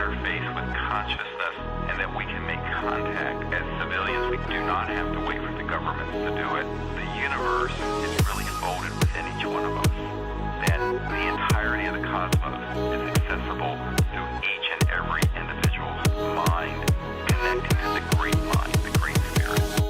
interface with consciousness and that we can make contact as civilians. We do not have to wait for the governments to do it. The universe is really folded within each one of us. That the entirety of the cosmos is accessible through each and every individual's mind, connecting to the great mind, the great spirit.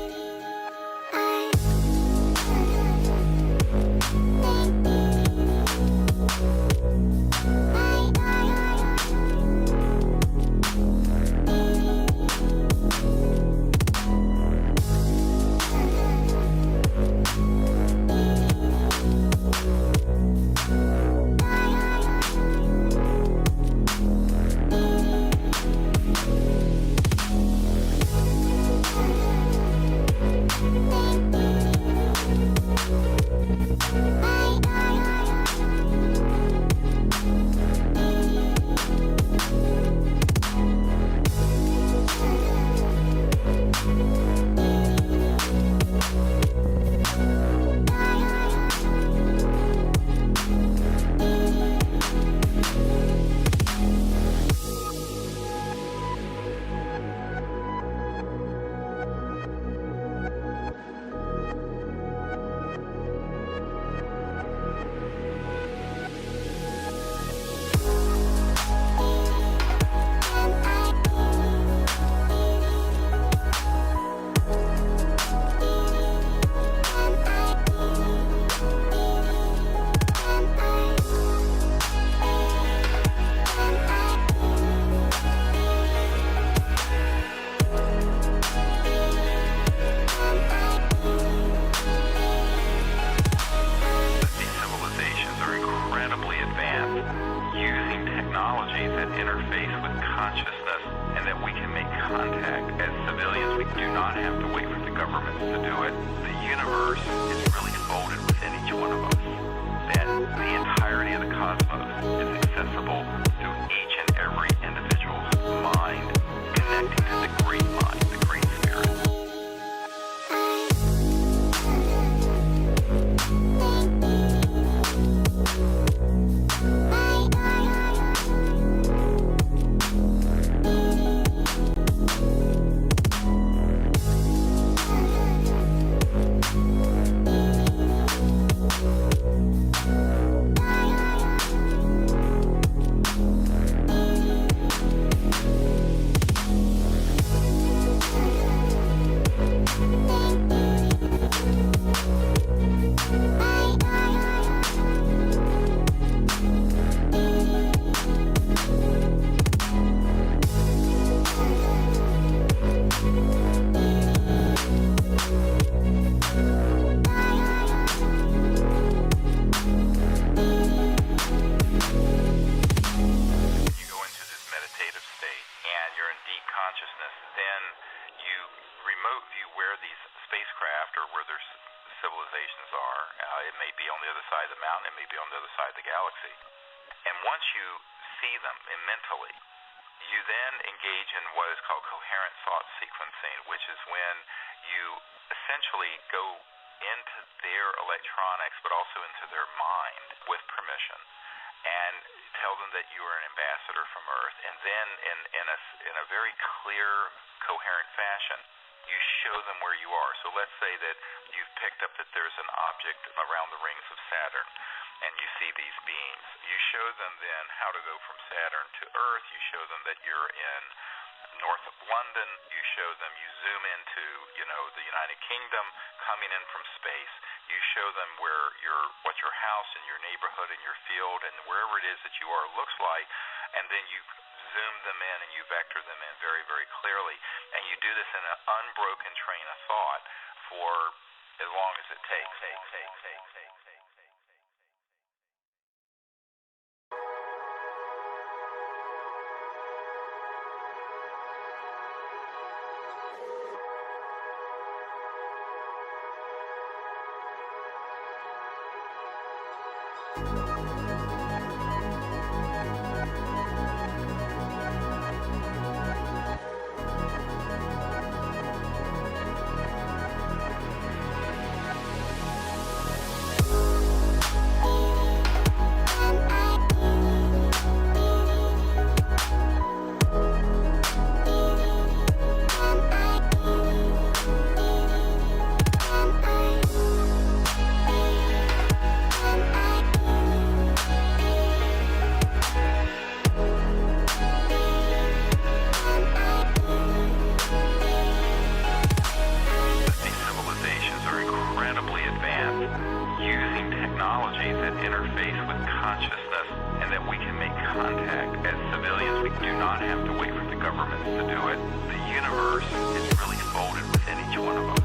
we do not have to wait for the governments to do it. The universe is really enfolded within each one of us.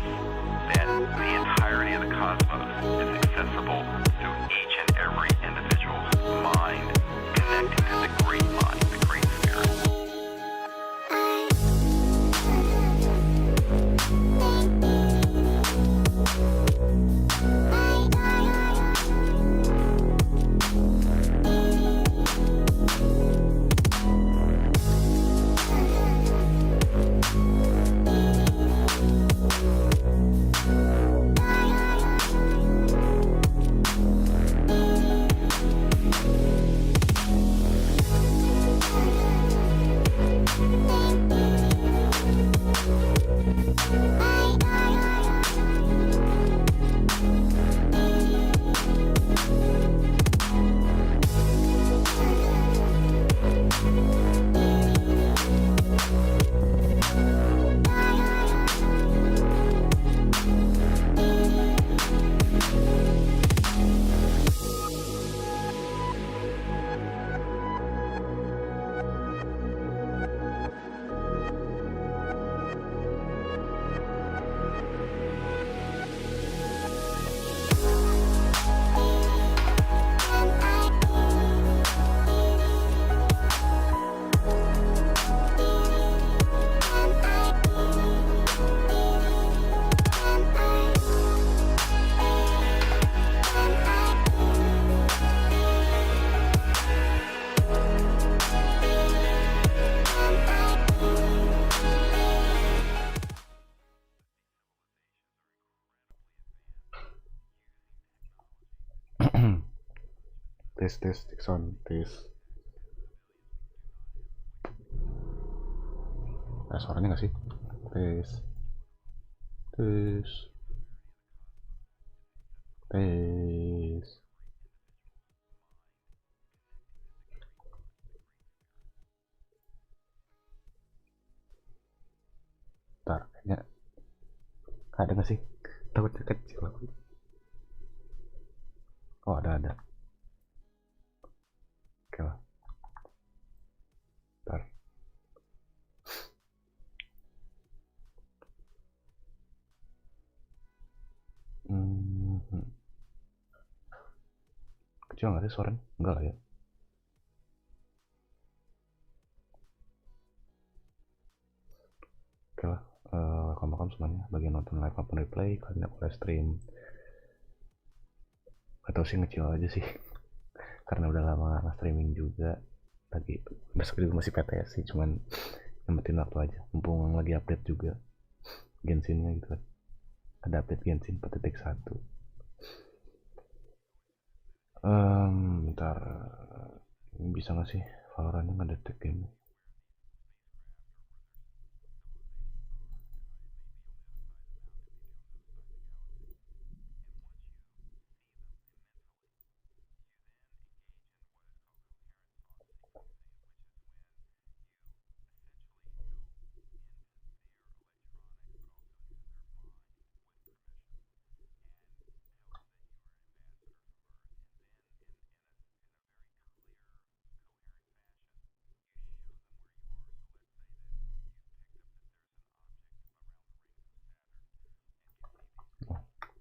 That the entirety of the cosmos is accessible to each and every individual's mind, connected to the great mind, the great spirit. tes sound tes. Suaranya nggak sih? Tes Ntar kayaknya ada nggak sih? Takutnya kecil. Oh ada. Oke lah. Ntar. Kecil nggak sih suaranya? Enggak lah ya. Oke lah. Welcome semuanya. Bagi nonton live maupun replay, kalian aku livestream. Atau sih ngecil aja sih. Karena udah lama streaming juga. Lagi besok juga masih PTS sih, cuman nyempetin waktu aja. Mumpung lagi update juga Genshinnya gitu kan. Ada update Genshin 4.1. Bentar, bisa nggak sih Valorant ngedetek game?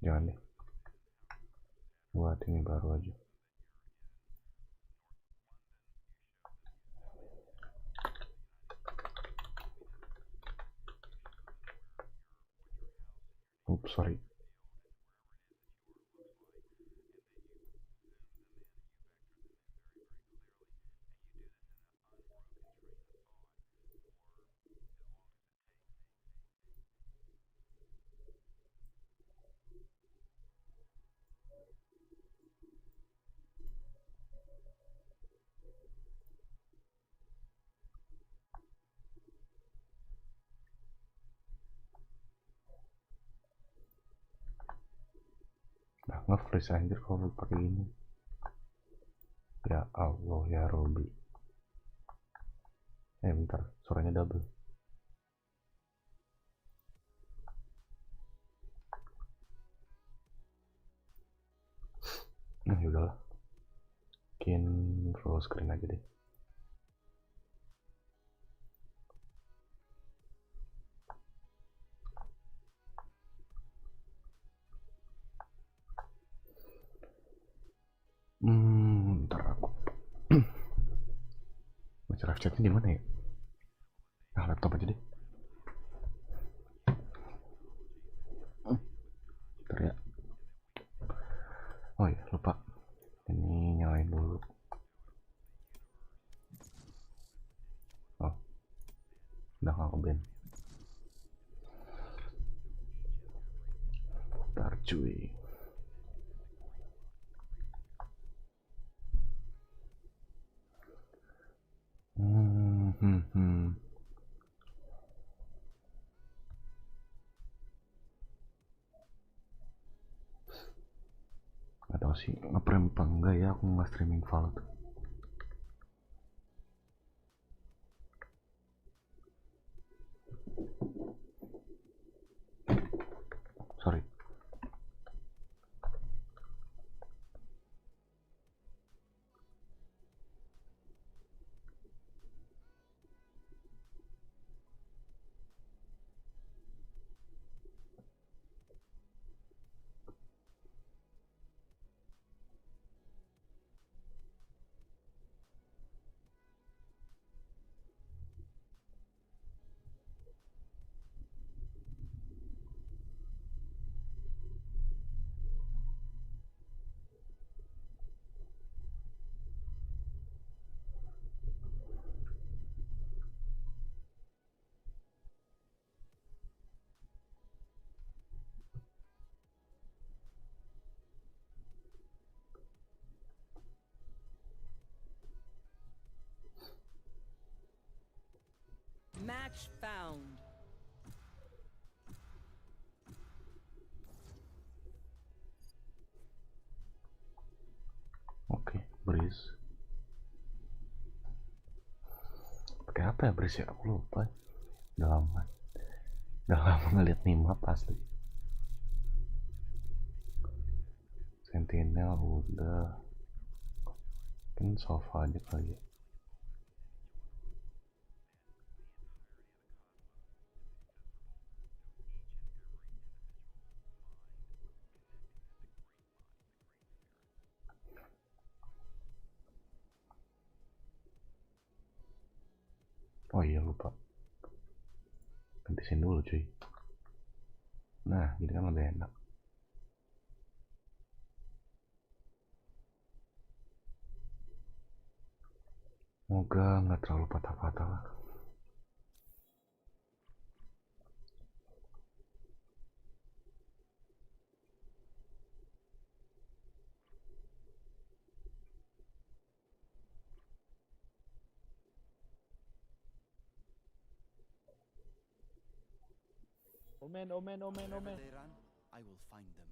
Jangan deh, buat ini baru aja. Oops, sorry. Nah, nge-freeze anjir kalau pakai ini. Ya Allah ya Robi. Bentar, suaranya double. Nah, yaudahlah. Bikin full screen aja deh. Baca live chatnya di mana ya? Nah, laptop aja deh. Bentar ya. Oh iya, lupa. Ini nyalain dulu. Oh, udah nggak ngeband. Bentar cuy. Gak tau sih ngeprem apa enggak ya aku nggak streaming file tuh. Sorry. Match found. Oke, breeze. Pakai apa ya breeze ya? Aku lupa. Udah lama ngeliat nih map asli. Sentinel udah. Mungkin sofa aja kali ya. Oh iya lupa. Gantisin dulu cuy. Nah, gini kan lebih enak. Semoga nggak terlalu patah-patah lah. Omen. Wherever they run, I will find them.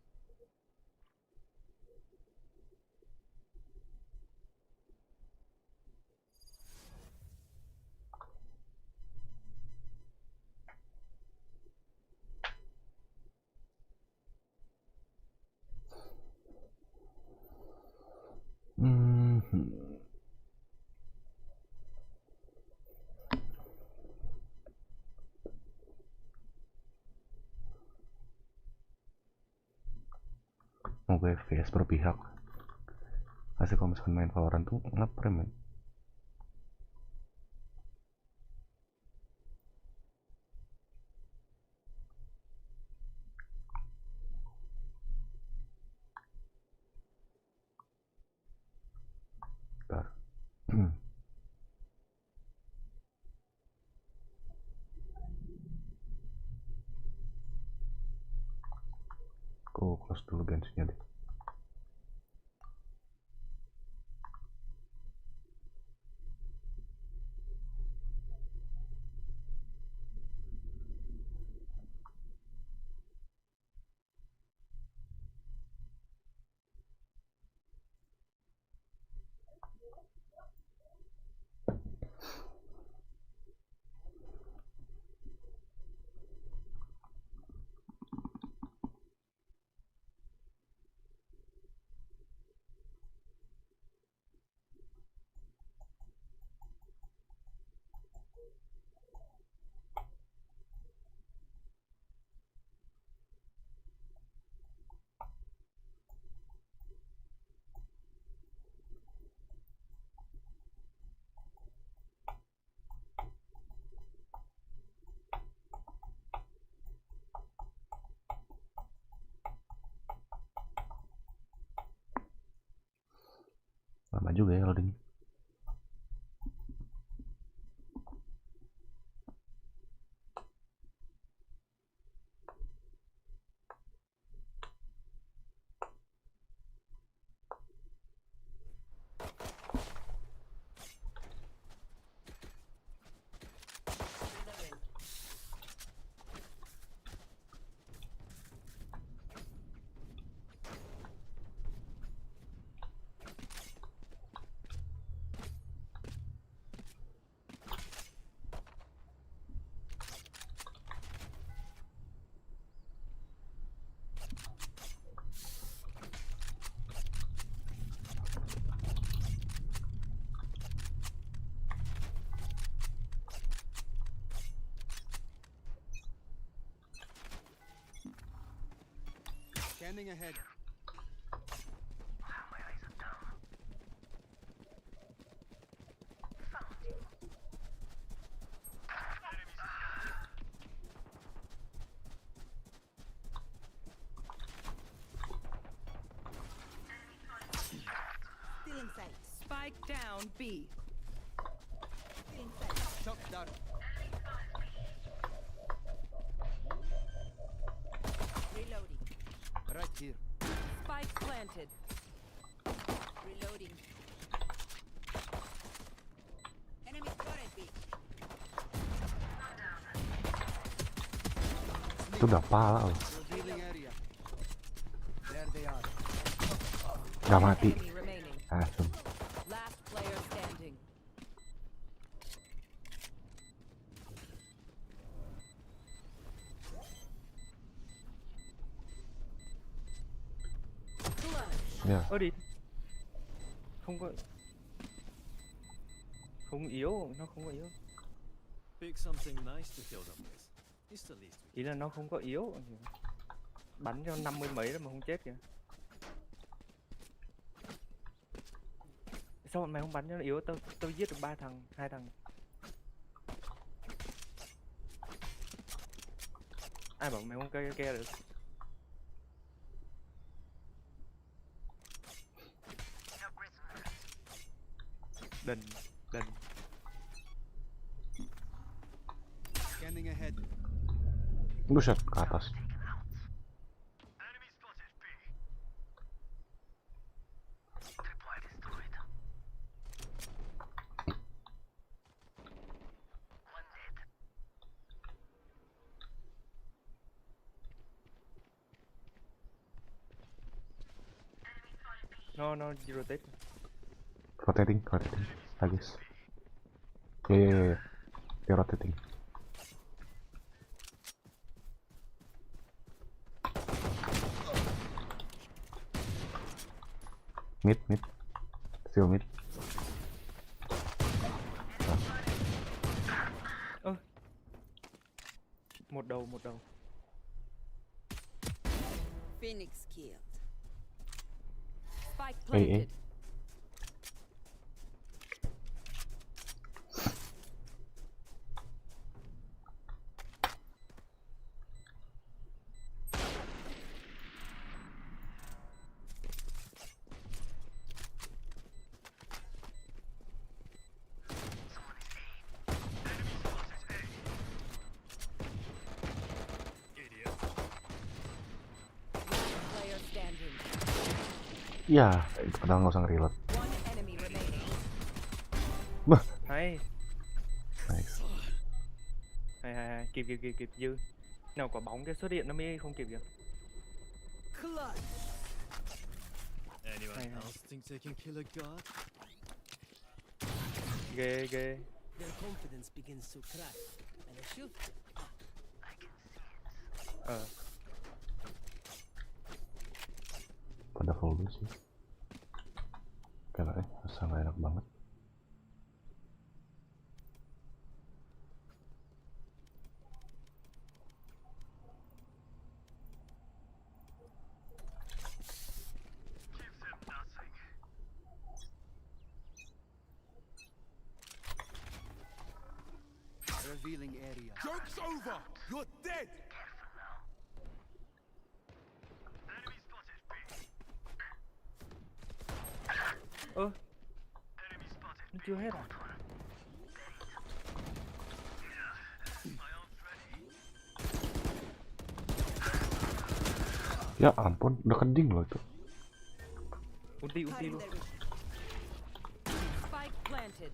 Semoga FPS berpihak. Asli kalau misalkan main Valorant tuh ngeprem ya. Bentar. Aku close dulu bensinnya deh. Lama juga ya loading. Scanning ahead. Still in sight. Spike down B. Still in sight. Shock dart. Reloading. Right here. Spike planted. Reloading. Enemy spotted B. Itu udah pala loh. Revealing area. There they are. Gak mati. Enemy remaining. Asem. Last player standing. Clutch. Ya. Đi không có yếu, nó không có yếu, Pick something nice to kill them with. It's the least we ý là nó không có yếu, bắn cho 50 mấy đó mà không chết kìa. Sao bọn mày không bắn cho nó yếu? Tao giết được 2 thằng. Ai bảo mày không ke được? Đần. Scanning ahead. Buset, ke atas. No, rotate. Rotating. Bagus. Ya. Dia rotating. Mid. Still mid. Một đầu. Phoenix killed. Spike Hey. planted. Player standing. Ya, itu padahal nggak usah nge-reload. One enemy remaining. Hay. Nice. Hay, kịp dư. Nào quả bóng cái xuất hiện nó mới không kịp kìa. Clutch. Anyone Hey. else think they can kill a god? Ghê. Their confidence begins to crack, and I shoot. Pada full dulu sih. Kayaknya rasa nggak enak banget. Revealing area. Joke's over! You're dead! chưa hết à? Ya ampun, udah kending loh itu. Ulti Cutting luôn. their vision. Spike planted.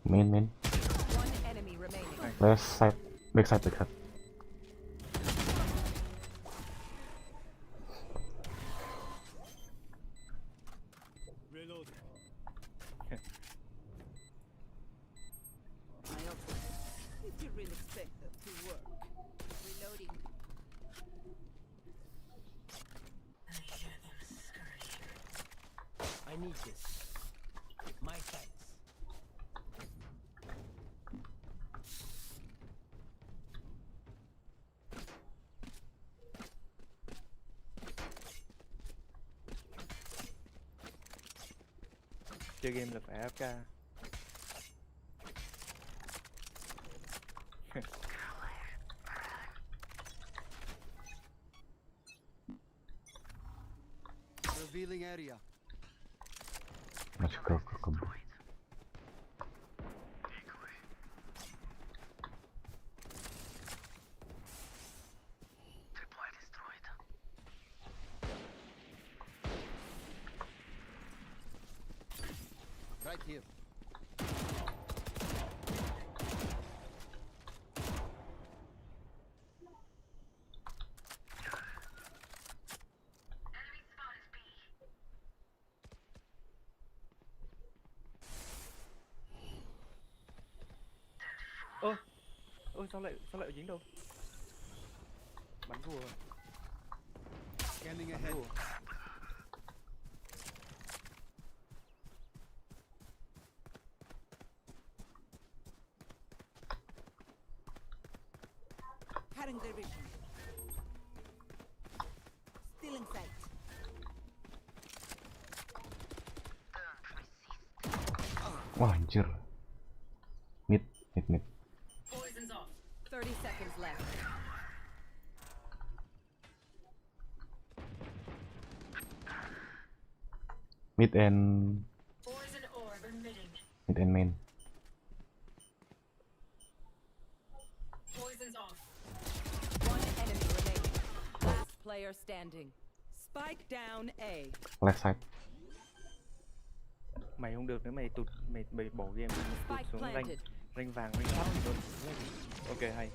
Main. One enemy remaining. Left side, back side. Reloading. My ultimate. Did you really expect that to work? Reloading. I need this. My thanks. Chơi game là phải AFK. Revealing area. Masih ke kebun. Right here. Ôi sao lại dính đâu? Bắn rùa. Scanning Bắn ahead. rùa. Cutting their vision. Still in sight. Wah anjir. Mid. 30 seconds left. Mid and main. One enemy remaining. Last player standing. Spike down A. Left side. Mày không được nếu mày mày bỏ game tụt Spike xuống planted. rank vàng rank thấp luôn. Ok hay.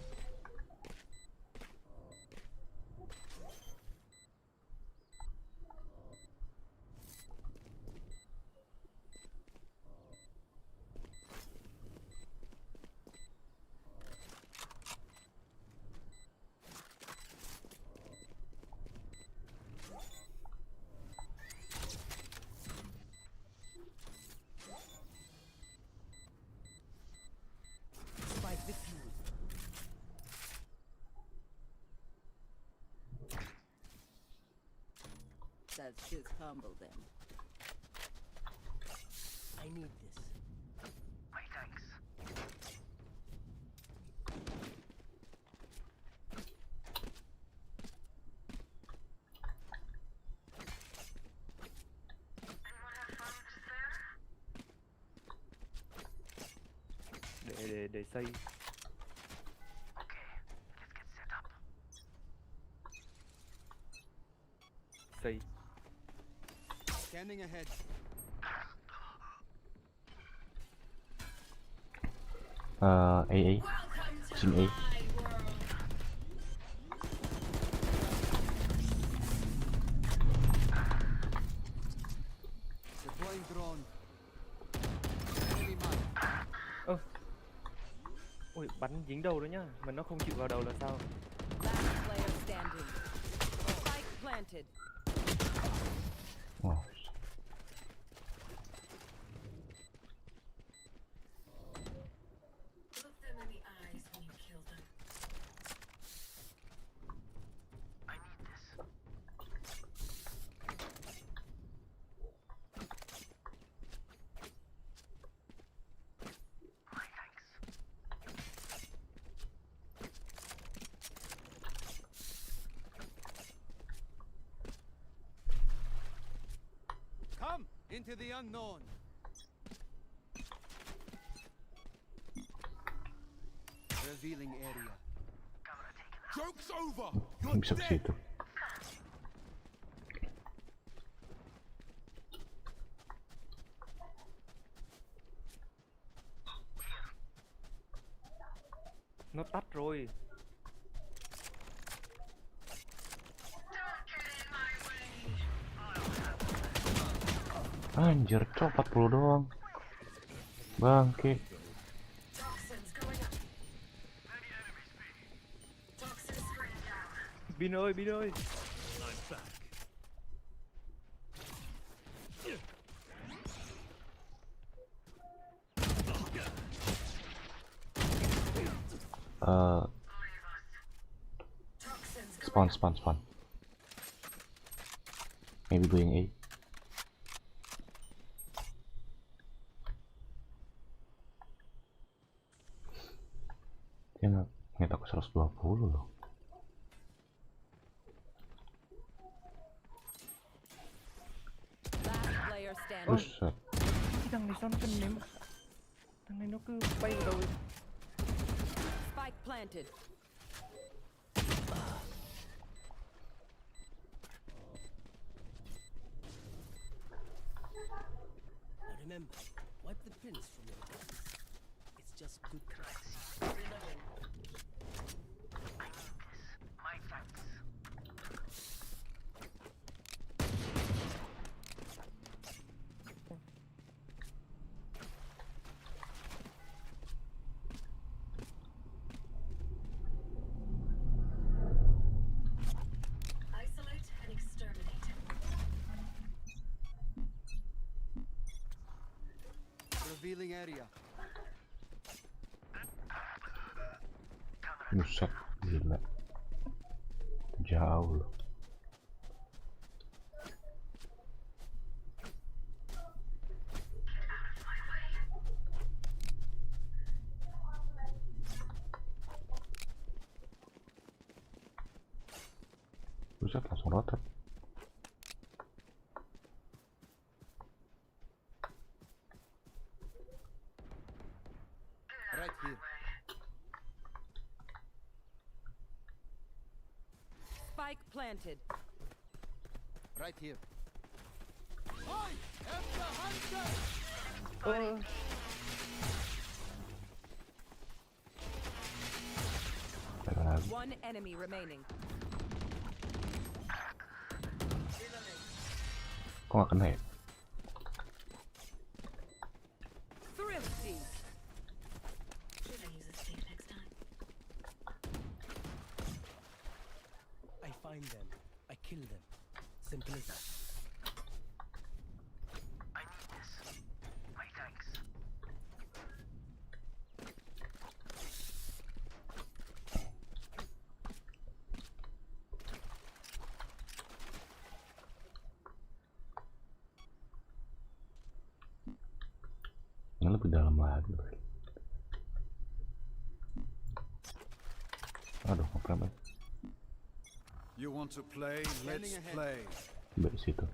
Spike defused. That should humble them. I need this. Để xây. Xây. Scanning ahead. AA. Team A. Deploying drone. Enemy mark. Ôi bắn dính đầu đó nhá, mà nó không chịu vào đầu là sao? Last player standing. Spike planted. Wow. Into the unknown. Revealing area. Joke's over. You're Bisa ke dead. situ. Nó tắt rồi. Anjir, cok 40 doang. Bangke. Bin ơi, Bin ơi. I'm back. Spawn. Maybe going A. Dia nget aku 120 loh. Last player standing. Buset. Cái thằng này sao nó cần ném? Thằng này nó cứ bay vào đầu. Spike planted. Now remember, wipe the pins from your guns. It's just good practice. Isolate and exterminate. Revealing area. Buset, gila. Jauh loh. Buset, langsung rotate. Right here. Spike planted. Right here. I am the hunter. Ada lagi. One enemy remaining. Kok gak kena ya? Thrifty. Should I use a stick next time? I find them. I kill them. Simple as that. Ini lebih dalam lagi. Aduh, ngapain aja. You want to play? Let's Scanning ahead. play. Di situ.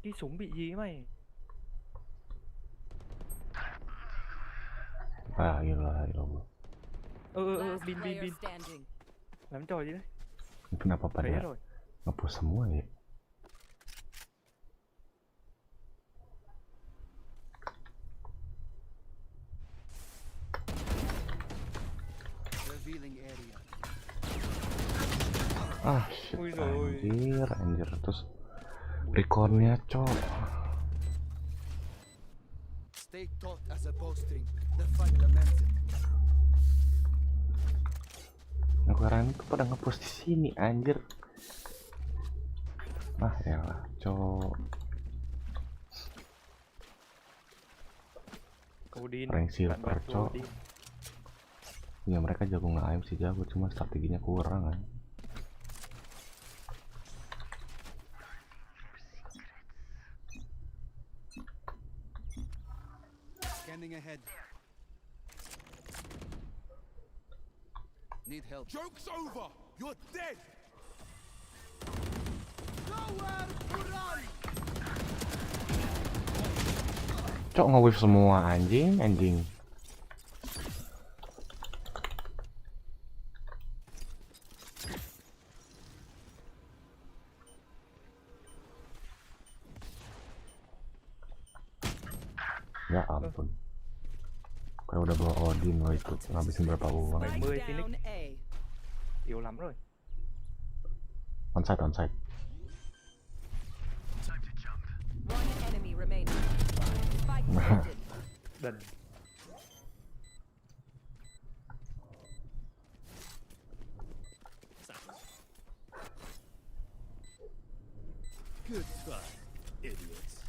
Cái súng bị gì mày? Ah, gila, gila. Last Bin. player standing. Làm trò gì đấy? Kenapa Thấy pada rồi. ngepost semua ya? Revealing area. Ah, shit, Ui rồi. anjir, terus recordnya cok. Stay taut as a bowstring. The fight demands it. Orang itu pada ngepost di sini anjir. Ah ya cok. Odin, Rank silver, bạn bật cok. Odin. Ya mereka jago nge-aim sih jago, cuma strateginya kurang kan. Scanning ahead. Need help. Joke's over! You're dead! Nowhere to run! Cok nge-wave semua anjing. Ya ampun. Kayak udah bawa Odin loh itu, ngabisin berapa uang. Spike 70 Phoenix. down A. Yếu lắm rồi. Onside. One enemy remaining. Spike planted. Đần. Good try, idiots.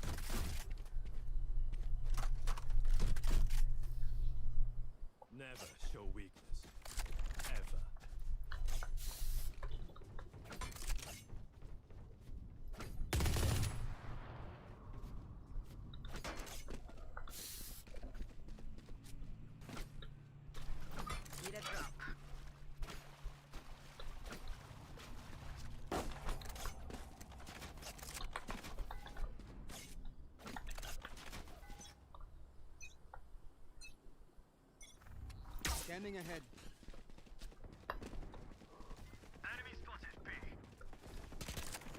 Never show weakness. Ever. Need a drop. Scanning ahead.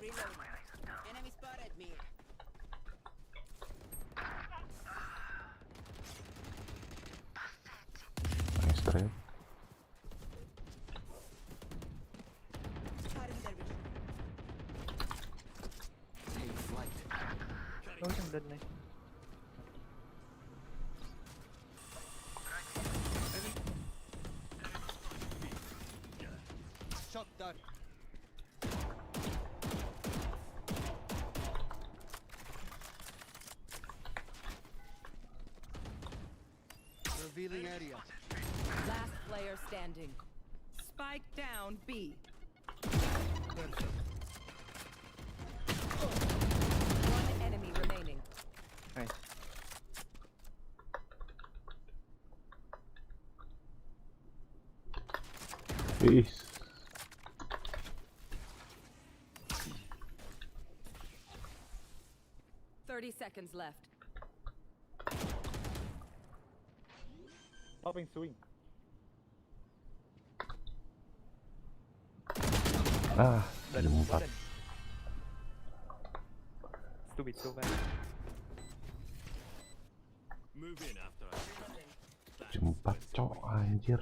Reloading. Enemy spotted me. Nice trade. Take flight. Ôi thằng đần này. Shot dart. Revealing area. Last player standing. Spike down B. Perfect. One enemy remaining. Này, Is. 30 seconds left. popping swing. Ah, Đần jam quá 4. đần. Stupid so bad. Move in after I. Jam 4, cok, anjir.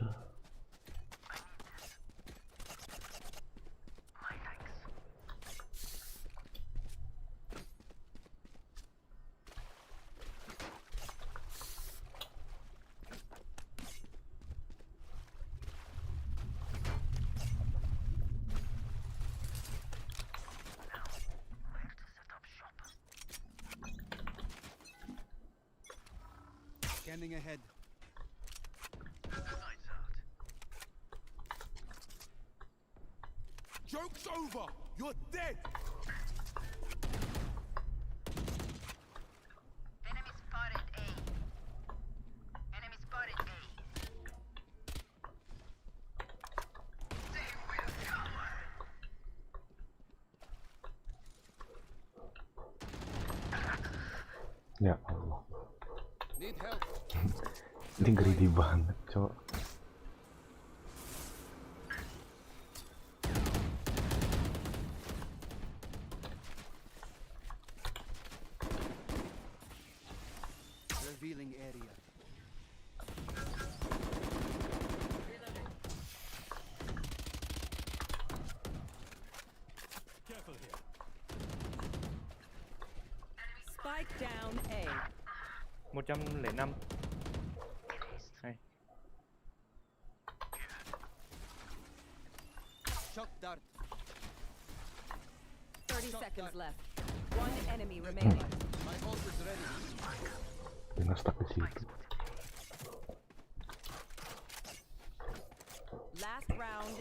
Scanning ahead. Joke's over! You're dead! Enemy spotted A. Enemy spotted A. They will cover. Ya Allah. Need help. Ini greedy banget, cok. Revealing area. Careful here. Spike down A. 105. Này, Shock dart. 30 seconds left. One enemy remaining. My ult is ready. Dengan stuck di situ.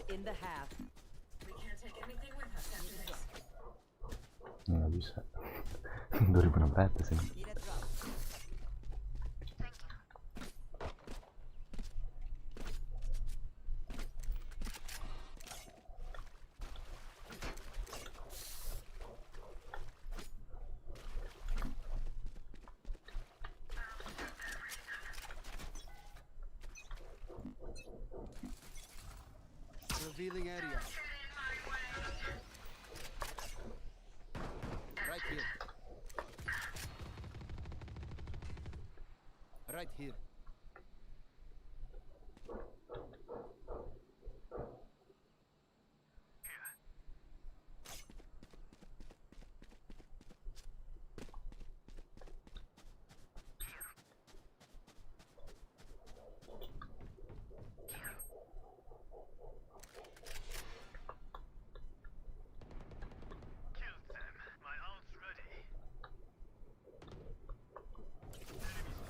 in the half. We can't take anything with us after this. Nggak bisa. 2600 ini. Need a drop. Revealing area. Right here. Right here.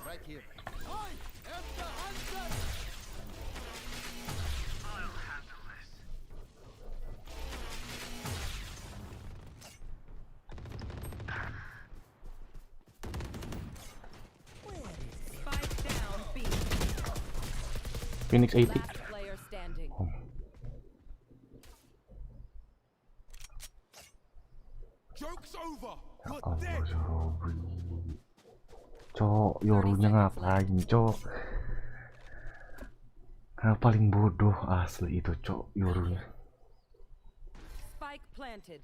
Right here. I am the hunter! I'll handle this. Spike down B. Phoenix 80. Last player standing. Joke's over. Ya You're Allah, dead. Yorubi. Cok, Yorunya ngapain, Cok? Paling bodoh asli itu, Cok, Yorunya. Spike planted.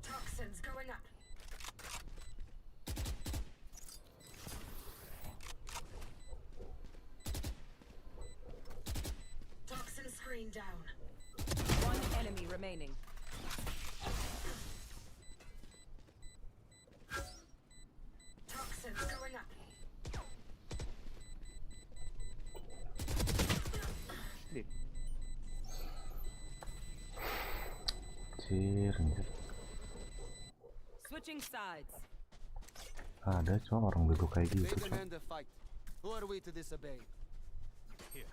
Toxins going up. Toxin screen down. One enemy remaining. Toxins going up. Anjir. Switching sides. Ada, Cok, orang bego kayak gitu, They Cok. demand a fight. Who are we to disobey? Here.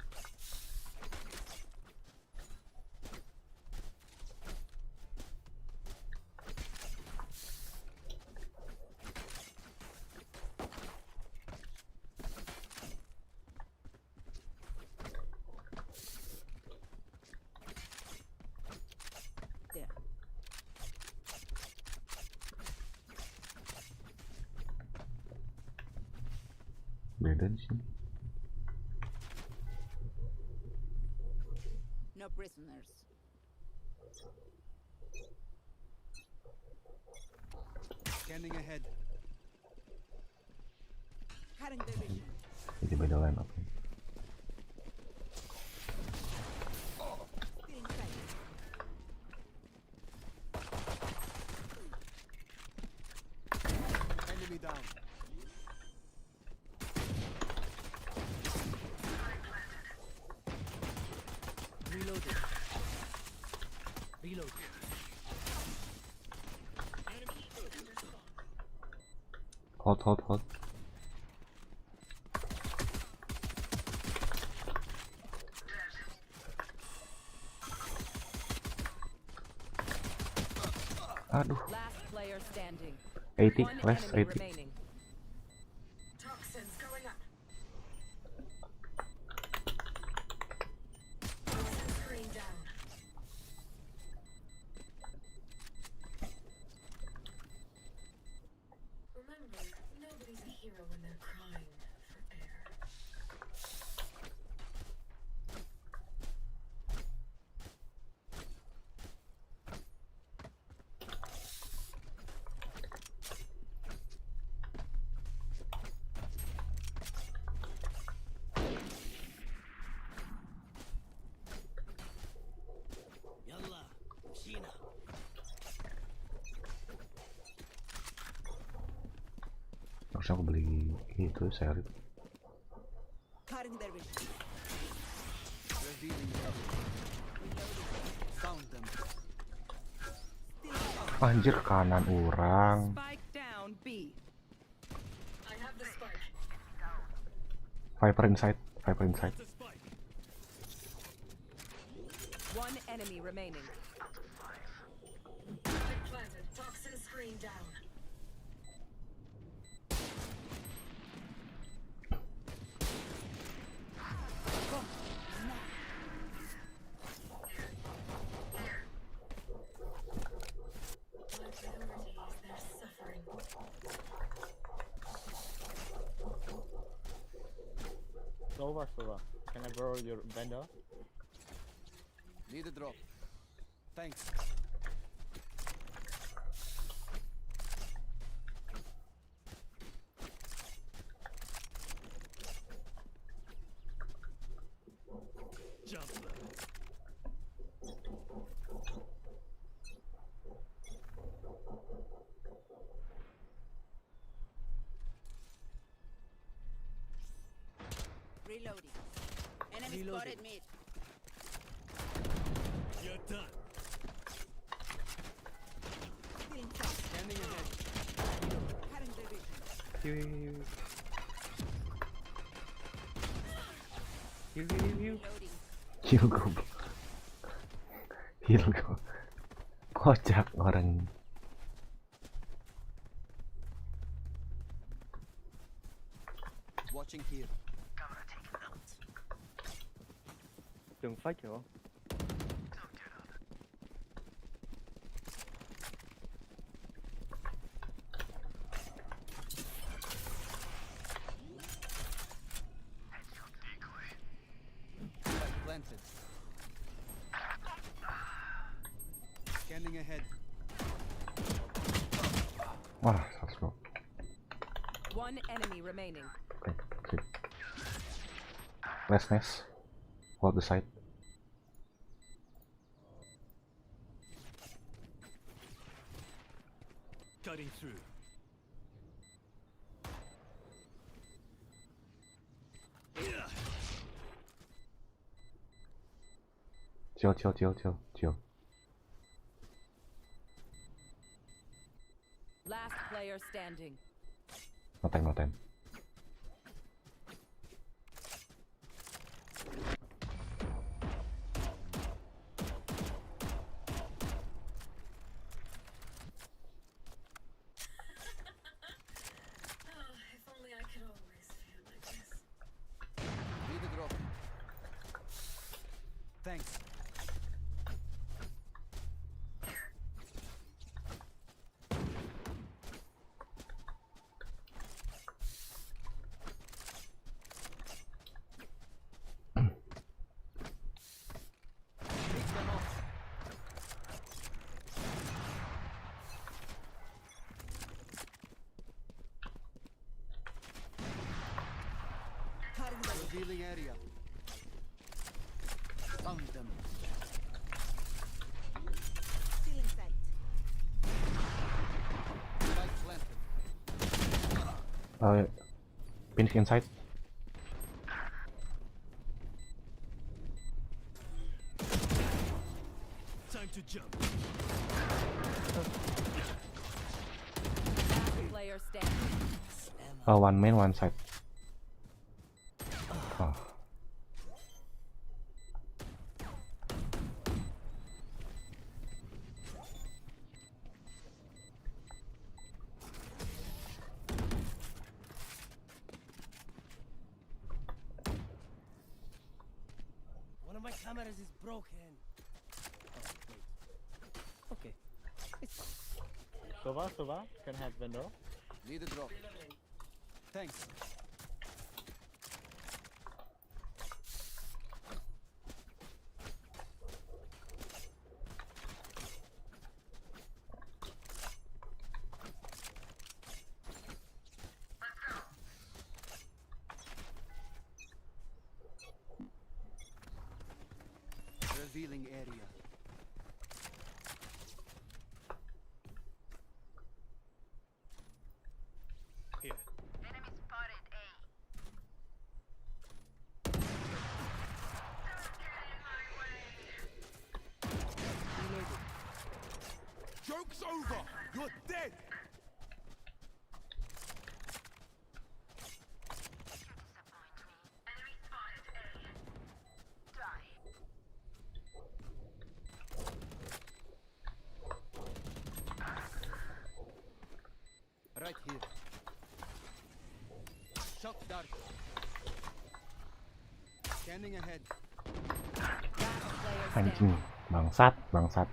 There. Beda di sini. No prisoners. Scanning ahead. Cutting their vision. Jadi beda line up. Stealing sight. Enemy down. Reloading. Reload. Hold. Aduh, Last player standing. 80, One less enemy 80. remaining. Toxins going up. Toxin screen down. Remember, nobody's a hero when they're crying for air. Yalla. Shina. Harusnya aku beli itu seri. Cutting their vision. Revealing area. Found them. Stealing sight. Anjir, ke kanan orang. Spike down B. I have the spike. Viper inside, Viper inside. That's a spike. One enemy remaining. Spike planted. Toxin screen down. My priority is their suffering. Sova, can I borrow your vendor? Need a drop. Thanks. Jump. Reloading. Enemy spotted mid. You're done. Scanning ahead. Heal. Heal gue. Heal gue. Kocak orang. Watching here. Đừng fake hiểu không? Spike planted. Scanning ahead. Wah, satu. One enemy remaining. Okay. Last nest. Hold the side. Cutting through. Chill. Last player standing. No time. If only I could always feel like this. Need a drop. Thanks. Mix them up. Revealing area. Found them. Spike planted. Finish inside. Time to jump. Last player standing. One main, one side. Oh. One of my cameras is broken. Oh, wait. Okay. Sova, can I have vendor? Need a drop. Thanks. Revealing area. Here. Joke's over! You're dead! Right here. Shock dart. Scanning ahead. Anjing, bangsat, bangsat.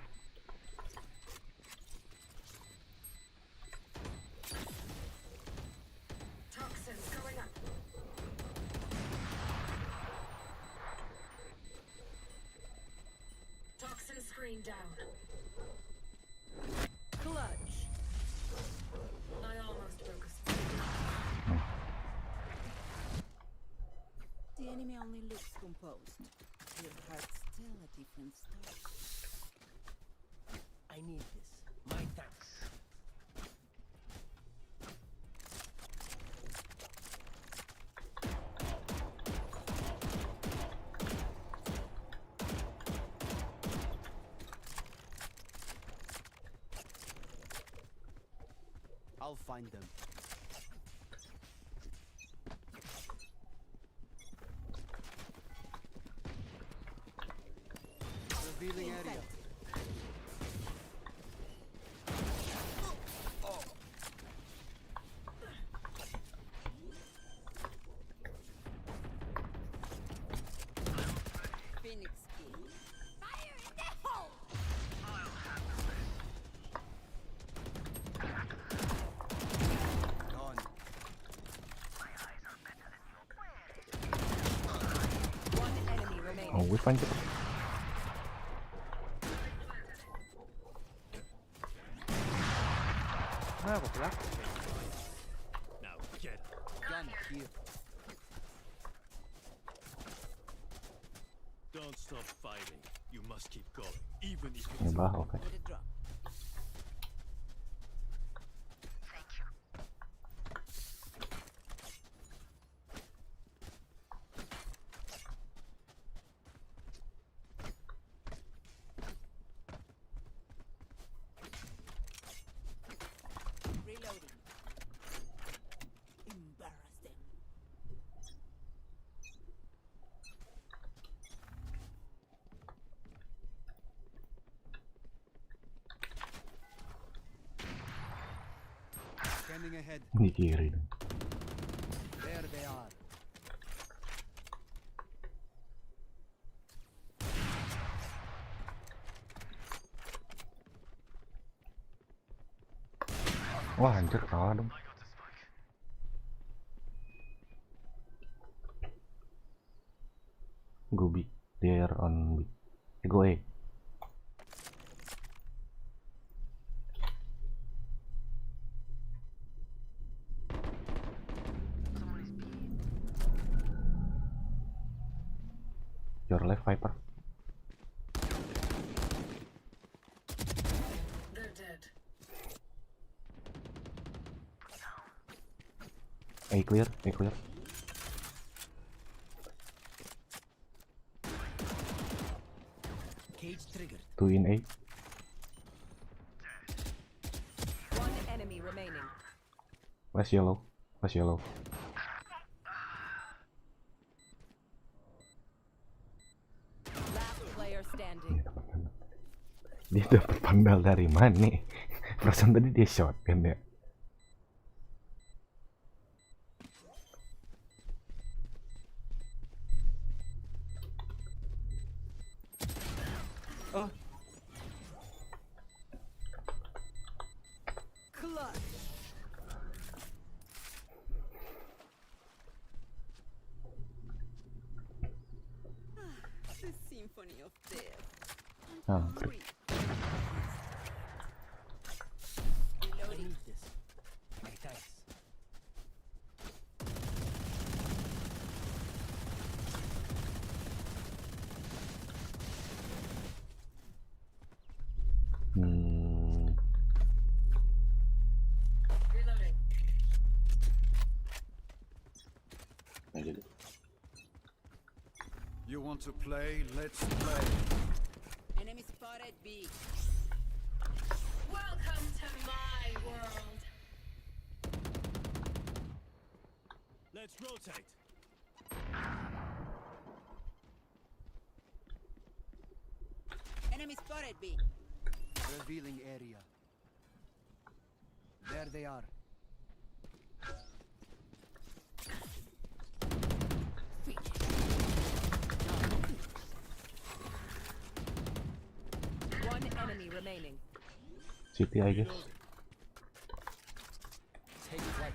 Toxins going up. Toxin screen down. Clutch. I almost broke a spine. The enemy only looks composed. Your heart's still a different story. I need this. My thanks. I'll find them. Revealing area. Phoenix King. Fire in the hole! Gone. One enemy remaining. Oh, whip anjir. Ah, một lát. Now get up. Gun here. Don't stop fighting. You must keep going, even if Ini it's bah, oke. With a drop. Reloading. Embarrass them. Scanning ahead. Di kiri dong. There they are. Wah anjir, kalah dong. Go B, they're on B. Go A. Your left, Viper. They're dead. A clear, A clear. Cage triggered. 2 in A. One enemy remaining. Last yellow, last yellow. Last player standing. Dia dapat pandal dari mana nih? Perasaan tadi dia shotgun ya. Clutch. The symphony of death. Ah, Free. I Reloading. need this. My thanks. Reloading. You want to play? Let's play. Enemy spotted B. Welcome to my world. Let's rotate. Enemy spotted B. Revealing area. There they are. One enemy remaining. City I guess. Take flight.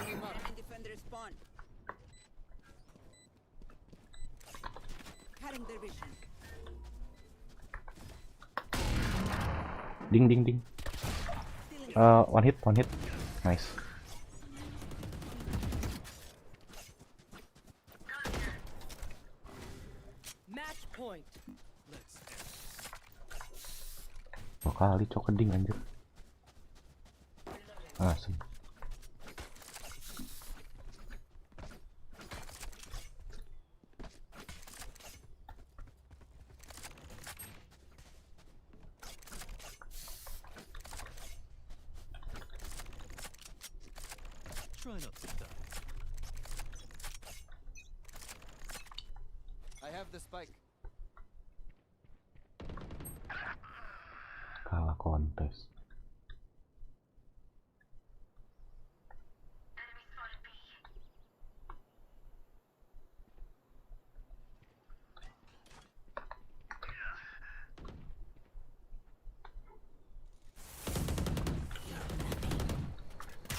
Enemy mark. Enemy defender spawn. Cutting their vision. Ding ding ding. One hit. Nice. Match point. Let's Dua kali cokeding anjir. Asem. try not to die. I have the spike. Kalah kontes.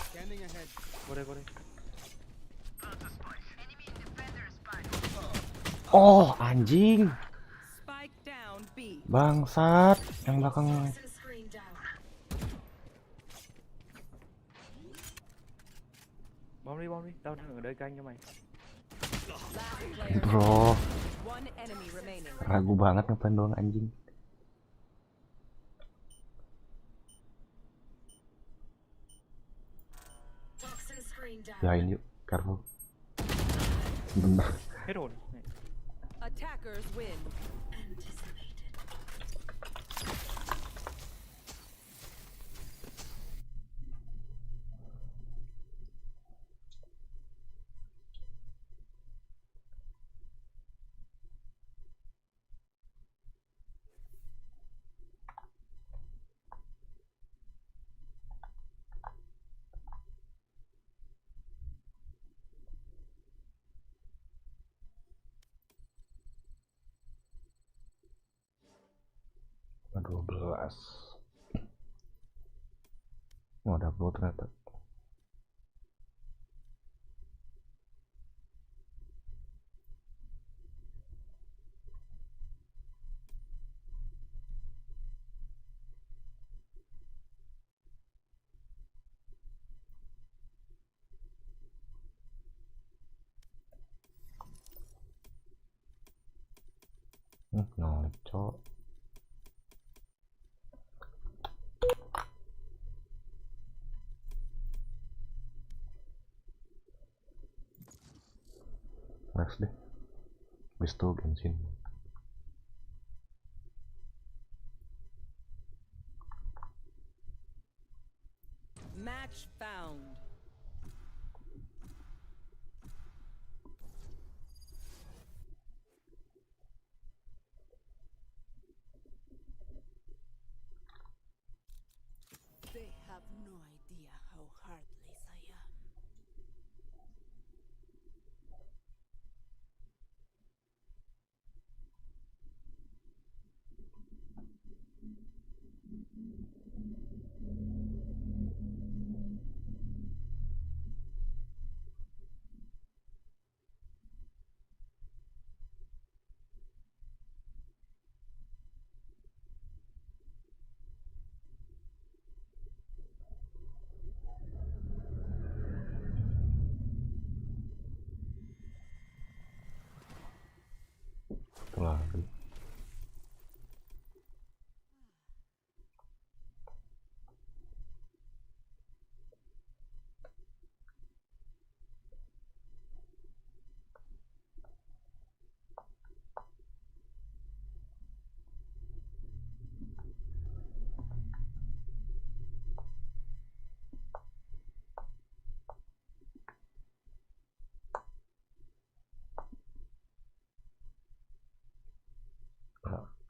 Scanning ahead. Boleh. Oh anjing, Spike down B. bangsat yang belakang. Toxin screen down. Bom đi, tao đang ở đây canh cho mày. Last player. Bro, One enemy remaining. ragu banget ngapain doang anjing. Toxin screen down. Yain yuk, careful. Bener. Hết hồn. Attackers win. Anticipated. Dua 12. Oh, ada blow ternyata. Ngaco. Rest deh. Habis itu Genshin. Match found. They have no idea how heartless I am.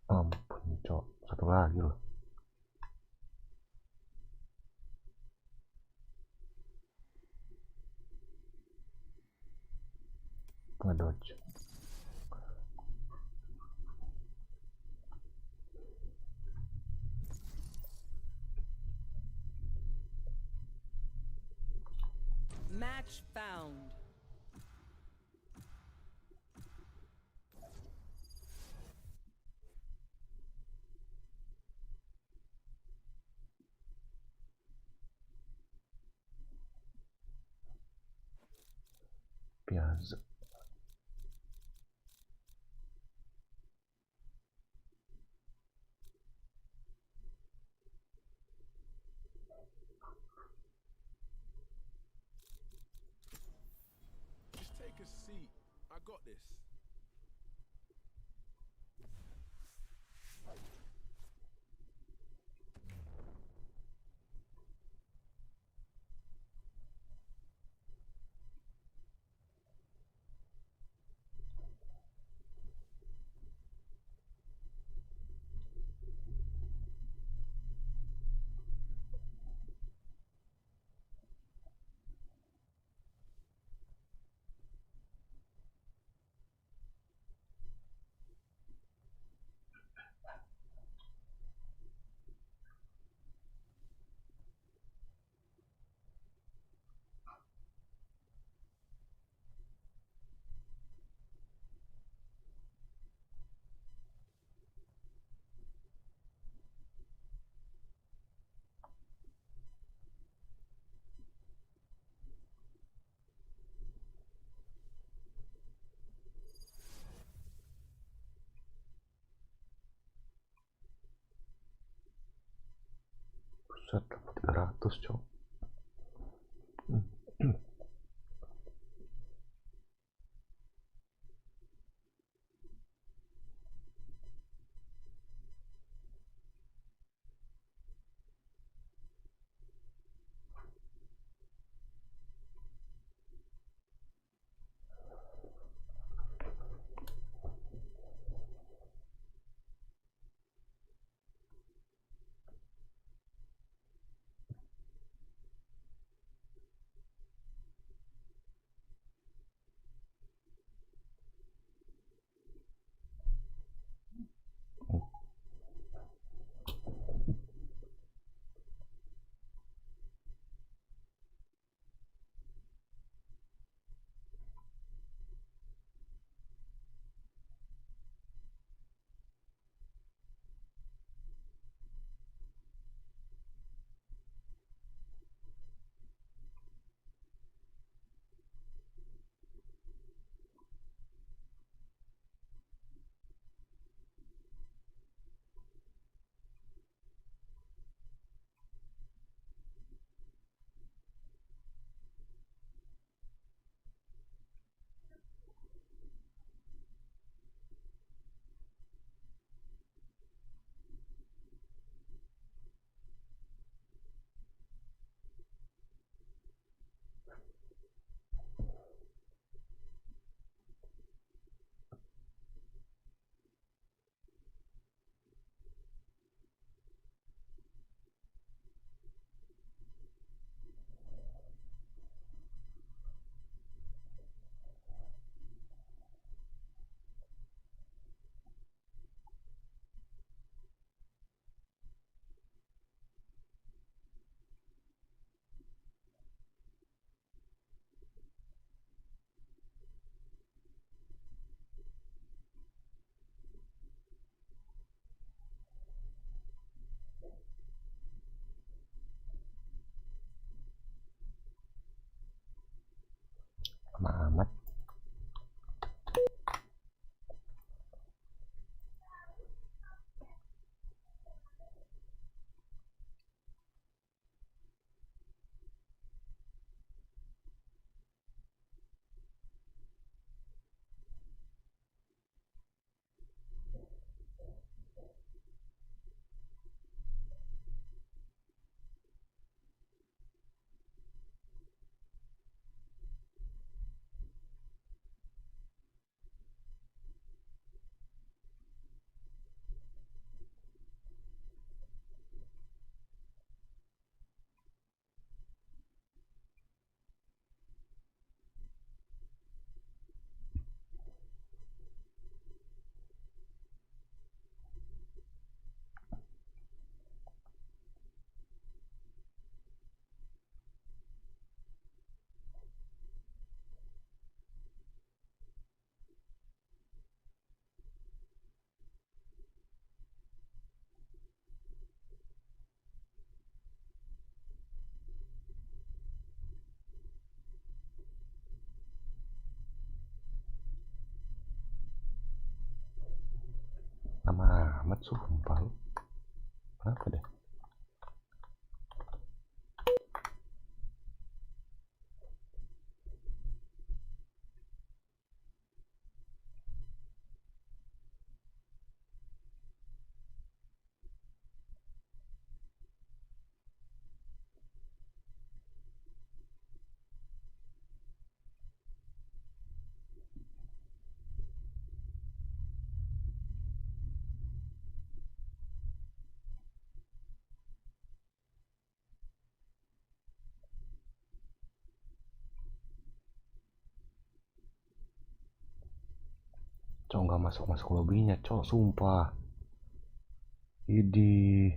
Ampun cok, satu lagi loh. Ngedodge. Match found. Piazza. Just take a seat. I got this. Buset, dapat 300 cok. Lama amat. lama amat sumpah lu. Kenapa deh? Cok nggak masuk lobbynya, cok sumpah. Idi.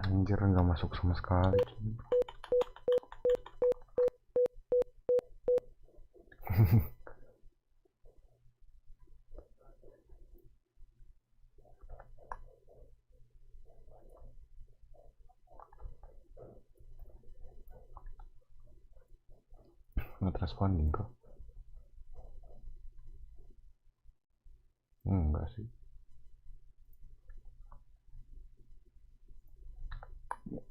Anjir nggak masuk sama sekali. Nggak responding kok. Enggak sih.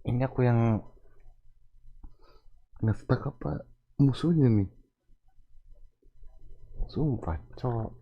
Ini aku yang nge-stuck apa musuhnya nih? Sumpah, cok.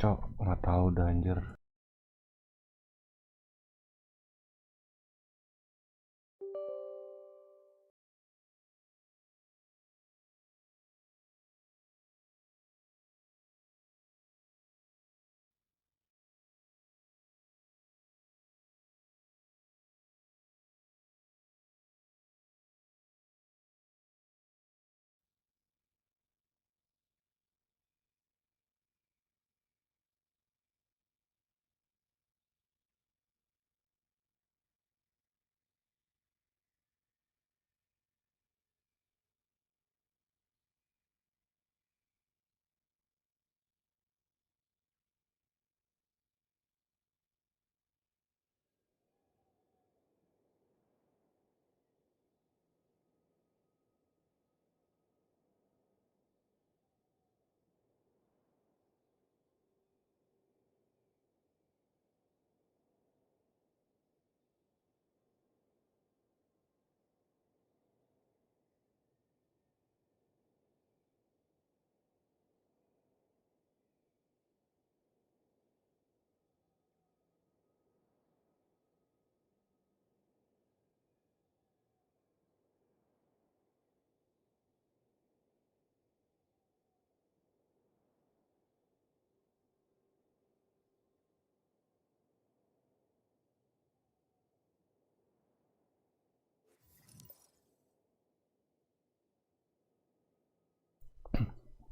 Cok, nggak tahu dah anjir.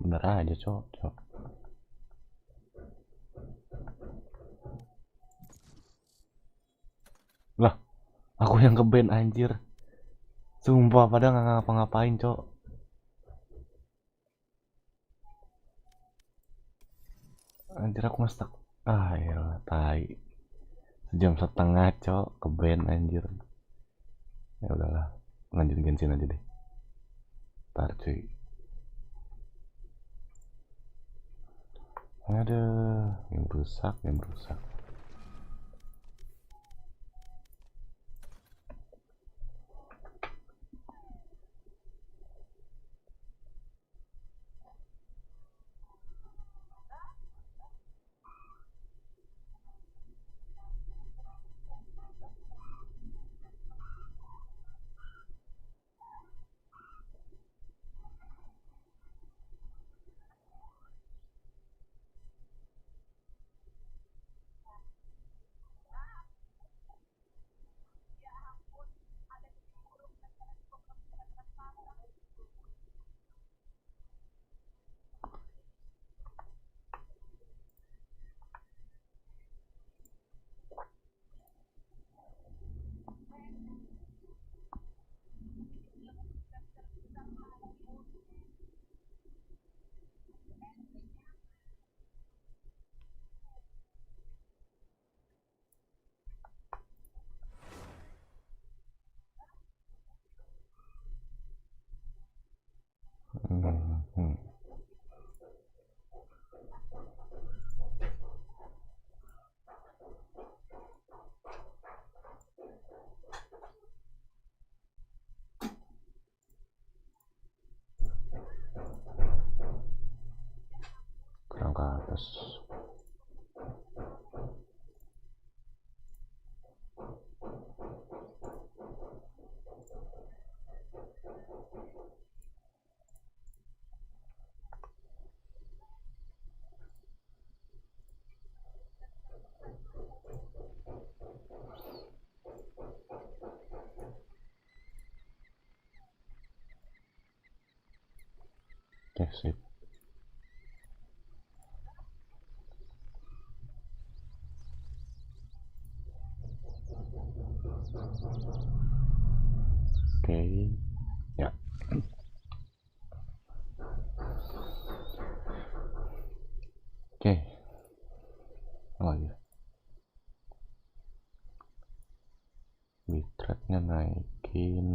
Bener aja cok. Lah, aku yang ke band anjir. Sumpah padahal nggak ngapa-ngapain cok. Anjir aku ngestak. Ya tai. Sejam setengah cok ke band anjir. Ya udahlah, lanjutin gensin aja deh. Ntar cuy. Aduh, yang rusak. Kurang ke atas. Oke, sip. Oke, ya. Oke. Oh iya. Bitrate-nya naikin.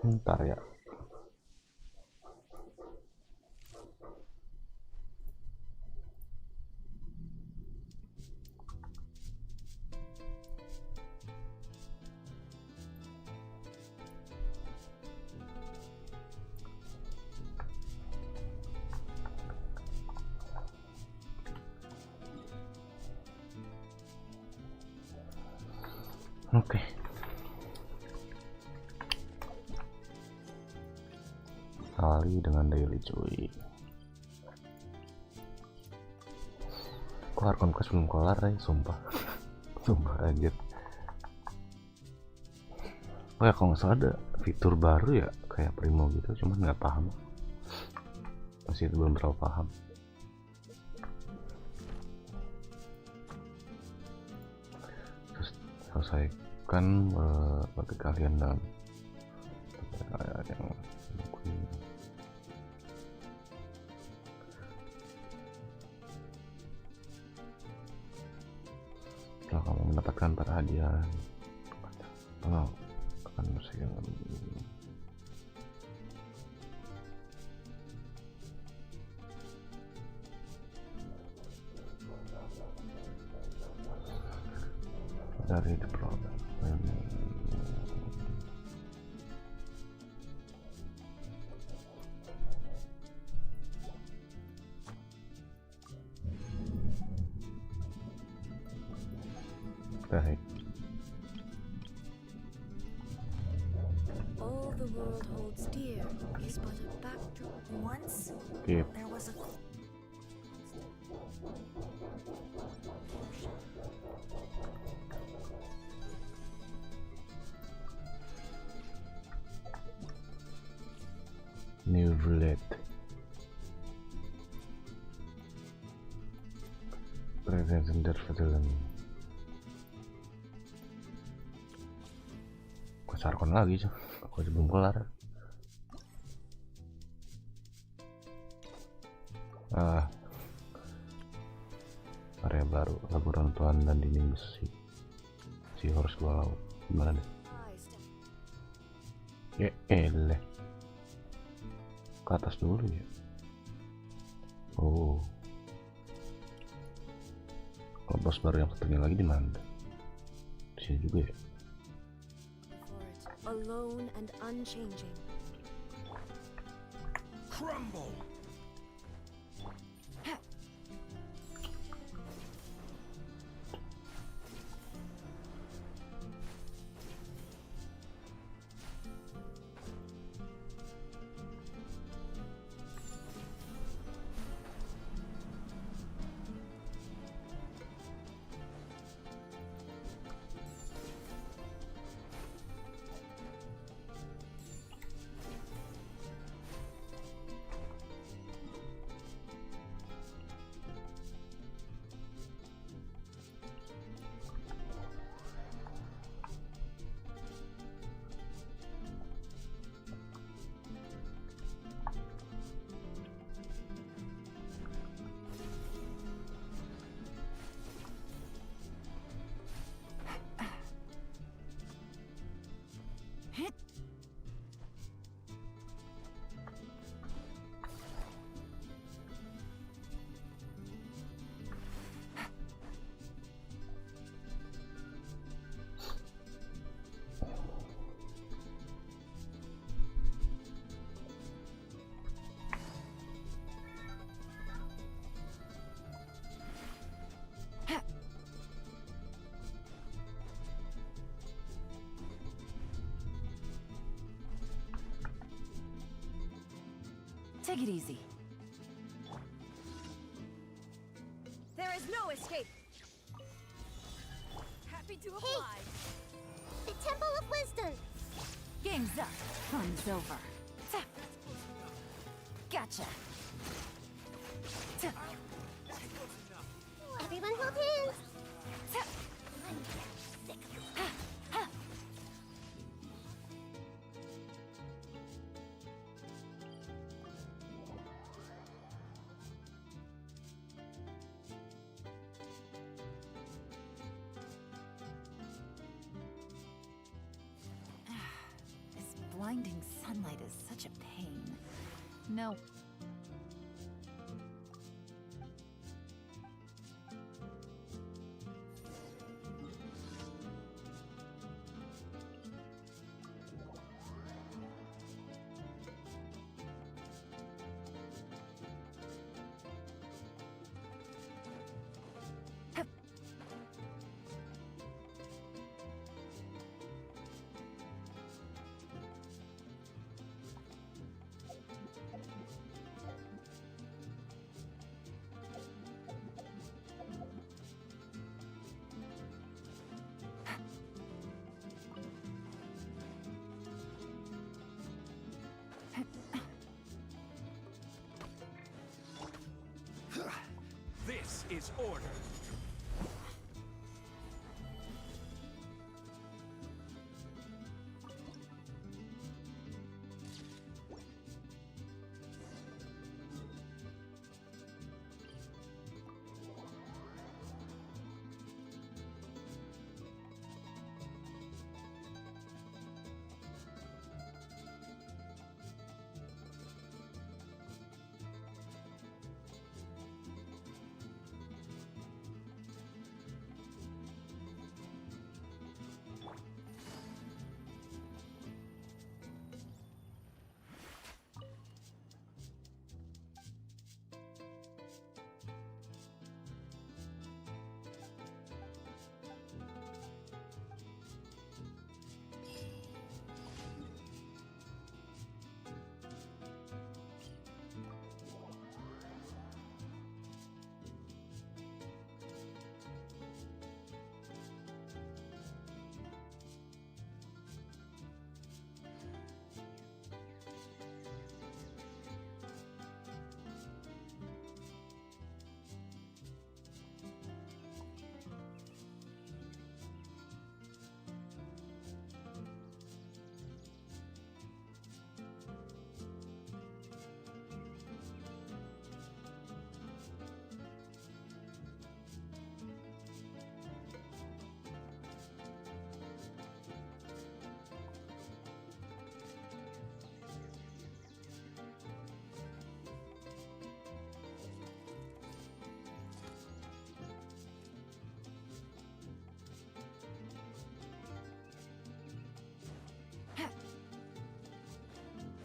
Bentar ya. Oke. Kali dengan daily cuy. Kelar Comcast belum kelar ya, sumpah. Sumpah aja. Oh ya, kalau nggak salah ada fitur baru ya kayak Primo gitu, cuman nggak paham. Masih belum terlalu paham. Terus selesaikan bagi kalian dalam yang setelah kamu mendapatkan para hadiah akan musik dari the problem. Baik. All the world holds dear is but a backdrop. Once Skip. there was a New roulette. Presenter film. Kok sarkon lagi sih? Aku aja belum kelar. Area baru, lagu rentuan dan dinding besi. Si harus gua laut. Gimana deh? Ya eleh. Ke atas dulu ya. Oh. Kalau bos baru yang satunya lagi di mana? Di sini juga ya. alone and unchanging. Crumble! Take it easy. There is no escape. Happy to oblige. The Temple of Wisdom. Game's up. Fun's over. Tap. Gotcha. Tap. Everyone hold hands. Tap. This blinding sunlight is such a pain. No. This is order.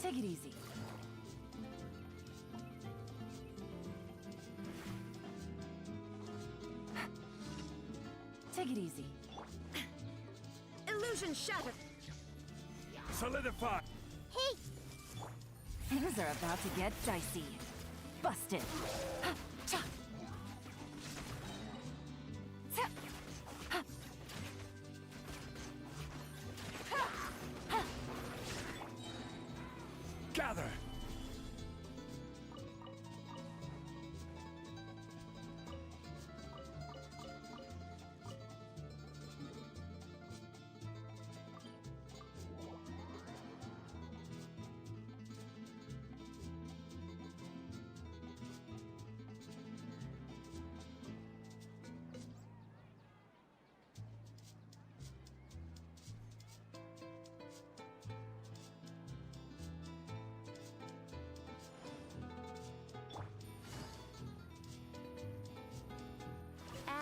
Take it easy. Take it easy. Illusion shattered. Solidify. Hey, Things are about to get dicey. Busted. Cha. Tap. Gather.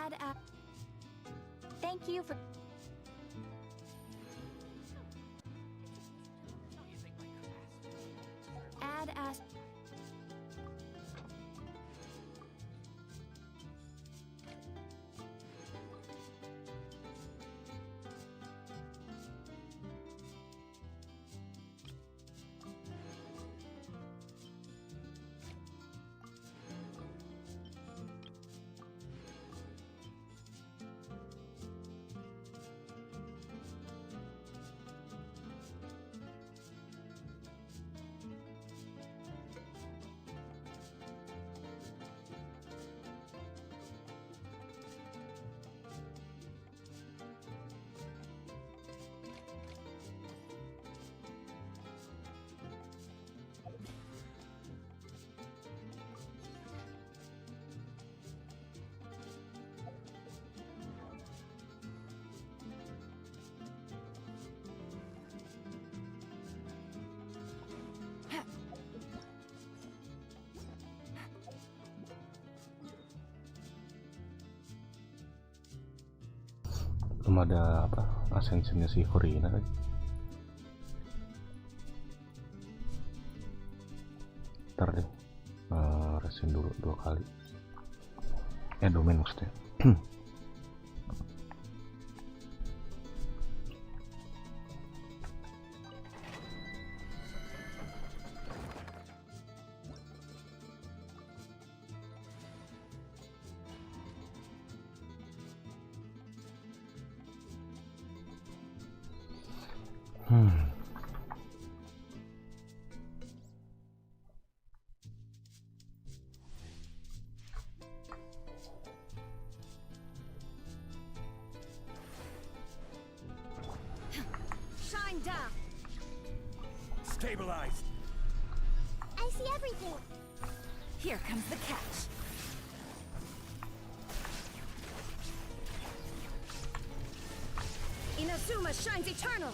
add up. Thank you for. Add as. belum ada apa ascensionnya si Horina kan. Ntar deh resin dulu 2 kali domain maksudnya. Shine down. Stabilized. I see everything. Here comes the catch. Inazuma shines eternal.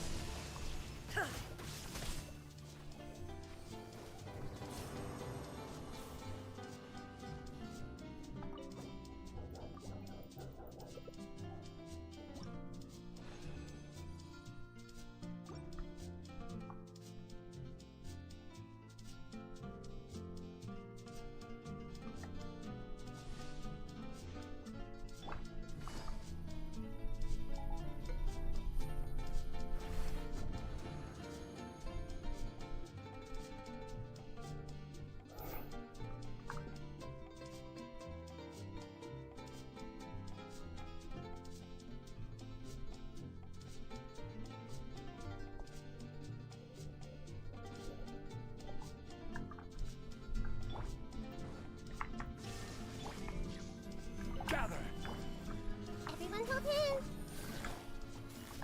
Everyone hold hands.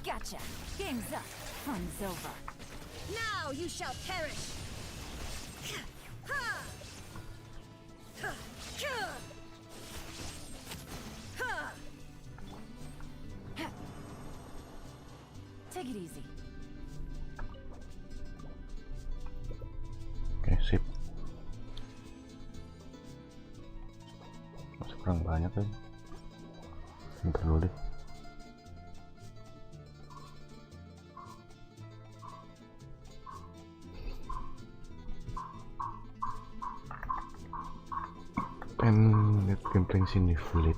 Gotcha. Game's up. Fun's over. Now you shall perish. Take it easy. Oke, sip. Masih kurang banyak kan? Bentar dulu deh. And let gameplay sini fluid.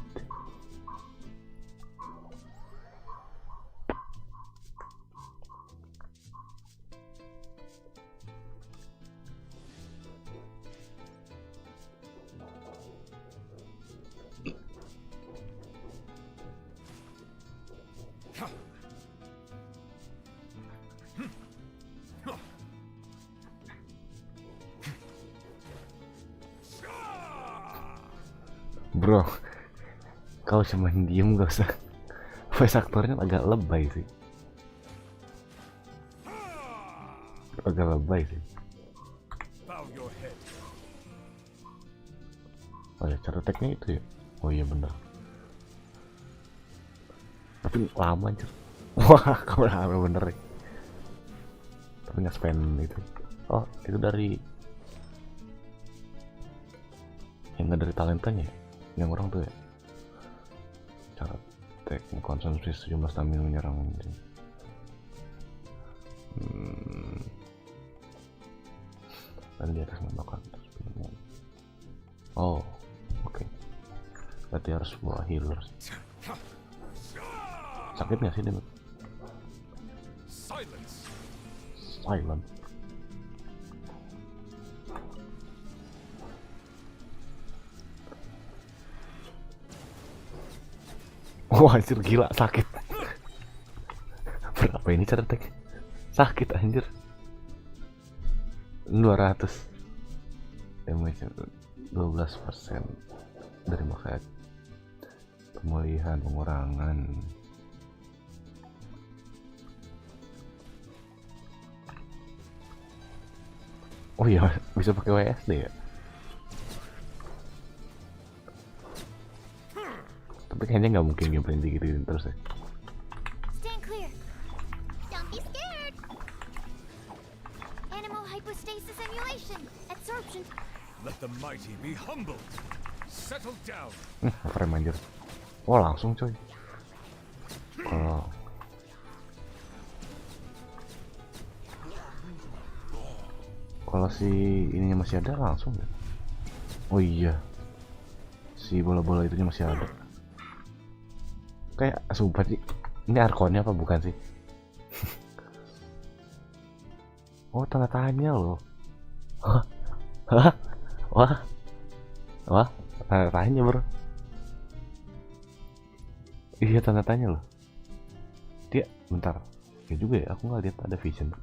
Bro, kalau cuma diem gak usah. Voice aktornya agak lebay sih. Agak lebay sih. Oh ya, cara tag-nya itu ya. Oh iya bener. Tapi lama aja. Wah, kamu lama bener ya. Tapi nggak spend itu. Oh, itu dari yang nggak dari talentanya ya? Yang orang tuh ya. Cara tag mengkonsumsi sejumlah stamina menyerang dan di atas menambahkan oh oke. Berarti harus bawa healer. Sakit nggak sih dia? Silent. Wah, anjir gila sakit. Berapa ini cara tag? Sakit anjir. 200 damage 12% dari maksud pemulihan pengurangan. Oh iya, bisa pakai WSD ya. Tapi kayaknya nggak mungkin gameplay digituin terus ya. Stand clear. Don't be scared. Animal hypostasis emulation. Absorption. Let the mighty be humbled. Settle down. Frame anjir. Wah langsung coy. Kalau si ininya masih ada langsung ya. Oh iya, si bola-bola itunya masih ada. Kayak sumpah sih, ini arkonnya apa bukan sih? Oh, tanda tanya loh. Hah? Wah, tanda tanya bro. Iya, tanda tanya loh. Dia, bentar. Ya juga ya, aku nggak lihat ada vision.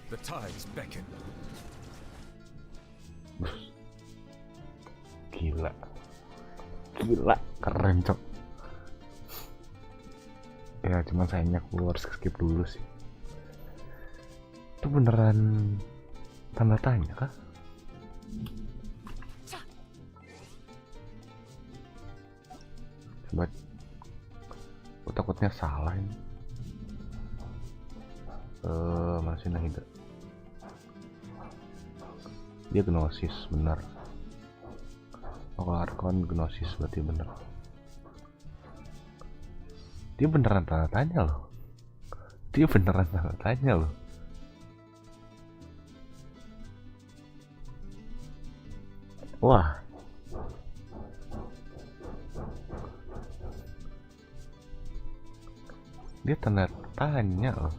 The tides beckon. Gila, keren cok. Ya cuman sayangnya aku harus skip dulu sih. Itu beneran tanda tanya kah? Coba, aku takutnya salah ini. Masih nggak? Dia gnosis benar. Oh, arkon gnosis berarti bener. Dia beneran tanda tanya loh. Wah. Dia tanda tanya loh.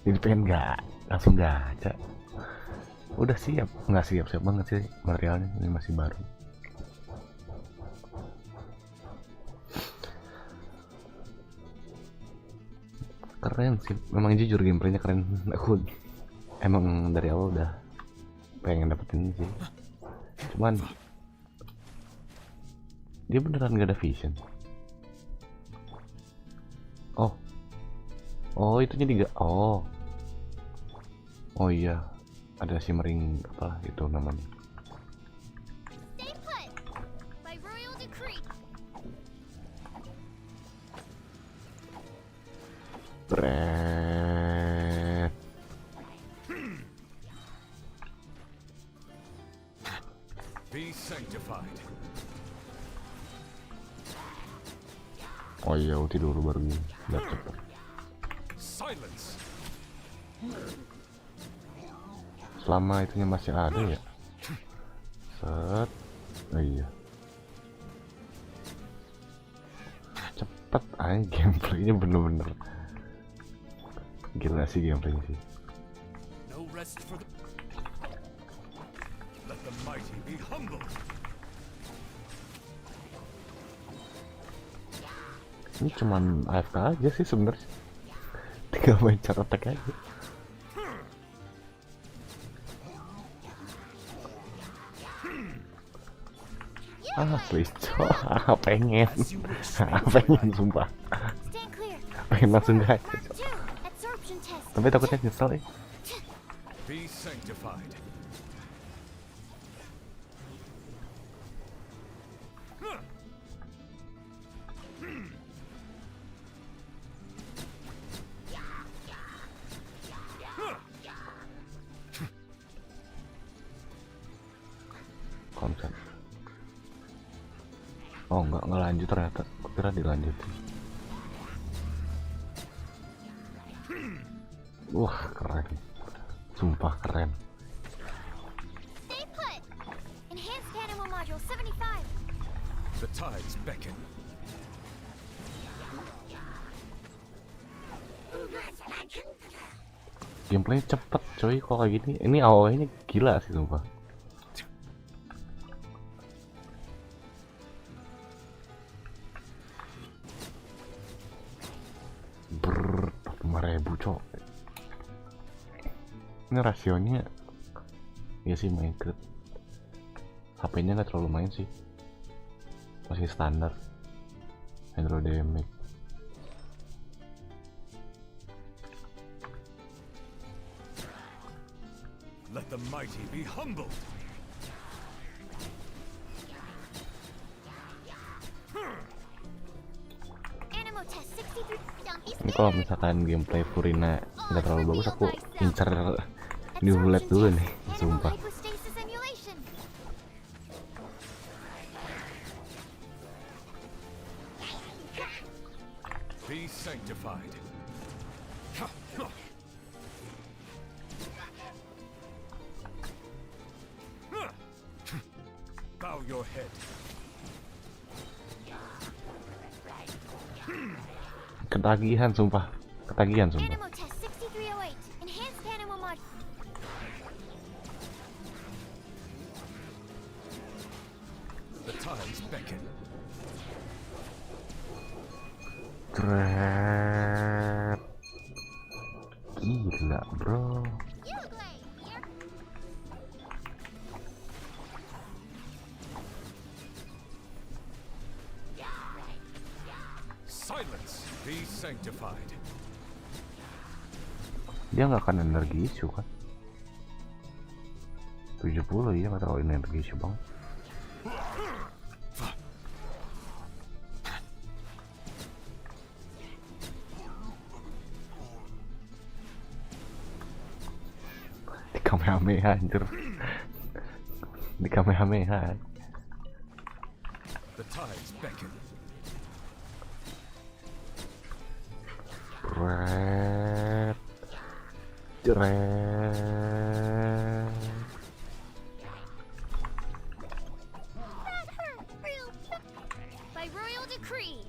Jadi pengen langsung gacha. Udah siap, nggak siap banget sih materialnya, ini masih baru. Keren sih, memang jujur gameplaynya keren. Aku emang dari awal udah pengen dapetin ini sih, cuman dia beneran gak ada vision. Oh itunya tiga. Oh iya, ada simmering apa itu namanya. Bret. Be sanctified. Oh iya, ulti dulu baru biar cepet. Silence. Selama itunya masih ada ya. Set. Oh iya. Cepet aja gameplaynya, bener-bener gila sih gameplaynya sih. No rest for the... Let the mighty be humbled. Ini cuman AFK aja sih sebenarnya. Tinggal main cara attack aja. Please pengen sumpah. Pengen langsung gacha. Tapi takutnya nyesel ya. Be sanctified. Konsep. Oh nggak lanjut ternyata. Kira dilanjutin. Wah keren. Sumpah keren. The tides beckon. Gameplay cepet coy kalau kayak gini. Ini AOE-nya gila sih sumpah. Cok. Ini rasionya ya sih main crit. HP-nya nggak terlalu main sih, masih standar Android damage. Let the mighty be humbled. Ini kalau misalkan gameplay Furina nggak terlalu bagus, aku incer di bullet dulu nih, sumpah. Be sanctified. Bow your head. Ketagihan sumpah. Ketagihan sumpah. Animal test 6308. Enhanced animal mod. The tides beckon. Tret. Gila bro. Silence. Be sanctified. Dia nggak akan energi isu kan? 70 ya, nggak tahu ini energi isu bang. Di Kamehameha anjir. Di Kamehameha. The tides beckon. Jret. Jret. By royal decree.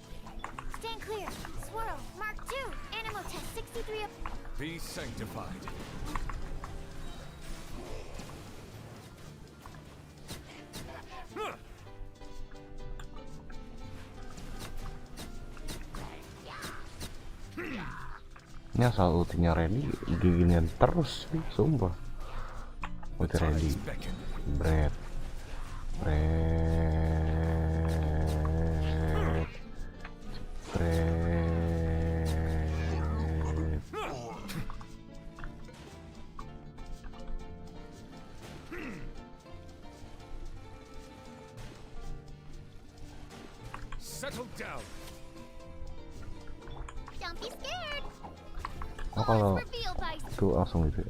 Stand clear. Swirl. Mark 2. Animal test 63. Be sanctified. Ini asal ultinya ready ginian terus sih, sumpah. Ulti ready. Bread. Bread. Bread. Settle down. Don't be scared. Oh kalau itu langsung gitu.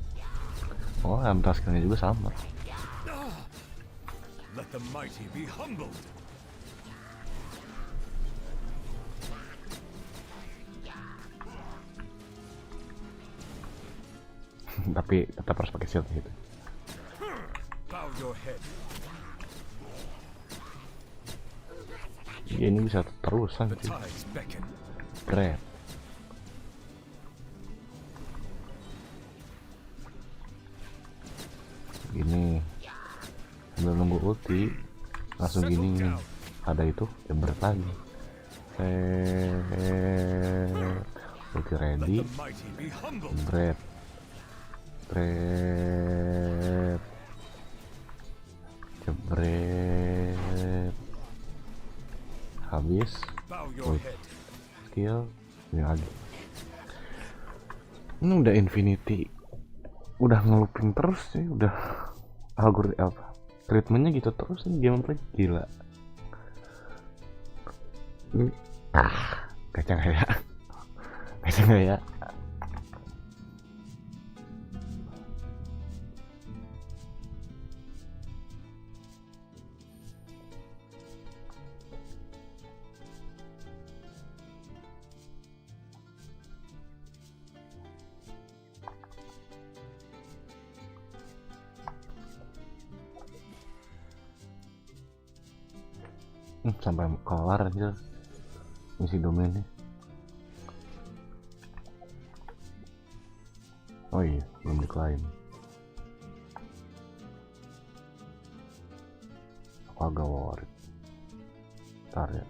Oh ambil skillnya juga sama. Let the mighty be humbled. Tapi tetap harus pakai shield gitu. Bow your head. Ya, ini bisa terusan The sih. tides beckon. Bread. Gini sambil nunggu ulti langsung gini ada itu ya berat lagi. Ulti ready. Bread. Bread. Jebret. Habis skill ini lagi. Ini udah infinity, udah ngelupin terus sih, udah algoritma apa treatmentnya gitu terus nih, gameplay gila. Kacang ya, kacang ya. Sampai kelar aja misi domainnya. Oh iya, belum diklaim. Aku agak worried. Ntar ya.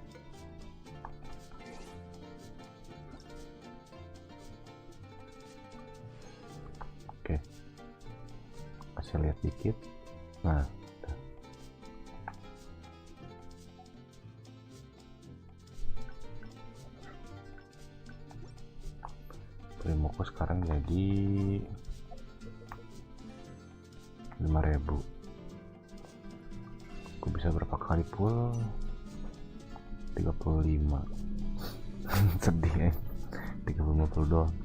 Oke. Kasih lihat dikit. Nah. Primoku sekarang jadi 5.000. Aku bisa berapa kali pull? 35. Sedih ya, 350 doang.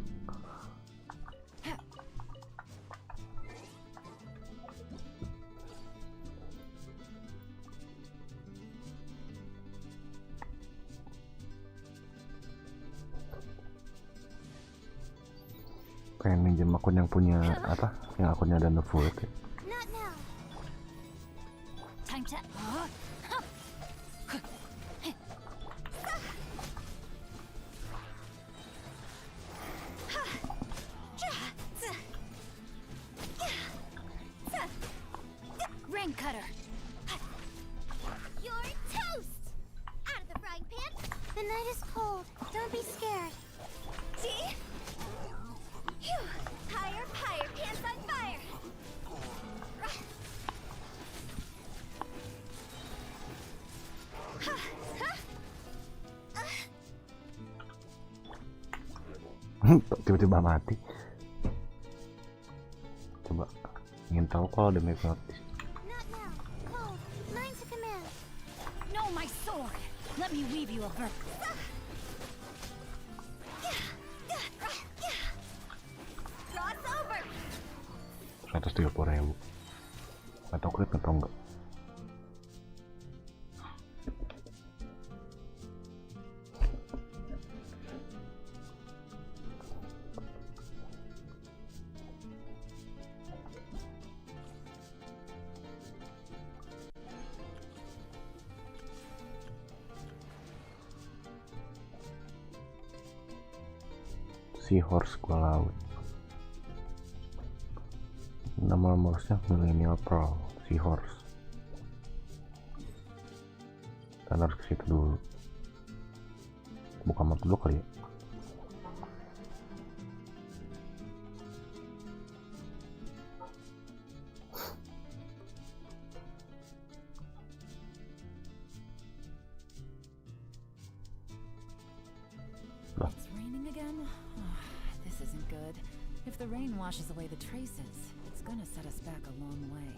pengen minjem akun yang punya apa, yang akunnya ada full ya. Not now. Time to. Ring cutter. You're toast. Out of the frying pan. The night is cold. Don't be scared. See? Phew. Higher, higher, pants on fire. Tiba-tiba mati. Coba ingin tahu kalau ada make notice. Not now. Cold. Line to command. No, my sword. Let me weave you a verse. Cross over. 130.000 atau crit atau enggak. Seahorse gua laut. Nama horse-nya Millennial Pearl Seahorse. Kita harus ke situ dulu. Buka map dulu kali ya. It's raining again? This isn't good. If the rain washes away the traces, it's gonna set us back a long way.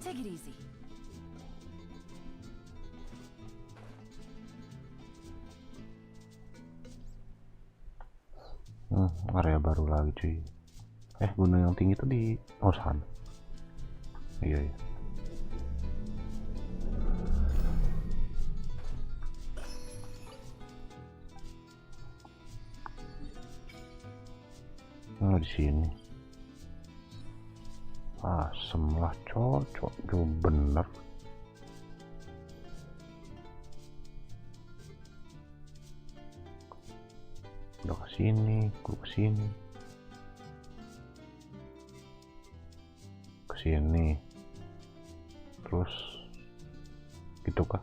Take it easy. Area baru lagi cuy. Gunung yang tinggi itu di sana. Iya. Di sini. Asem lah cocok tuh bener. Udah kesini, kesini, terus gitu kah?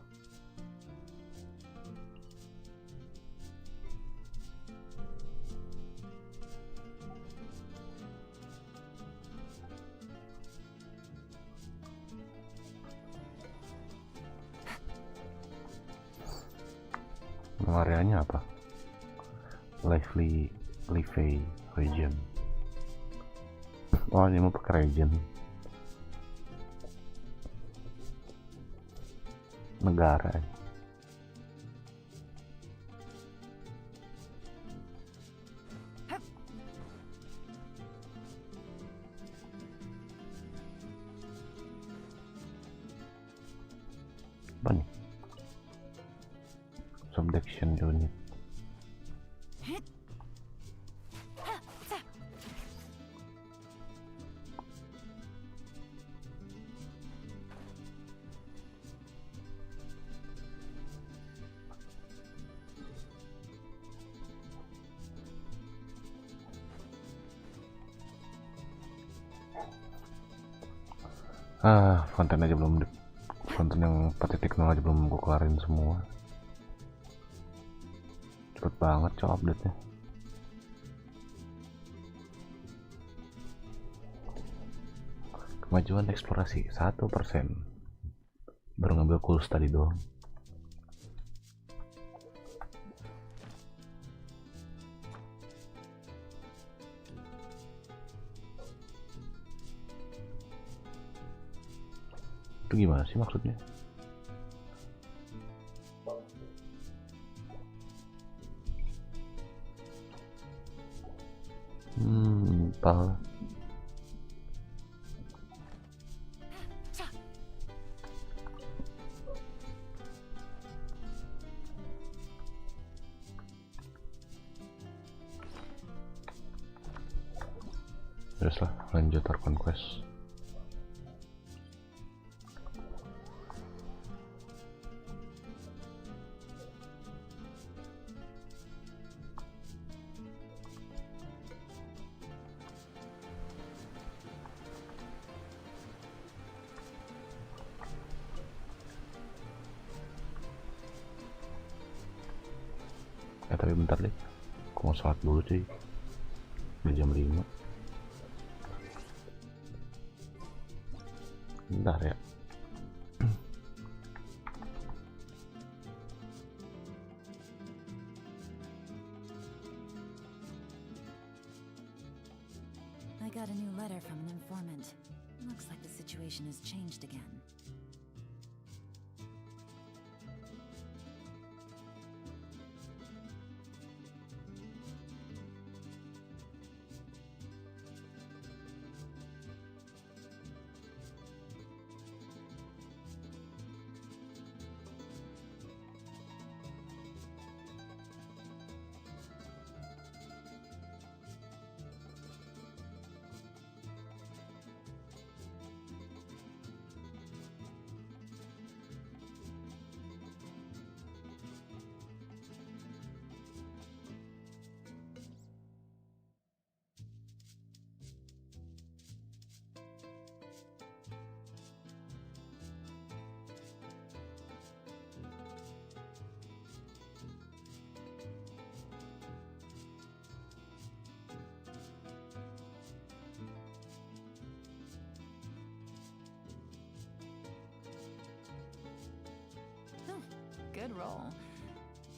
Areanya apa? Lively region. Oh, ini mau pakai region. Negara. Apa nih? Subduction unit. Konten aja belum konten yang 4.0 aja belum gue kelarin semua. Cepet banget coba update-nya. Kemajuan eksplorasi 1%. Baru ngambil kulus tadi doang. Itu gimana sih maksudnya? aspal. Terus lah, lanjut Archon Quest. Tapi bentar deh, aku mau sholat dulu cuy. Udah jam 5. Bentar ya. I got a new letter from an informant. Looks like the situation has changed again. Good roll.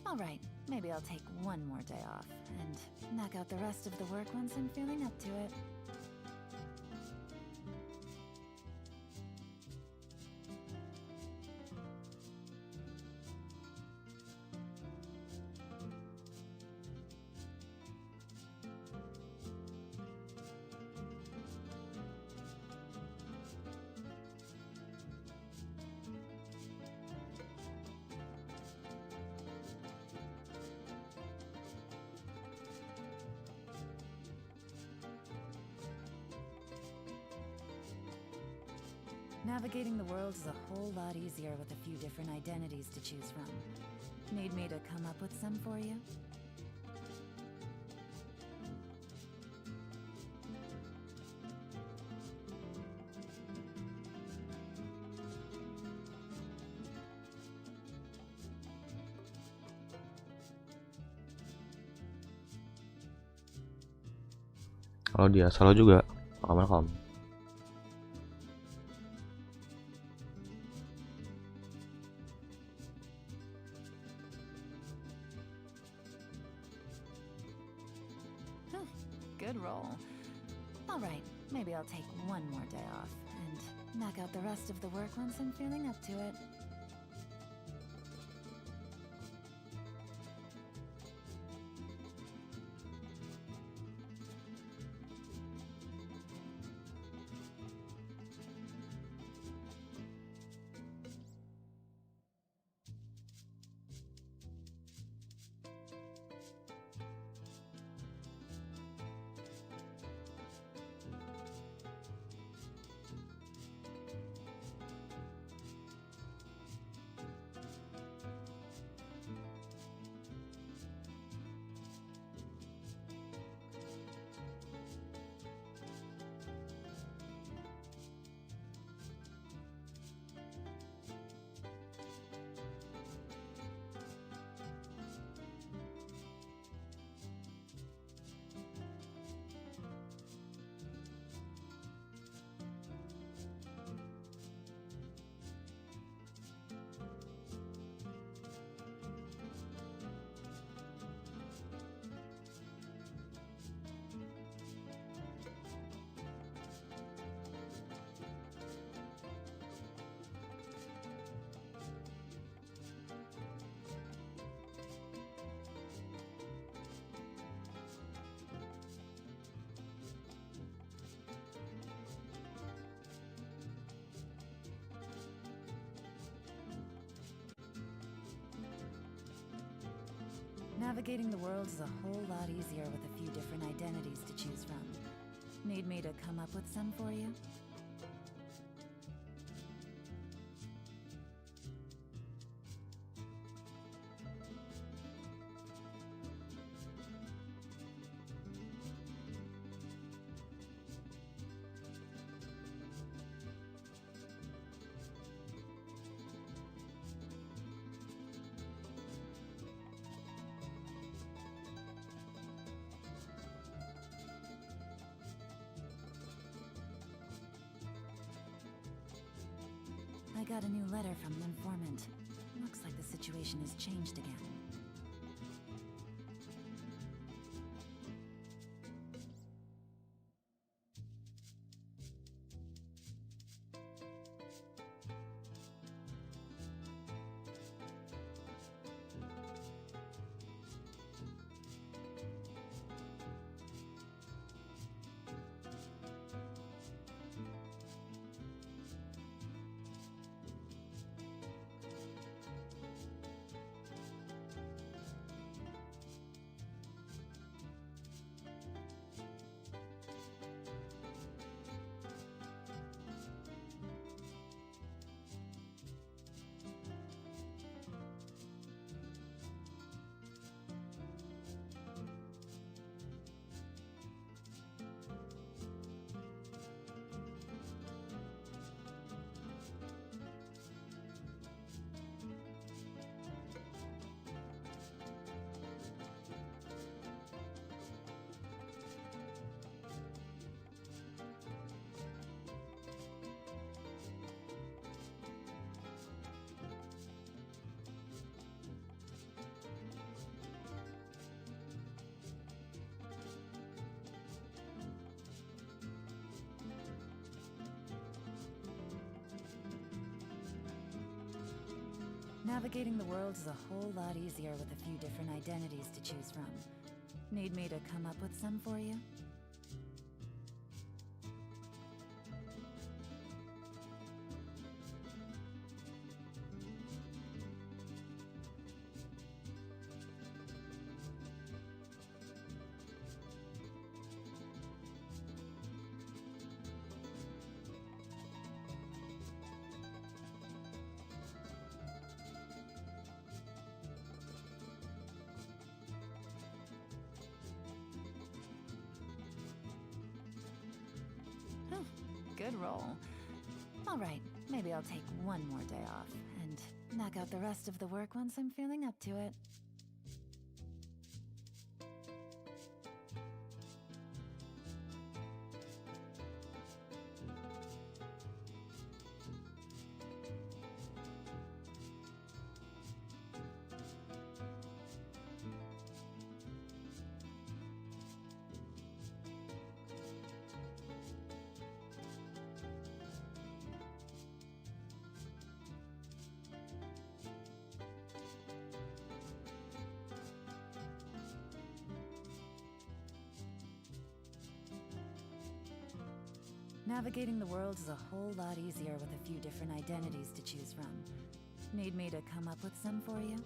All right, maybe I'll take one more day off and knock out the rest of the work once I'm feeling up to it. Navigating the world is a whole lot easier with a few different identities to choose from. Need me to come up with some for you? Kalau dia salah juga, welcome. Good roll. All right, maybe I'll take one more day off and knock out the rest of the work once I'm feeling up to it. Navigating the world is a whole lot easier with a few different identities to choose from. Need me to come up with some for you? I got a new letter from an informant. Looks like the situation has changed again. Navigating the world is a whole lot easier with a few different identities to choose from. Need me to come up with some for you? Good roll. All right, maybe I'll take one more day off and knock out the rest of the work once I'm feeling up to it. Navigating the world is a whole lot easier with a few different identities to choose from. Need me to come up with some for you?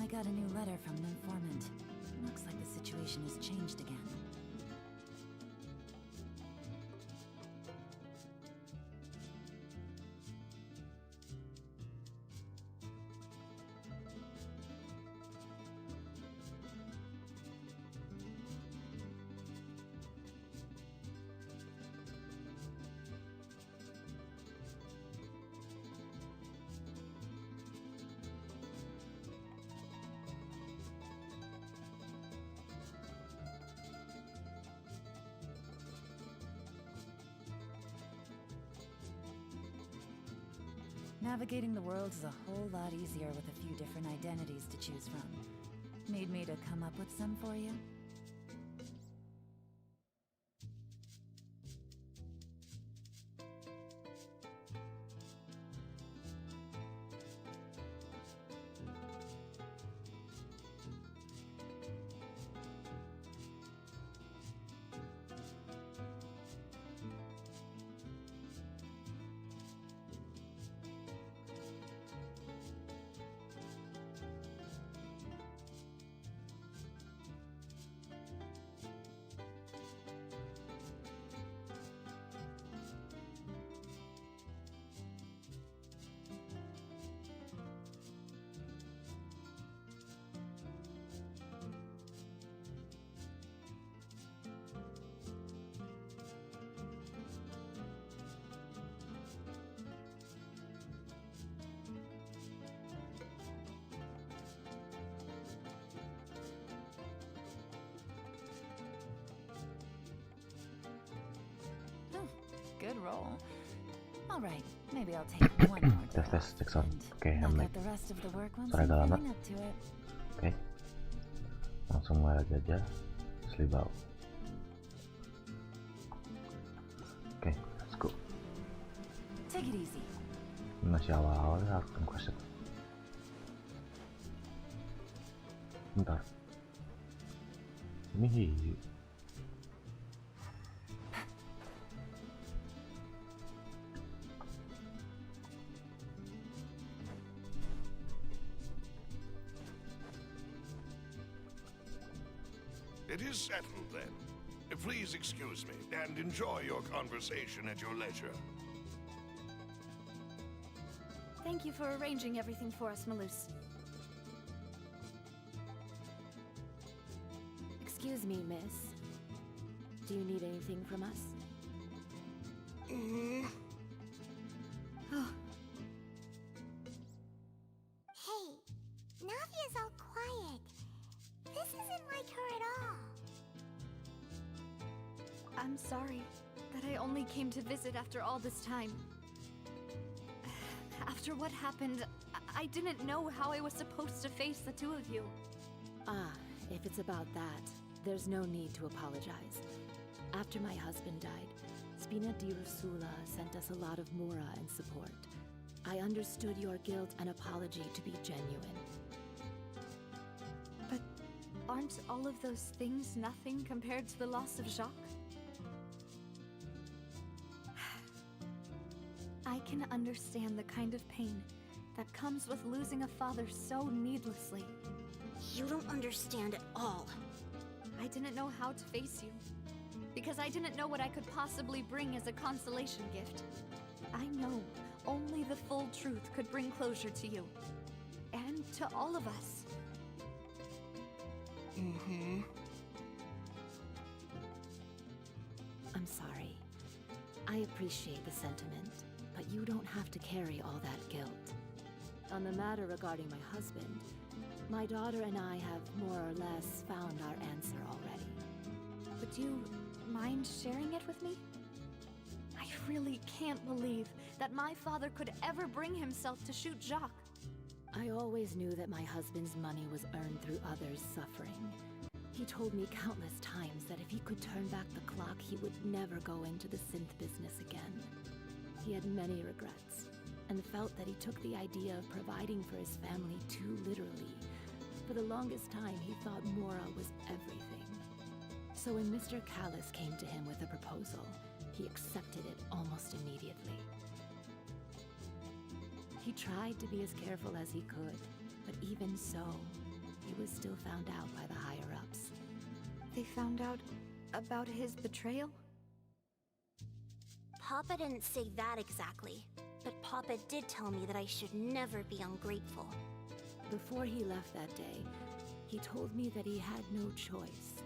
I got a new letter from an informant. Looks like the situation has changed again. Navigating the world is a whole lot easier with a few different identities to choose from. Need me to come up with some for you? Good roll. All right, maybe I'll take one more draft. Tes cek sound. Oke, I'll mic. get the rest of the work once Suara I'm agak lama. feeling up to it. Oke. Langsung mulai aja. Selibau. Oke, let's go. Take it easy. Ini masih awal-awal ya, akan kuasa. Bentar. Ini hiu. It is settled then. Please excuse me and enjoy your conversation at your leisure. Thank you for arranging everything for us, Malus. Excuse me, miss. Do you need anything from us? Oh. Hey, Navia's all quiet. This isn't like her at all. I'm sorry that I only came to visit after all this time. After what happened, I didn't know how I was supposed to face the two of you. Ah, if it's about that, there's no need to apologize. After my husband died, Spina di Rusula sent us a lot of mura and support. I understood your guilt and apology to be genuine. But aren't all of those things nothing compared to the loss of Jacques? I can understand the kind of pain that comes with losing a father so needlessly. You don't understand at all. I didn't know how to face you, because I didn't know what I could possibly bring as a consolation gift. I know only the full truth could bring closure to you, and to all of us. I'm sorry. I appreciate the sentiment, but you don't have to carry all that guilt. On the matter regarding my husband, my daughter and I have more or less found our answer already. Would you mind sharing it with me? I really can't believe that my father could ever bring himself to shoot Jacques. I always knew that my husband's money was earned through others' suffering. He told me countless times that if he could turn back the clock, he would never go into the synth business again. He had many regrets, and felt that he took the idea of providing for his family too literally. For the longest time, he thought Mora was everything. So when Mr. Callis came to him with a proposal, he accepted it almost immediately. He tried to be as careful as he could, but even so, he was still found out by the higher-ups. They found out about his betrayal? Papa didn't say that exactly, but Papa did tell me that I should never be ungrateful. Before he left that day, he told me that he had no choice.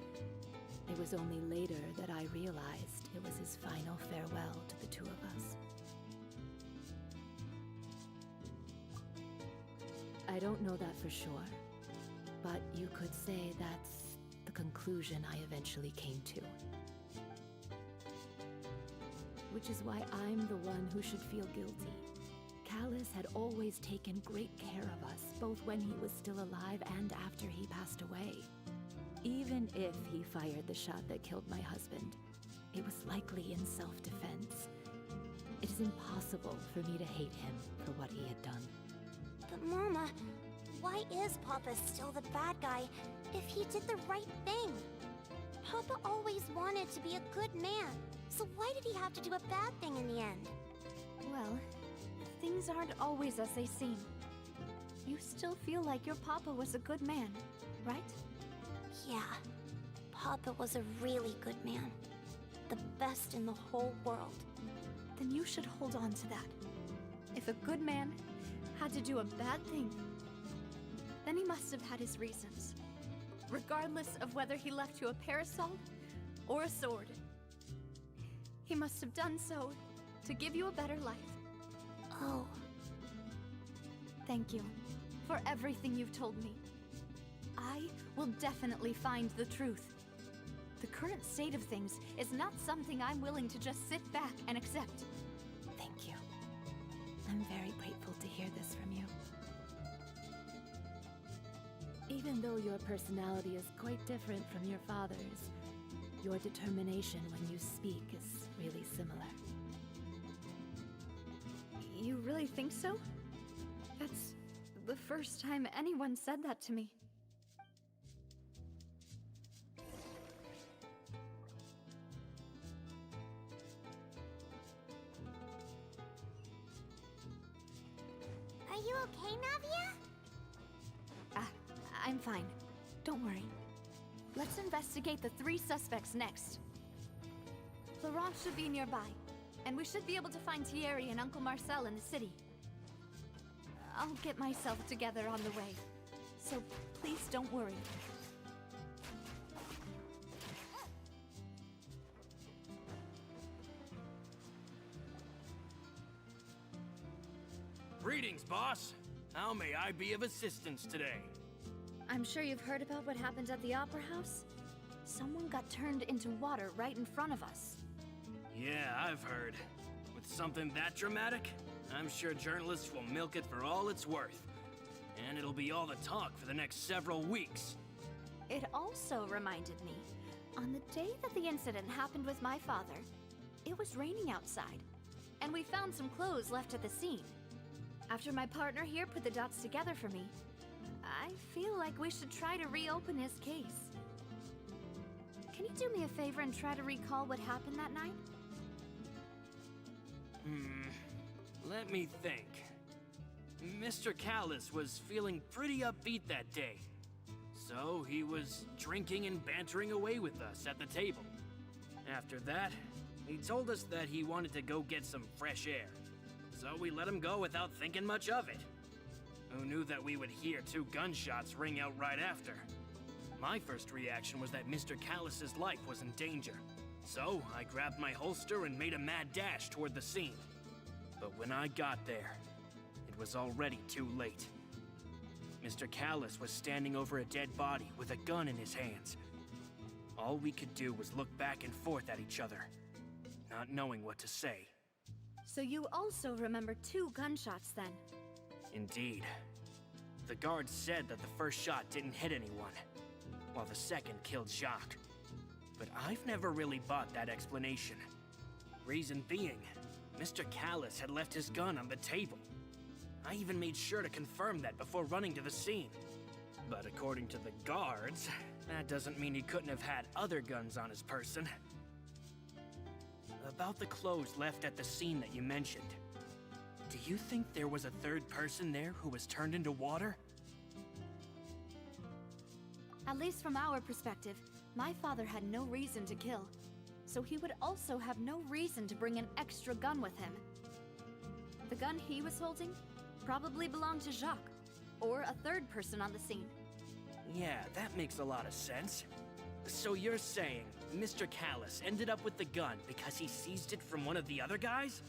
It was only later that I realized it was his final farewell to the two of us. I don't know that for sure, but you could say that's the conclusion I eventually came to. Which is why I'm the one who should feel guilty. Callus had always taken great care of us, both when he was still alive and after he passed away. Even if he fired the shot that killed my husband, it was likely in self-defense. It is impossible for me to hate him for what he had done. But Mama, why is Papa still the bad guy if he did the right thing? Papa always wanted to be a good man, so why did he have to do a bad thing in the end? Well, things aren't always as they seem. You still feel like your Papa was a good man, right? Yeah, Papa was a really good man. The best in the whole world. Then you should hold on to that. If a good man had to do a bad thing, then he must have had his reasons. Regardless of whether he left you a parasol or a sword. He must have done so to give you a better life. Oh. Thank you for everything you've told me. I will definitely find the truth. The current state of things is not something I'm willing to just sit back and accept. Thank you. I'm very grateful to hear this from you. Even though your personality is quite different from your father's, your determination when you speak is really similar. You really think so? That's the first time anyone said that to me. Are you okay, Navia? I'm fine. Don't worry. Let's investigate the 3 suspects next. Laurent should be nearby, and we should be able to find Thierry and Uncle Marcel in the city. I'll get myself together on the way, so please don't worry. Greetings, boss. How may I be of assistance today? I'm sure you've heard about what happened at the Opera House. Someone got turned into water right in front of us. Yeah, I've heard. With something that dramatic, I'm sure journalists will milk it for all it's worth. And it'll be all the talk for the next several weeks. It also reminded me, on the day that the incident happened with my father, it was raining outside, and we found some clothes left at the scene. After my partner here put the dots together for me, I feel like we should try to reopen his case. Can you do me a favor and try to recall what happened that night? Let me think. Mr. Callus was feeling pretty upbeat that day. So he was drinking and bantering away with us at the table. After that, he told us that he wanted to go get some fresh air. So we let him go without thinking much of it. Who knew that we would hear 2 gunshots ring out right after? My first reaction was that Mr. Callus's life was in danger. So I grabbed my holster and made a mad dash toward the scene. But when I got there, it was already too late. Mr. Callus was standing over a dead body with a gun in his hands. All we could do was look back and forth at each other, not knowing what to say. So you also remember 2 gunshots then? Indeed. The guard said that the first shot didn't hit anyone, while the second killed Jacques. But I've never really bought that explanation. Reason being, Mr. Callus had left his gun on the table. I even made sure to confirm that before running to the scene. But according to the guards, that doesn't mean he couldn't have had other guns on his person. About the clothes left at the scene that you mentioned, do you think there was a 3rd person there who was turned into water? At least from our perspective, my father had no reason to kill. So he would also have no reason to bring an extra gun with him. The gun he was holding probably belonged to Jacques, or a 3rd person on the scene. Yeah, that makes a lot of sense. So you're saying Mr. Callus ended up with the gun because he seized it from one of the other guys?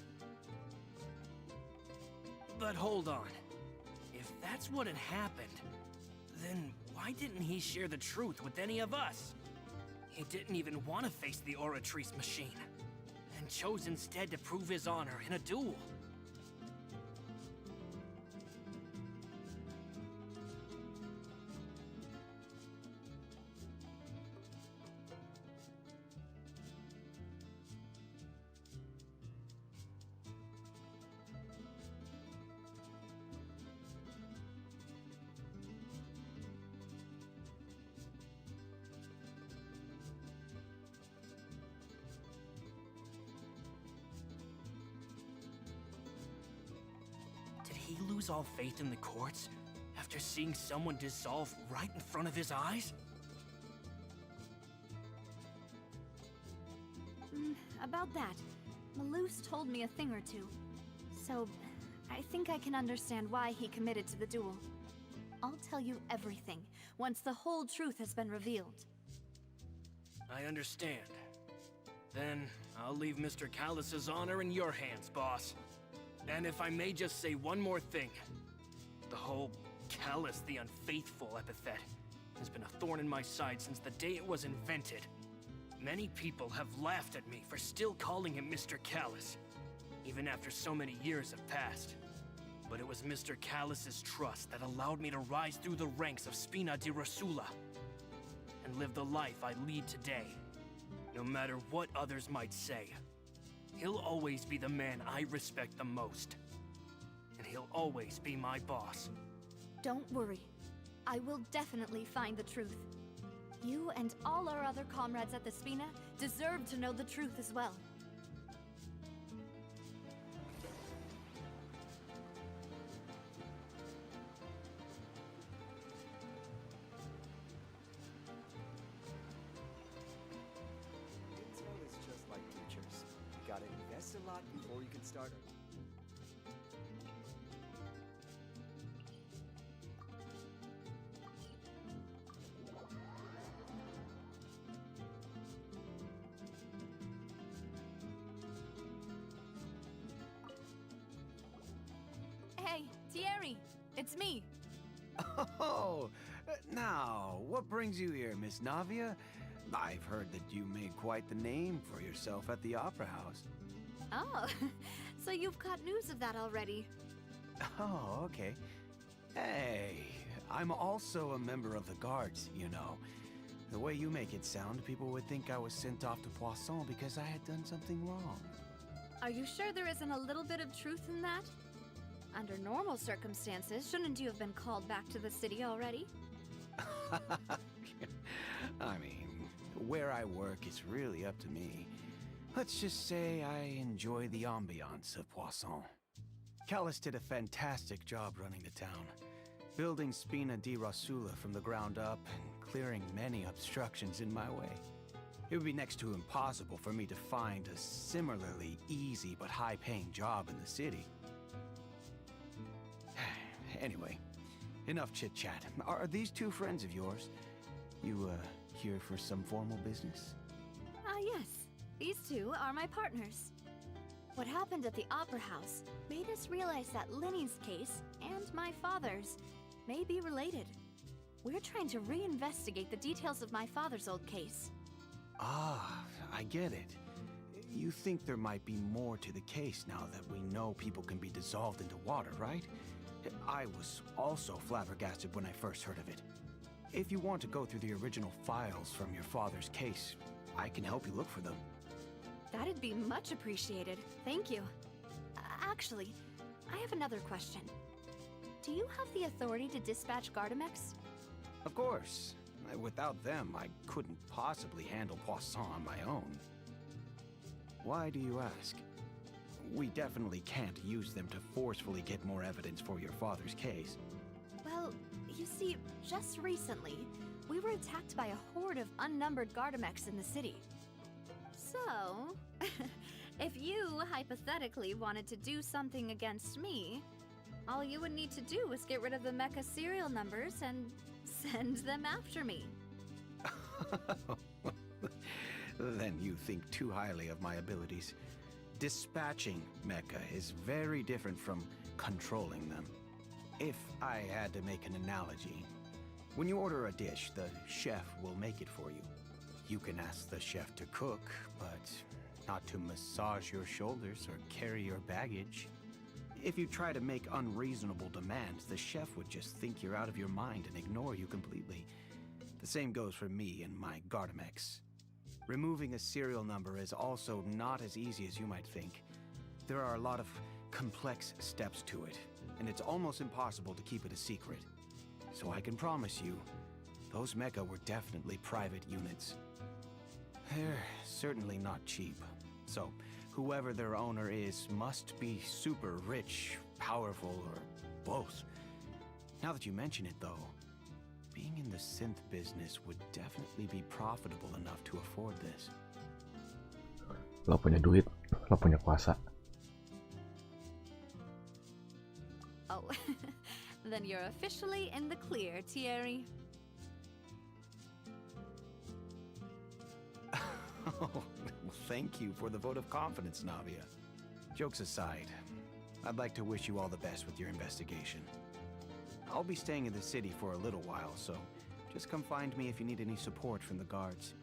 But hold on. If that's what had happened, then why didn't he share the truth with any of us? He didn't even want to face the Oratrice machine, and chose instead to prove his honor in a duel. he lose all faith in the courts after seeing someone dissolve right in front of his eyes? About that, Malus told me a thing or two. So, I think I can understand why he committed to the duel. I'll tell you everything once the whole truth has been revealed. I understand. Then I'll leave Mr. Callus's honor in your hands, boss. And if I may just say one more thing. The whole Callus the Unfaithful epithet has been a thorn in my side since the day it was invented. Many people have laughed at me for still calling him Mr. Callus, even after so many years have passed. But it was Mr. Callus's trust that allowed me to rise through the ranks of Spina di Rosula and live the life I lead today. No matter what others might say, he'll always be the man I respect the most. And he'll always be my boss. Don't worry. I will definitely find the truth. You and all our other comrades at the Spina deserve to know the truth as well. Intel is just like teachers. You gotta invest a lot before you can start. Hey, Thierry, it's me. Oh, now, what brings you here, Miss Navia? I've heard that you made quite the name for yourself at the Opera House. Oh, so you've caught news of that already. Oh, okay. Hey, I'm also a member of the Guards, you know. The way you make it sound, people would think I was sent off to Poisson because I had done something wrong. Are you sure there isn't a little bit of truth in that? Under normal circumstances, shouldn't you have been called back to the city already? I mean, where I work is really up to me. Let's just say I enjoy the ambiance of Poisson. Callus did a fantastic job running the town, building Spina di Rosula from the ground up and clearing many obstructions in my way. It would be next to impossible for me to find a similarly easy but high-paying job in the city. Anyway, enough chit-chat. Are these two friends of yours? You, here for some formal business? Yes. These two are my partners. What happened at the Opera House made us realize that Linny's case and my father's may be related. We're trying to reinvestigate the details of my father's old case. Ah, I get it. You think there might be more to the case now that we know people can be dissolved into water, right? I was also flabbergasted when I first heard of it. If you want to go through the original files from your father's case, I can help you look for them. That'd be much appreciated. Thank you. Actually, I have another question. Do you have the authority to dispatch Gardamex? Of course. Without them, I couldn't possibly handle Poisson on my own. Why do you ask? We definitely can't use them to forcefully get more evidence for your father's case. Well, you see, just recently, we were attacked by a horde of unnumbered Gardamex in the city. So, if you hypothetically wanted to do something against me, all you would need to do was get rid of the mecha serial numbers and send them after me. Then you think too highly of my abilities. Dispatching mecha is very different from controlling them. If I had to make an analogy, when you order a dish, the chef will make it for you. You can ask the chef to cook, but not to massage your shoulders or carry your baggage. If you try to make unreasonable demands, the chef would just think you're out of your mind and ignore you completely. The same goes for me and my Gardamex. Removing a serial number is also not as easy as you might think. There are a lot of complex steps to it, and it's almost impossible to keep it a secret. So I can promise you, those mecha were definitely private units. They're certainly not cheap. So, whoever their owner is must be super rich powerful, or both. Now that you mention it, though, being in the synth business would definitely be profitable enough to afford this. Lo punya duit, lo punya kuasa. Oh, then you're officially in the clear, Thierry. Oh, well, thank you for the vote of confidence, Navia. Jokes aside, I'd like to wish you all the best with your investigation. I'll be staying in the city for a little while, so just come find me if you need any support from the guards.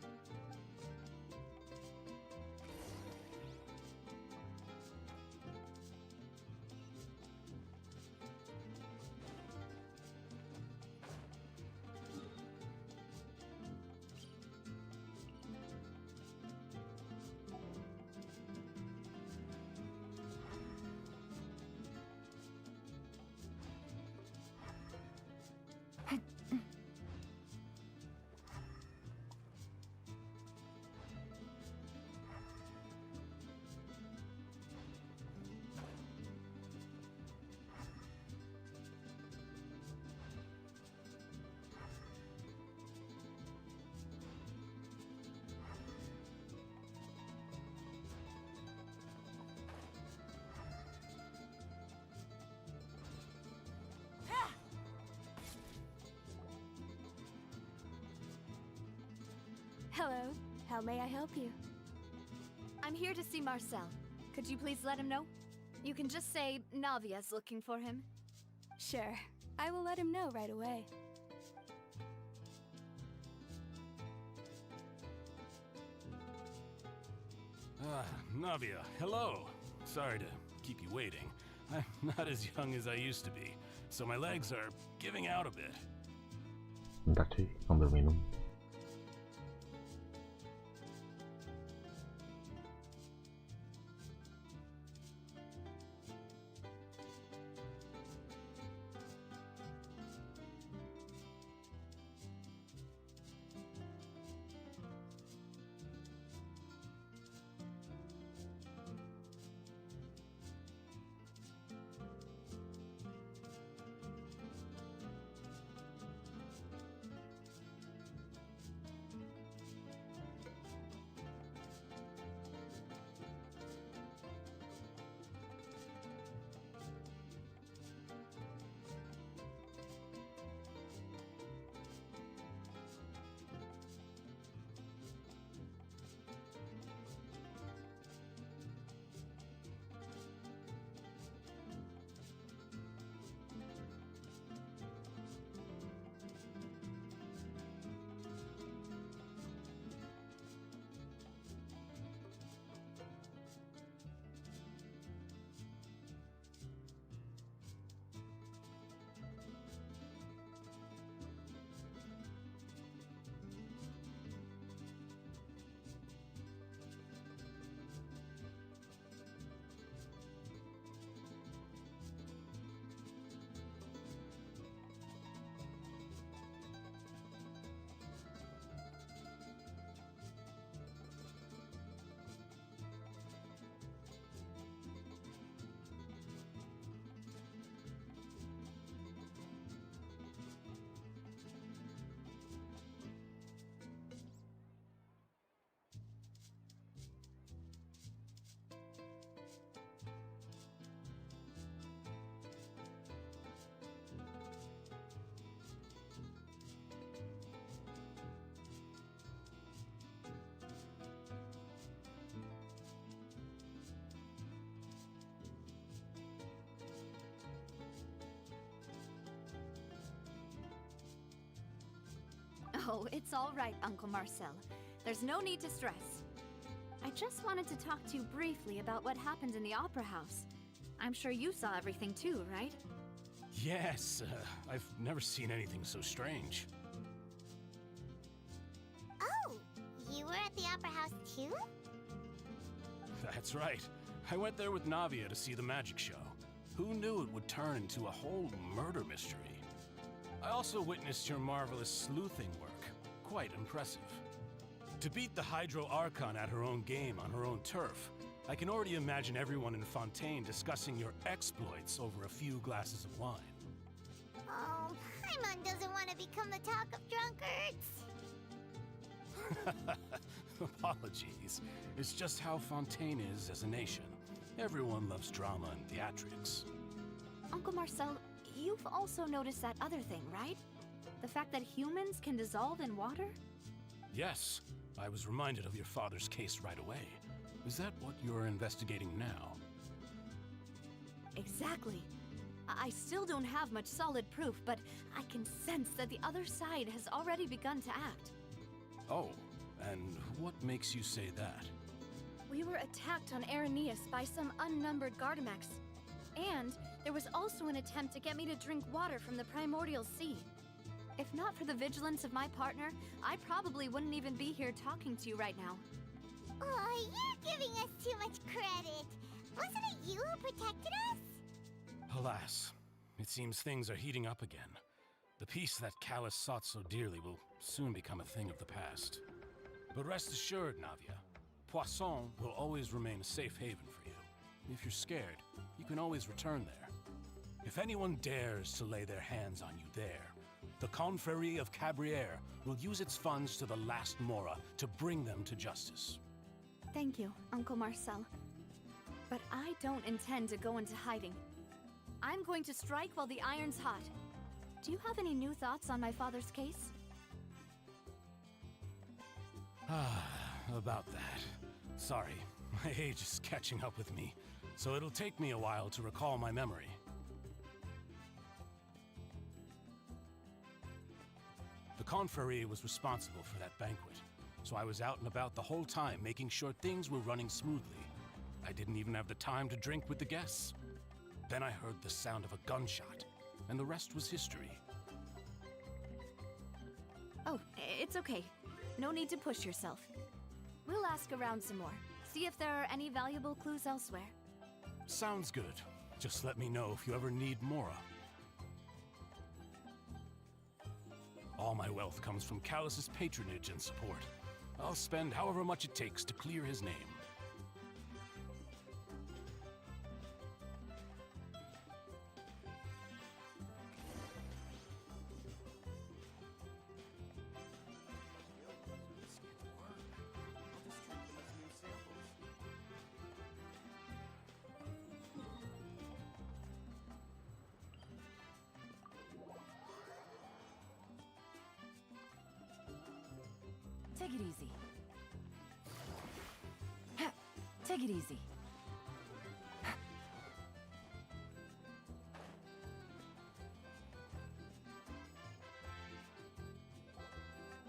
Hello, how may I help you? I'm here to see Marcel. Could you please let him know? You can just say Navia's looking for him. Sure, I will let him know right away. Navia, hello. Sorry to keep you waiting. I'm not as young as I used to be, so my legs are giving out a bit. Bentar cuy, ambil minum. Oh, it's all right, Uncle Marcel. There's no need to stress. I just wanted to talk to you briefly about what happened in the Opera House. I'm sure you saw everything too, right? Yes, I've never seen anything so strange. Oh, you were at the Opera House too? That's right. I went there with Navia to see the magic show. Who knew it would turn into a whole murder mystery? I also witnessed your marvelous sleuthing work. Quite impressive. To beat the Hydro Archon at her own game on her own turf, I can already imagine everyone in Fontaine discussing your exploits over a few glasses of wine. Oh, Paimon doesn't want to become the talk of drunkards. Apologies. It's just how Fontaine is as a nation. Everyone loves drama and theatrics. Uncle Marcel, you've also noticed that other thing, right? The fact that humans can dissolve in water? Yes, I was reminded of your father's case right away. Is that what you're investigating now? Exactly. I still don't have much solid proof, but I can sense that the other side has already begun to act. Oh, and what makes you say that? We were attacked on Araneus by some unnumbered Gardamex. And there was also an attempt to get me to drink water from the primordial sea. If not for the vigilance of my partner, I probably wouldn't even be here talking to you right now. Oh, you're giving us too much credit. Wasn't it you who protected us? Alas, it seems things are heating up again. The peace that Callus sought so dearly will soon become a thing of the past. But rest assured, Navia, Poisson will always remain a safe haven for you. If you're scared, you can always return there. If anyone dares to lay their hands on you there, the Confrérie of Cabrières will use its funds to the last Mora to bring them to justice. Thank you, Uncle Marcel. But I don't intend to go into hiding. I'm going to strike while the iron's hot. Do you have any new thoughts on my father's case? About that. Sorry, my age is catching up with me, so it'll take me a while to recall my memory. The Confrérie was responsible for that banquet, so I was out and about the whole time making sure things were running smoothly. I didn't even have the time to drink with the guests. Then I heard the sound of a gunshot, and the rest was history. Oh, it's okay. No need to push yourself. We'll ask around some more, see if there are any valuable clues elsewhere. Sounds good. Just let me know if you ever need Mora. All my wealth comes from Callus's patronage and support. I'll spend however much it takes to clear his name. Take it easy. Take it easy.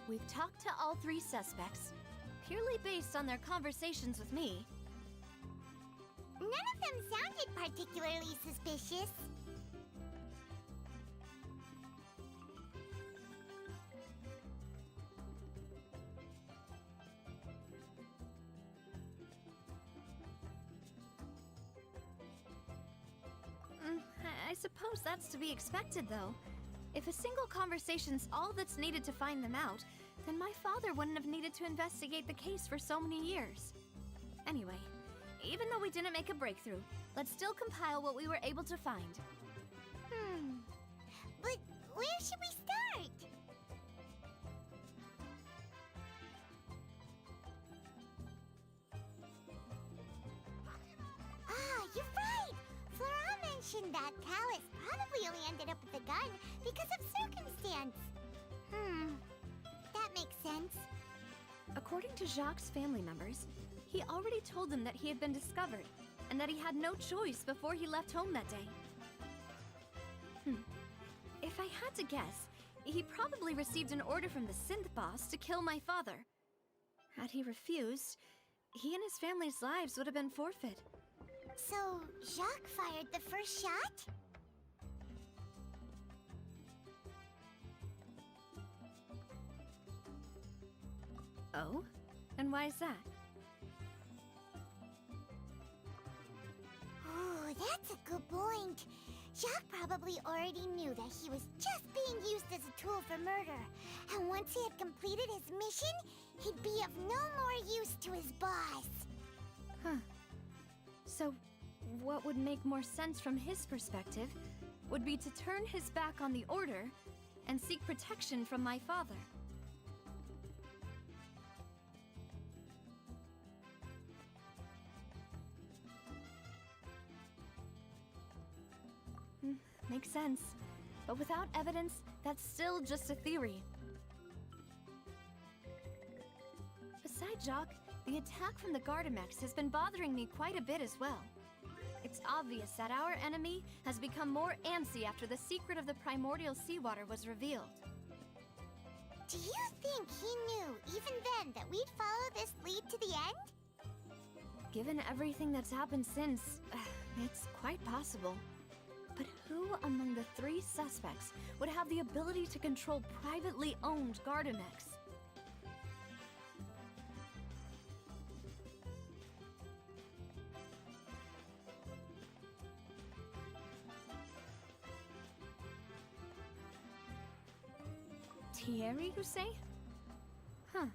We've talked to all three suspects, purely based on their conversations with me. None of them sounded particularly suspicious. I suppose that's to be expected, though. If a single conversation's all that's needed to find them out, then my father wouldn't have needed to investigate the case for so many years. Anyway, even though we didn't make a breakthrough, let's still compile what we were able to find. But where should we start? Ah, you're right! Flora mentioned that Callus probably only ended up with the gun because of circumstance. That makes sense. According to Jacques' family members, he already told them that he had been discovered, and that he had no choice before he left home that day. If I had to guess, he probably received an order from the synth boss to kill my father. Had he refused, he and his family's lives would have been forfeit. So, Jacques fired the first shot? Oh? And why is that? Oh, that's a good point. Jacques probably already knew that he was just being used as a tool for murder. And once he had completed his mission, he'd be of no more use to his boss. So, what would make more sense from his perspective would be to turn his back on the Order and seek protection from my father. Makes sense. But without evidence, that's still just a theory. Besides Jacques, the attack from the Gardamex has been bothering me quite a bit as well. It's obvious that our enemy has become more antsy after the secret of the primordial seawater was revealed. Do you think he knew, even then, that we'd follow this lead to the end? Given everything that's happened since, it's quite possible. But who among the three suspects would have the ability to control privately owned Gardamex? Thierry, you say? Huh.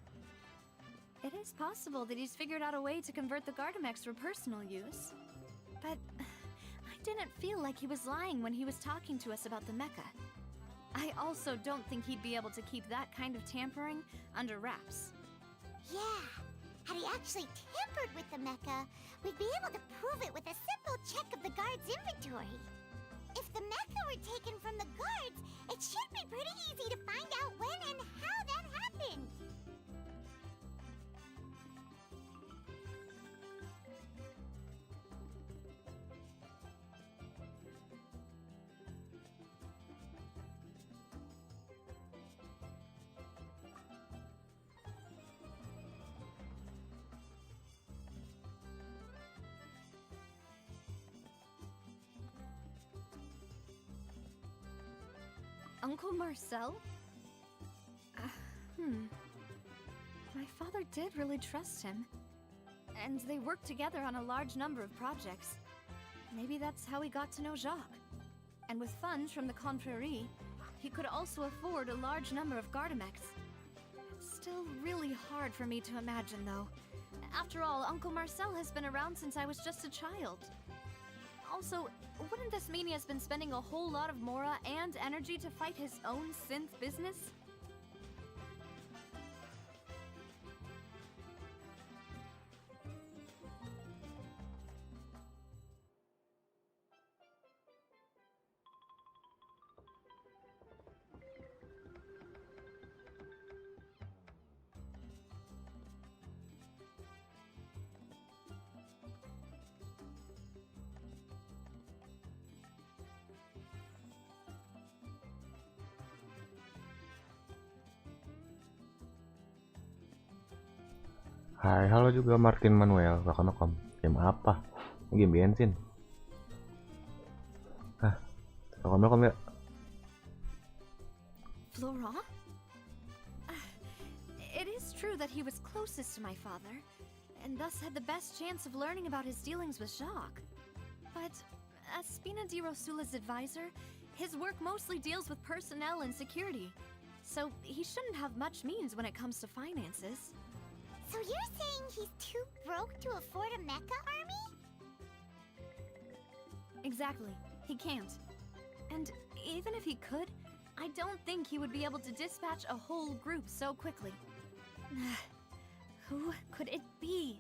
It is possible that he's figured out a way to convert the Gardamex for personal use. But I didn't feel like he was lying when he was talking to us about the mecha. I also don't think he'd be able to keep that kind of tampering under wraps. Yeah, had he actually tampered with the mecha, we'd be able to prove it with a simple check of the guard's inventory. If the mecha were taken from the guards, it should be pretty easy to find out when and how that happened. Uncle Marcel? My father did really trust him. And they worked together on a large number of projects. Maybe that's how he got to know Jacques. And with funds from the Confrérie, he could also afford a large number of Gardamex. It's still really hard for me to imagine, though. After all, Uncle Marcel has been around since I was just a child. Also, wouldn't this mean he has been spending a whole lot of mora and energy to fight his own synth business? Hai, halo juga Martin Manuel. Welcome. Game apa? Game bensin. Welcome ya. Florent? It is true that he was closest to my father, and thus had the best chance of learning about his dealings with Jacques. But as Spina di Rosula's advisor, his work mostly deals with personnel and security, so he shouldn't have much means when it comes to finances. So you're saying he's too broke to afford a mecha army? Exactly. He can't. And even if he could, I don't think he would be able to dispatch a whole group so quickly. Who could it be?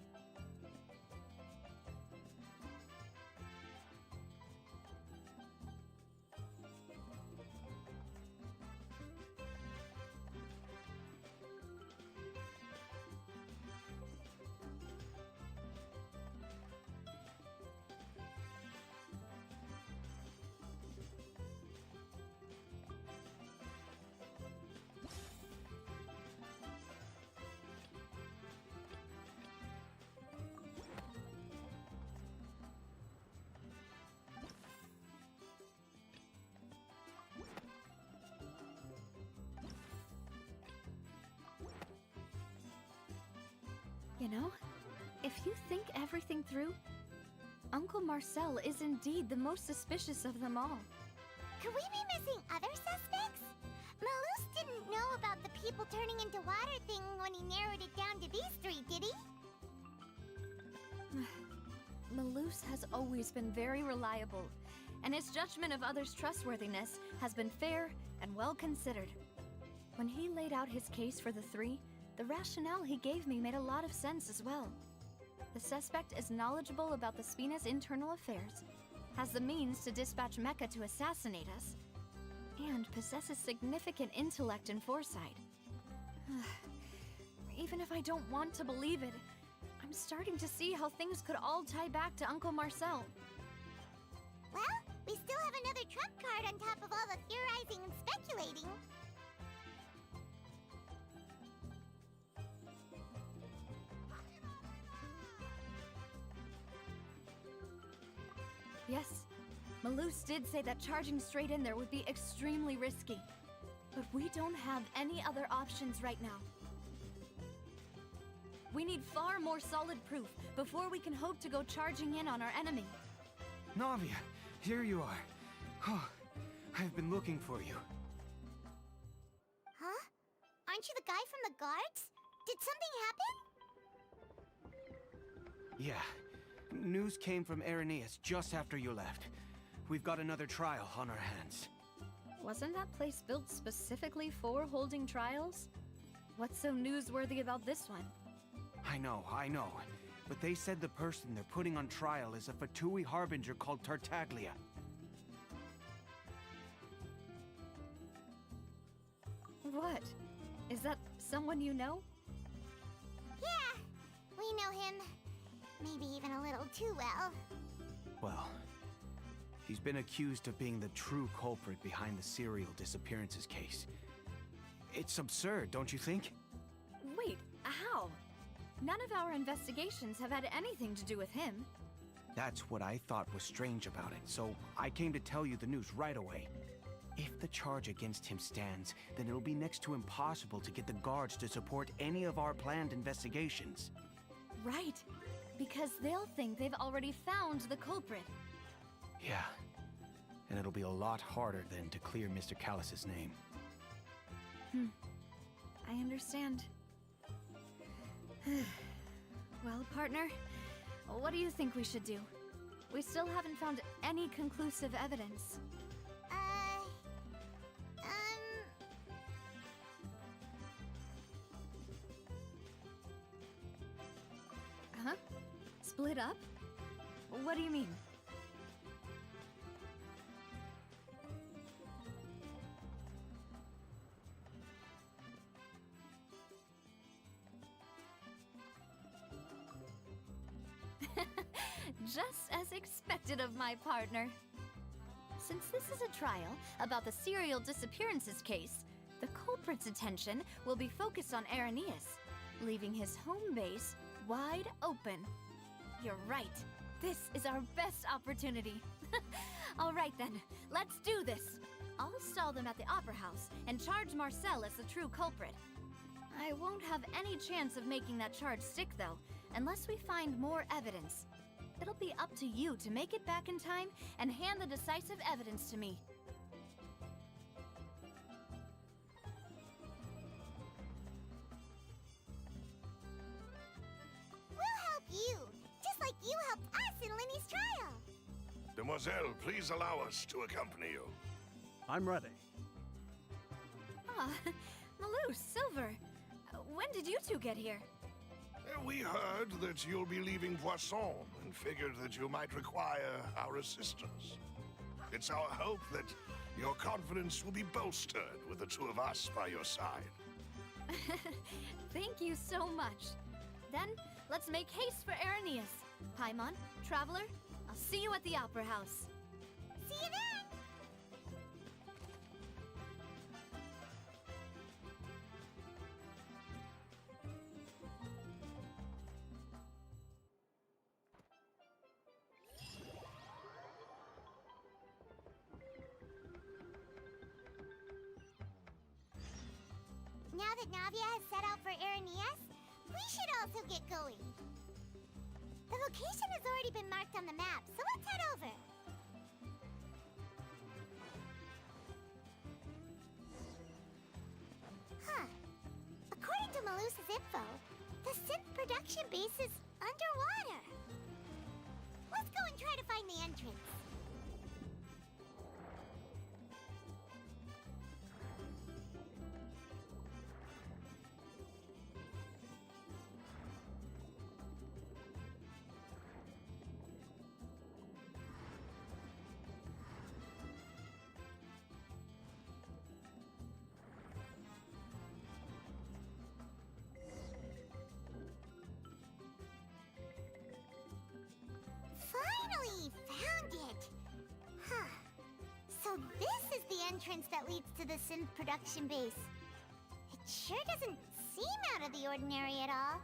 You know, if you think everything through, Uncle Marcel is indeed the most suspicious of them all. Could we be missing other suspects? Malus didn't know about the people turning into water thing when he narrowed it down to these three, did he? Malouse has always been very reliable, and his judgment of others' trustworthiness has been fair and well considered. When he laid out his case for the three, the rationale he gave me made a lot of sense as well. The suspect is knowledgeable about the Spina's internal affairs, has the means to dispatch Mecha to assassinate us, and possesses significant intellect and foresight. Even if I don't want to believe it, I'm starting to see how things could all tie back to Uncle Marcel. Well, we still have another trump card on top of all the theorizing and speculating. Yes, Malouse did say that charging straight in there would be extremely risky. But we don't have any other options right now. We need far more solid proof before we can hope to go charging in on our enemy. Navia, here you are. Oh, I've been looking for you. Huh? Aren't you the guy from the guards? Did something happen? Yeah. News came from Irenaeus just after you left. We've got another trial on our hands. Wasn't that place built specifically for holding trials? What's so newsworthy about this one? I know. But they said the person they're putting on trial is a Fatui harbinger called Tartaglia. What? Is that someone you know? Yeah, we know him. Maybe even a little too well. Well, he's been accused of being the true culprit behind the serial disappearances case. It's absurd, don't you think? Wait, how? None of our investigations have had anything to do with him. That's what I thought was strange about it, so I came to tell you the news right away. If the charge against him stands, then it'll be next to impossible to get the guards to support any of our planned investigations. Right, because they'll think they've already found the culprit. Yeah, and it'll be a lot harder then to clear Mr. Callus's name. I understand. Well, partner, what do you think we should do? We still haven't found any conclusive evidence. Huh? Split up? What do you mean? Just as expected of my partner. Since this is a trial about the serial disappearances case, the culprit's attention will be focused on Irenaeus, leaving his home base wide open. You're right. This is our best opportunity. All right then, let's do this. I'll stall them at the Opera House and charge Marcel as the true culprit. I won't have any chance of making that charge stick though, unless we find more evidence. It'll be up to you to make it back in time and hand the decisive evidence to me. We'll help you, just like you helped us in Lenny's trial. Demoiselle, please allow us to accompany you. I'm ready. Ah, Malouse, Silver. When did you two get here? We heard that you'll be leaving Poisson and figured that you might require our assistance. It's our hope that your confidence will be bolstered with the two of us by your side. Thank you so much. Then, let's make haste for Irenaeus. Paimon, Traveler, I'll see you at the Opera House. See you then! Now that Navia has set out for Irenaeus, we should also get going. The location has already been marked on the map, so let's head over. Huh. According to Malouse's info, the synth production base is underwater. try to find the entrance. Finally found it! Huh. So this is the entrance that leads to the synth production base. It sure doesn't seem out of the ordinary at all.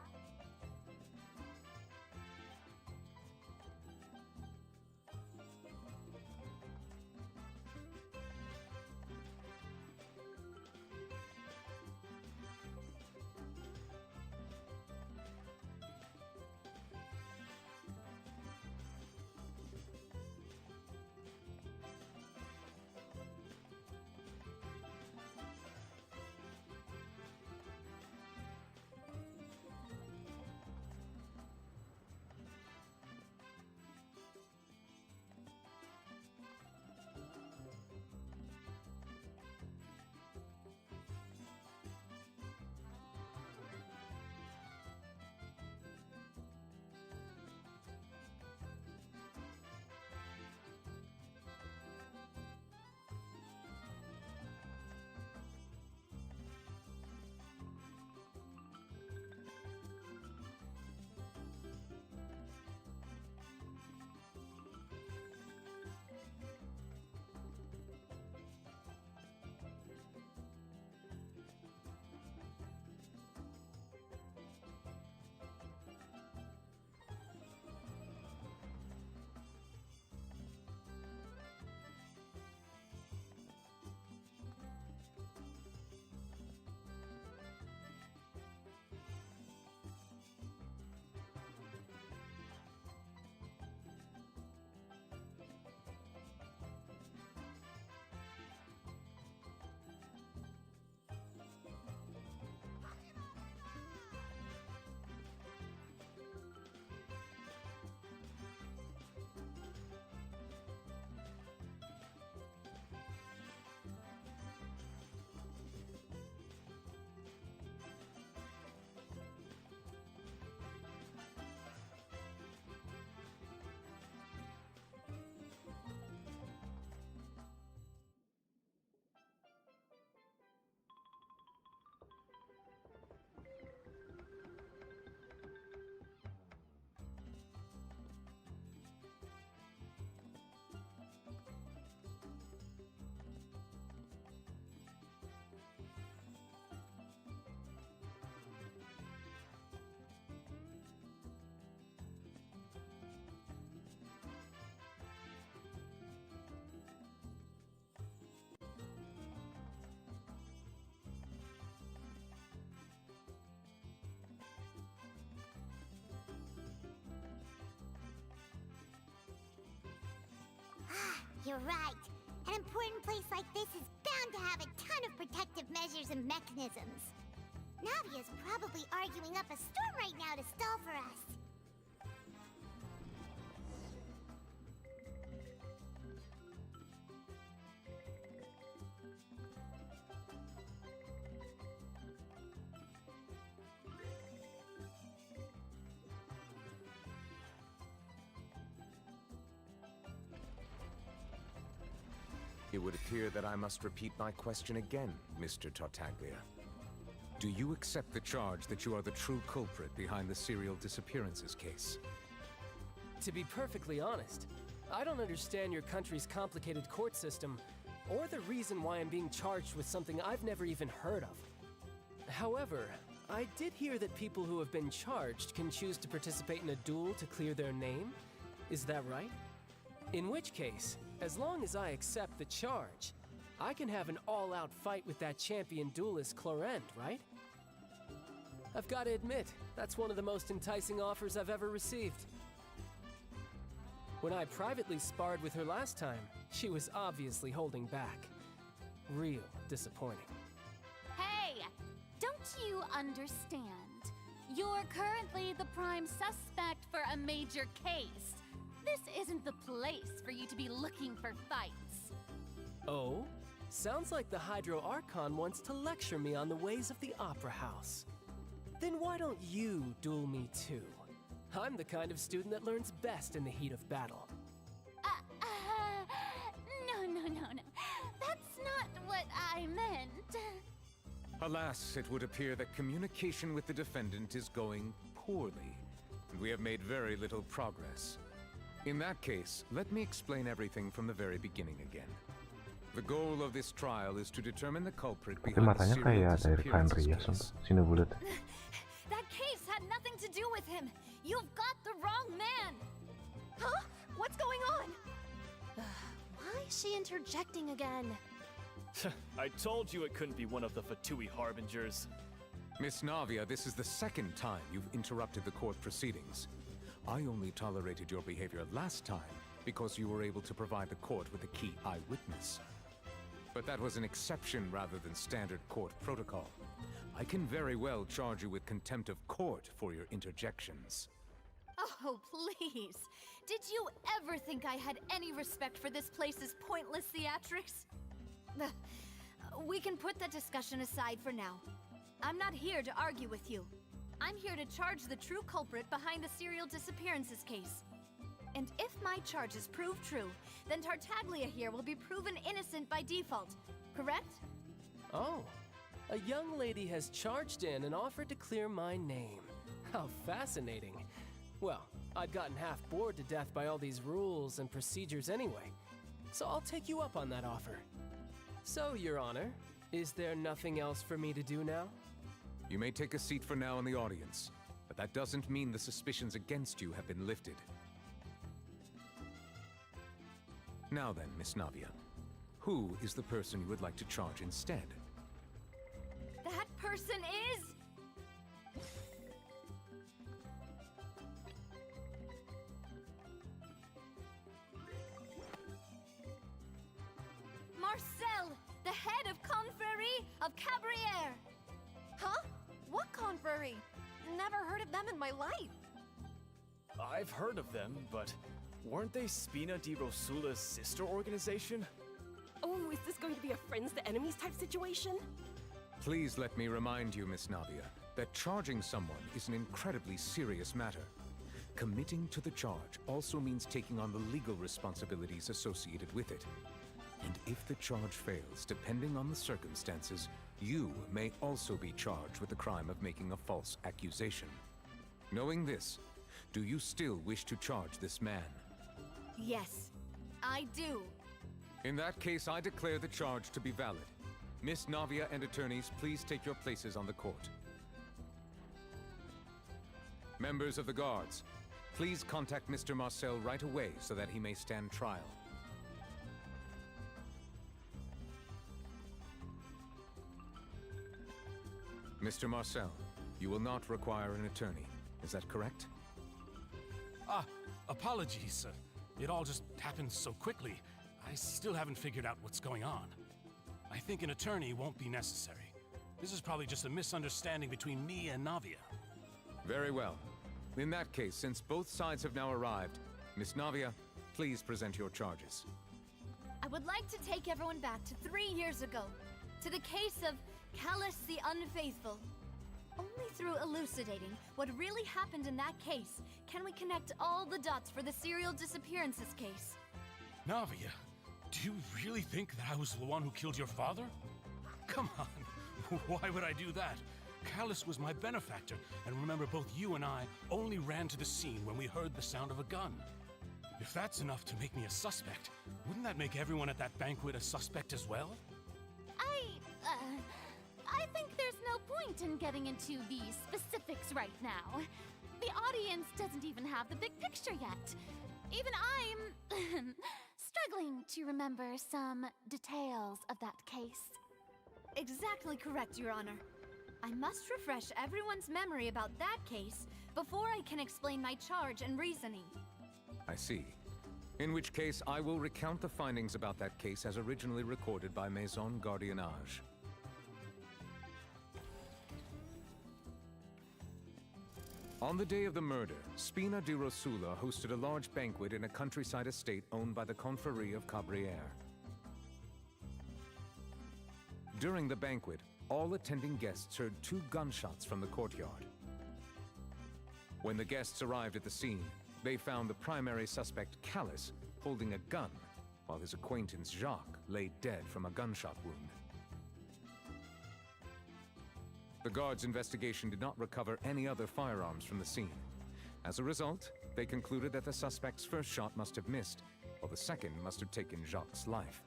You're right. An important place like this is bound to have a ton of protective measures and mechanisms. Navia's probably arguing up a storm right now to stall for us. It would appear that I must repeat my question again, Mr. Tartaglia. Do you accept the charge that you are the true culprit behind the serial disappearances case? To be perfectly honest, I don't understand your country's complicated court system, or the reason why I'm being charged with something I've never even heard of. However, I did hear that people who have been charged can choose to participate in a duel to clear their name. Is that right? In which case, as long as I accept the charge, I can have an all-out fight with that champion duelist Clorend, right? I've got to admit, that's one of the most enticing offers I've ever received. When I privately sparred with her last time, she was obviously holding back. Real disappointing. Hey! Don't you understand? You're currently the prime suspect for a major case. This isn't the place for you to be looking for fights. Oh? Sounds like the Hydro Archon wants to lecture me on the ways of the Opera House. Then why don't you duel me too? I'm the kind of student that learns best in the heat of battle. No. That's not what I meant. Alas, it would appear that communication with the defendant is going poorly, and we have made very little progress. In that case, let me explain everything from the very beginning again. The goal of this trial is to determine the culprit Tapi behind the matanya serial kayak dari Fan disappearances Ria, case. sini bulat. That case had nothing to do with him. You've got the wrong man. Huh? What's going on? Why is she interjecting again? I told you it couldn't be one of the Fatui harbingers. Miss Navia, this is the second time you've interrupted the court proceedings. I only tolerated your behavior last time because you were able to provide the court with a key eyewitness. But that was an exception rather than standard court protocol. I can very well charge you with contempt of court for your interjections. Oh, please. Did you ever think I had any respect for this place's pointless theatrics? We can put that discussion aside for now. I'm not here to argue with you. I'm here to charge the true culprit behind the serial disappearances case. And if my charges prove true, then Tartaglia here will be proven innocent by default, correct? Oh, a young lady has charged in and offered to clear my name. How fascinating. Well, I'd gotten half bored to death by all these rules and procedures anyway, so I'll take you up on that offer. So, Your Honor, is there nothing else for me to do now? You may take a seat for now in the audience, but that doesn't mean the suspicions against you have been lifted. Now then, Miss Navia, who is the person you would like to charge instead? That person is... Marcel, the head of Confrérie of Cabrières. Huh? What confrérie? Never heard of them in my life. I've heard of them, but weren't they Spina di Rosula's sister organization? Oh, is this going to be a friends to enemies type situation? Please let me remind you, Miss Navia, that charging someone is an incredibly serious matter. Committing to the charge also means taking on the legal responsibilities associated with it. And if the charge fails, depending on the circumstances, you may also be charged with the crime of making a false accusation. Knowing this, do you still wish to charge this man? Yes, I do. In that case, I declare the charge to be valid. Miss Navia and attorneys, please take your places on the court. Members of the guards, please contact Mr. Marcel right away so that he may stand trial. Mr. Marcel, you will not require an attorney. Is that correct? Apologies. It all just happened so quickly. I still haven't figured out what's going on. I think an attorney won't be necessary. This is probably just a misunderstanding between me and Navia. Very well. In that case, since both sides have now arrived, Miss Navia, please present your charges. I would like to take everyone back to 3 years ago, to the case of Callus the Unfaithful. Only through elucidating what really happened in that case can we connect all the dots for the serial disappearances case. Navia, do you really think that I was the one who killed your father? Come on, why would I do that? Callus was my benefactor, and remember, both you and I only ran to the scene when we heard the sound of a gun. If that's enough to make me a suspect, wouldn't that make everyone at that banquet a suspect as well? I think there's no point in getting into the specifics right now. The audience doesn't even have the big picture yet. Even I'm struggling to remember some details of that case. Exactly correct, Your Honor. I must refresh everyone's memory about that case before I can explain my charge and reasoning. I see. In which case, I will recount the findings about that case as originally recorded by Maison Gardiennage. On the day of the murder, Spina di Rosula hosted a large banquet in a countryside estate owned by the Confrérie of Cabrières. During the banquet, all attending guests heard 2 gunshots from the courtyard. When the guests arrived at the scene, they found the primary suspect, Callus, holding a gun, while his acquaintance, Jacques, lay dead from a gunshot wound. The guards' investigation did not recover any other firearms from the scene. As a result, they concluded that the suspect's first shot must have missed, while the second must have taken Jacques' life.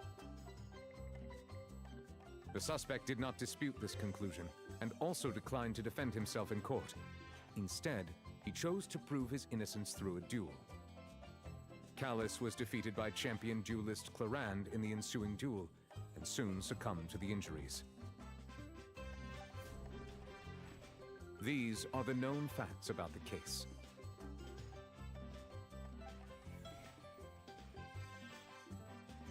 The suspect did not dispute this conclusion, and also declined to defend himself in court. Instead, he chose to prove his innocence through a duel. Callus was defeated by champion duelist Clarande in the ensuing duel, and soon succumbed to the injuries. These are the known facts about the case.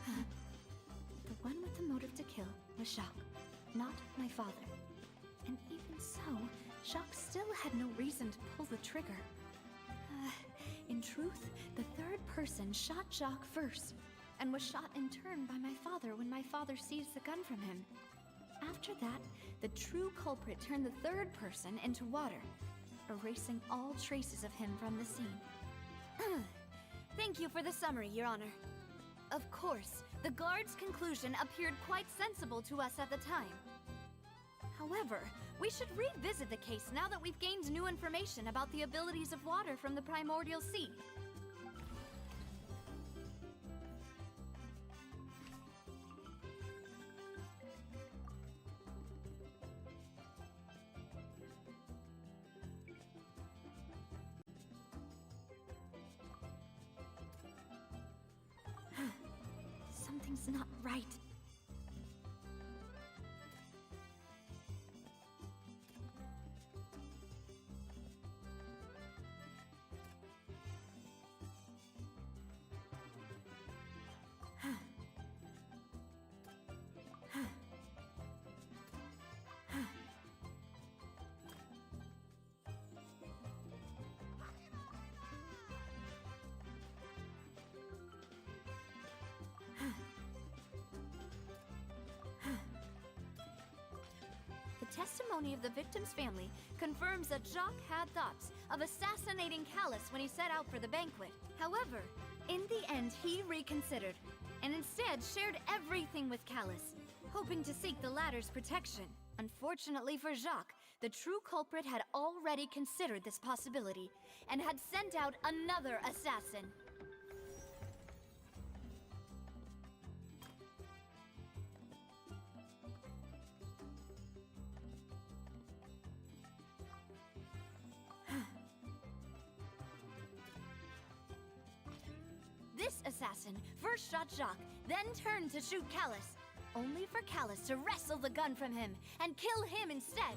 The one with the motive to kill was Jacques, not my father. And even so, Jacques still had no reason to pull the trigger. In truth, the third person shot Jacques first, and was shot in turn by my father when my father seized the gun from him. After that, the true culprit turned the third person into water, erasing all traces of him from the scene. Thank you for the summary, Your Honor. Of course, the guard's conclusion appeared quite sensible to us at the time. However, we should revisit the case now that we've gained new information about the abilities of water from the primordial sea. Something's not right. The testimony of the victim's family confirms that Jacques had thoughts of assassinating Callus when he set out for the banquet. However, in the end, he reconsidered, and instead shared everything with Callus, hoping to seek the latter's protection. Unfortunately for Jacques, the true culprit had already considered this possibility, and had sent out another assassin. This assassin first shot Jacques, then turned to shoot Callus, only for Callus to wrestle the gun from him and kill him instead.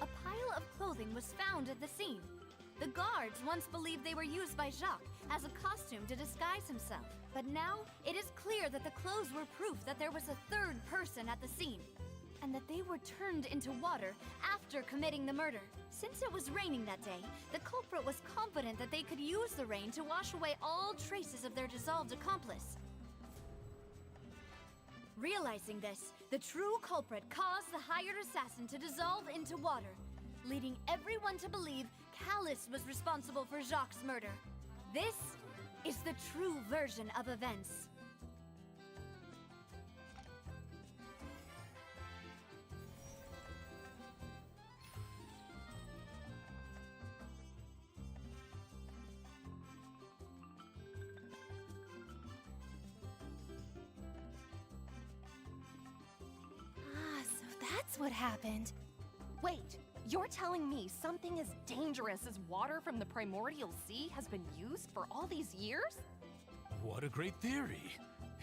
A pile of clothing was found at the scene. The guards once believed they were used by Jacques as a costume to disguise himself. But now, it is clear that the clothes were proof that there was a third person at the scene, and that they were turned into water after committing the murder. Since it was raining that day, the culprit was confident that they could use the rain to wash away all traces of their dissolved accomplice. Realizing this, the true culprit caused the hired assassin to dissolve into water, leading everyone to believe Callus was responsible for Jacques' murder. This is the true version of events. what happened. Wait, you're telling me something as dangerous as water from the primordial sea has been used for all these years? What a great theory.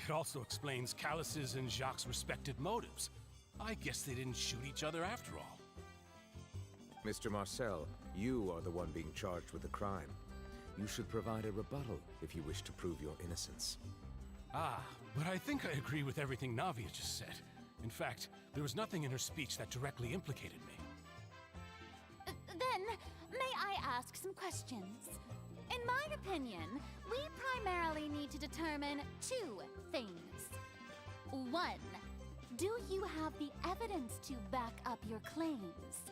It also explains Callus's and Jacques' respective motives. I guess they didn't shoot each other after all. Mr. Marcel, you are the one being charged with the crime. You should provide a rebuttal if you wish to prove your innocence. Ah, but I think I agree with everything Navia just said. In fact, there was nothing in her speech that directly implicated me. Then, may I ask some questions? In my opinion, we primarily need to determine two things. One, do you have the evidence to back up your claims?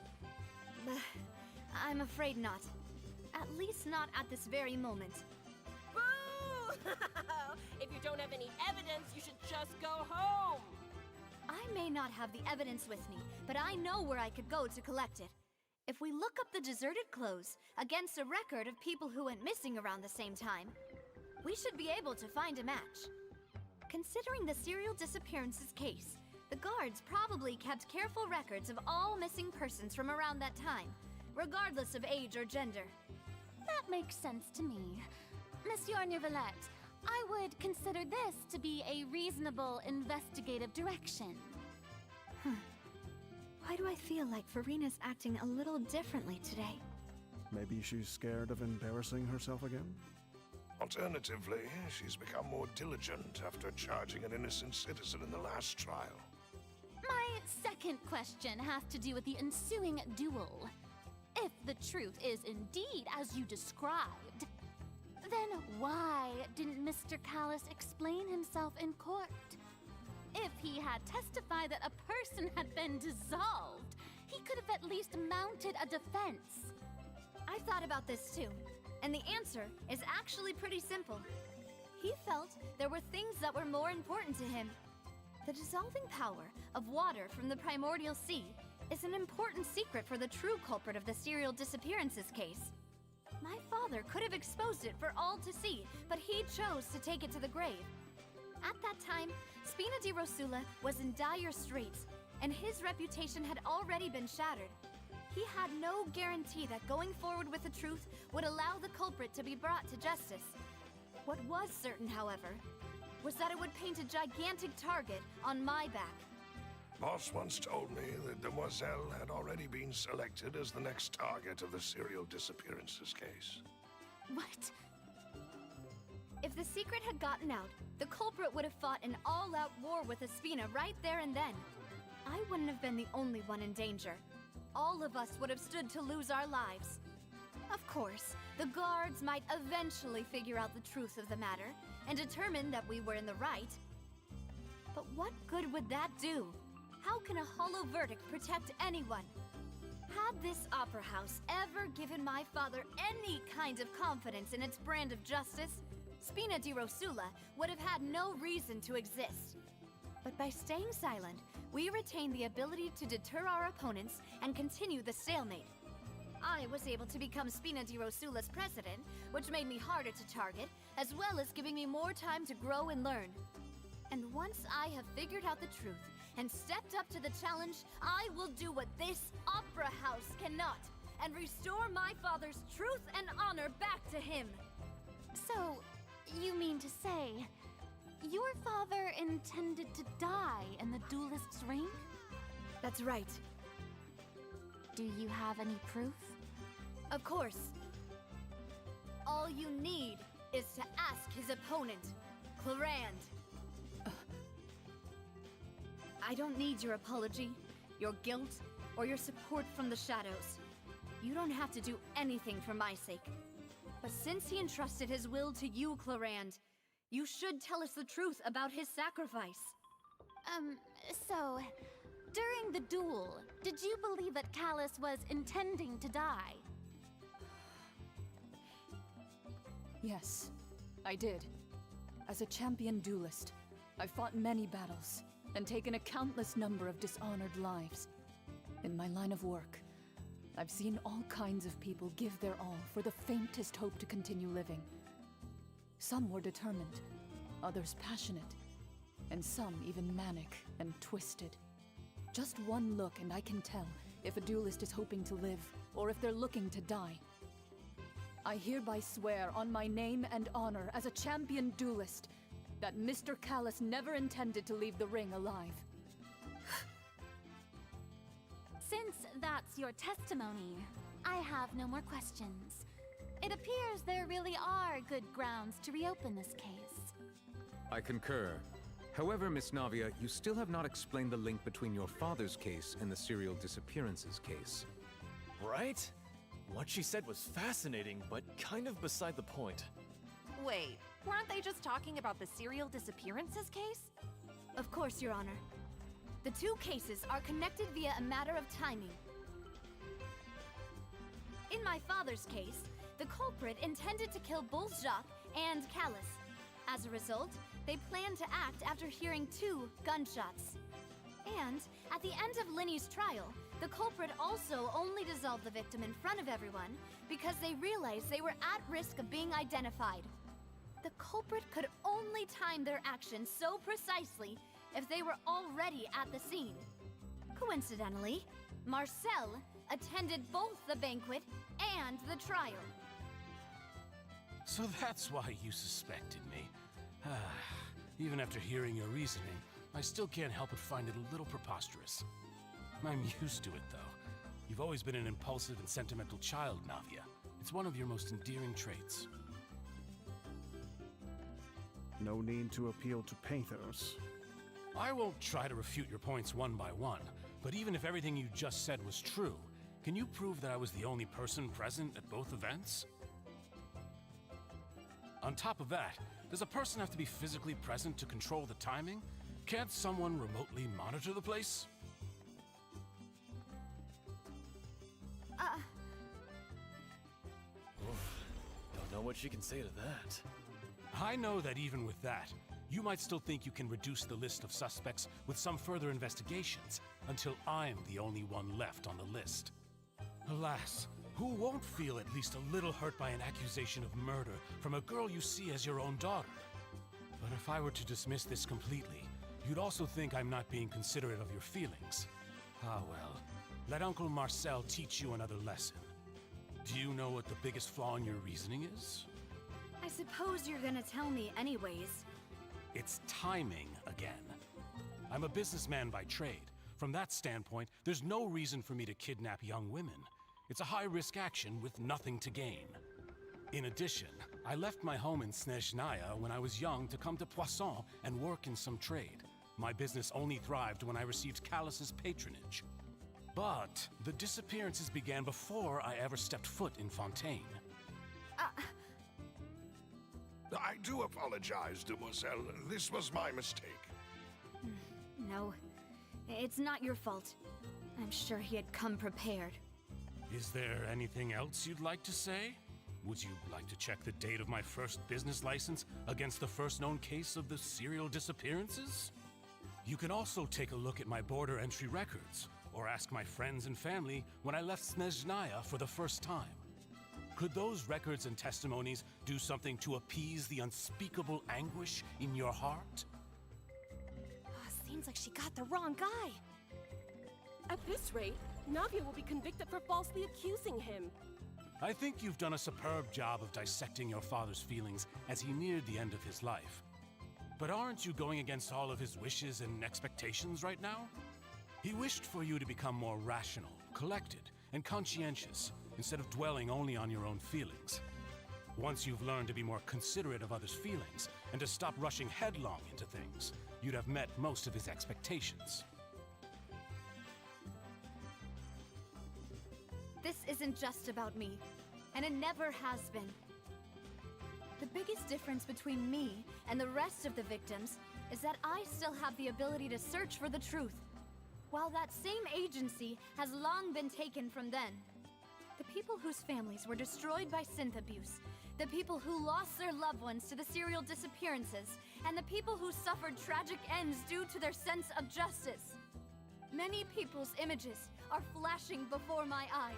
I'm afraid not. At least not at this very moment. Boo! If you don't have any evidence, you should just go home! I may not have the evidence with me, but I know where I could go to collect it. If we look up the deserted clothes against a record of people who went missing around the same time, we should be able to find a match. Considering the serial disappearances case, the guards probably kept careful records of all missing persons from around that time, regardless of age or gender. That makes sense to me. Monsieur Neuvillette, I would consider this to be a reasonable investigative direction. Why do I feel like Farina's acting a little differently today? Maybe she's scared of embarrassing herself again? Alternatively, she's become more diligent after charging an innocent citizen in the last trial. My second question has to do with the ensuing duel. If the truth is indeed as you described, then why didn't Mr. Callus explain himself in court? If he had testified that a person had been dissolved, he could have at least mounted a defense. I've thought about this too, and the answer is actually pretty simple. He felt there were things that were more important to him. The dissolving power of water from the primordial sea is an important secret for the true culprit of the serial disappearances case. My father could have exposed it for all to see, but he chose to take it to the grave. At that time, Spina di Rosula was in dire straits, and his reputation had already been shattered. He had no guarantee that going forward with the truth would allow the culprit to be brought to justice. What was certain, however, was that it would paint a gigantic target on my back. Boss once told me that Demoiselle had already been selected as the next target of the serial disappearances case. What? If the secret had gotten out, the culprit would have fought an all-out war with Espina right there and then. I wouldn't have been the only one in danger. All of us would have stood to lose our lives. Of course, the guards might eventually figure out the truth of the matter and determine that we were in the right. But what good would that do? How can a hollow verdict protect anyone? Had this opera house ever given my father any kind of confidence in its brand of justice, Spina di Rosula would have had no reason to exist. But by staying silent, we retained the ability to deter our opponents and continue the stalemate. I was able to become Spina di Rosula's president, which made me harder to target, as well as giving me more time to grow and learn. And once I have figured out the truth and stepped up to the challenge, I will do what this opera house cannot, and restore my father's truth and honor back to him. So, you mean to say, your father intended to die in the duelist's ring? That's right. Do you have any proof? Of course. All you need is to ask his opponent, Clarand. I don't need your apology, your guilt, or your support from the shadows. You don't have to do anything for my sake. But since he entrusted his will to you, Clarand, you should tell us the truth about his sacrifice. So, during the duel, did you believe that Callus was intending to die? Yes, I did. As a champion duelist, I fought many battles and taken a countless number of dishonored lives. In my line of work, I've seen all kinds of people give their all for the faintest hope to continue living. Some were determined, others passionate, and some even manic and twisted. Just one look and I can tell if a duelist is hoping to live or if they're looking to die. I hereby swear on my name and honor as a champion duelist that Mr. Callus never intended to leave the ring alive. Since that's your testimony, I have no more questions. It appears there really are good grounds to reopen this case. I concur. However, Miss Navia, you still have not explained the link between your father's case and the serial disappearances case. Right? What she said was fascinating, but kind of beside the point. Wait, weren't they just talking about the serial disappearances case? Of course, Your Honor. The two cases are connected via a matter of timing. In my father's case, the culprit intended to kill both Jacques and Callus. As a result, they planned to act after hearing 2 gunshots. And at the end of Linny's trial, the culprit also only dissolved the victim in front of everyone because they realized they were at risk of being identified. The culprit could only time their actions so precisely if they were already at the scene. Coincidentally, Marcel attended both the banquet and the trial. So that's why you suspected me. Even after hearing your reasoning, I still can't help but find it a little preposterous. I'm used to it, though. You've always been an impulsive and sentimental child, Navia. It's one of your most endearing traits. No need to appeal to pathos. I won't try to refute your points one by one, but even if everything you just said was true, can you prove that I was the only person present at both events? On top of that, does a person have to be physically present to control the timing? Can't someone remotely monitor the place? Don't know what she can say to that. I know that even with that, you might still think you can reduce the list of suspects with some further investigations until I'm the only one left on the list. Alas, who won't feel at least a little hurt by an accusation of murder from a girl you see as your own daughter? But if I were to dismiss this completely, you'd also think I'm not being considerate of your feelings. Ah well, let Uncle Marcel teach you another lesson. Do you know what the biggest flaw in your reasoning is? I suppose you're gonna tell me anyways. It's timing again. I'm a businessman by trade. From that standpoint, there's no reason for me to kidnap young women. It's a high-risk action with nothing to gain. In addition, I left my home in Snezhnaya when I was young to come to Poisson and work in some trade. My business only thrived when I received Callus's patronage. But the disappearances began before I ever stepped foot in Fontaine. I do apologize, demoiselle. This was my mistake. No, it's not your fault. I'm sure he had come prepared. Is there anything else you'd like to say? Would you like to check the date of my first business license against the first known case of the serial disappearances? You can also take a look at my border entry records, or ask my friends and family when I left Snezhnaya for the first time. Could those records and testimonies do something to appease the unspeakable anguish in your heart? Seems like she got the wrong guy. At this rate, Navia will be convicted for falsely accusing him. I think you've done a superb job of dissecting your father's feelings as he neared the end of his life. But aren't you going against all of his wishes and expectations right now? He wished for you to become more rational, collected, and conscientious, instead of dwelling only on your own feelings. Once you've learned to be more considerate of others' feelings, and to stop rushing headlong into things, you'd have met most of his expectations. This isn't just about me, and it never has been. The biggest difference between me and the rest of the victims is that I still have the ability to search for the truth, while that same agency has long been taken from them. The people whose families were destroyed by synth abuse, the people who lost their loved ones to the serial disappearances, and the people who suffered tragic ends due to their sense of justice. Many people's images are flashing before my eyes.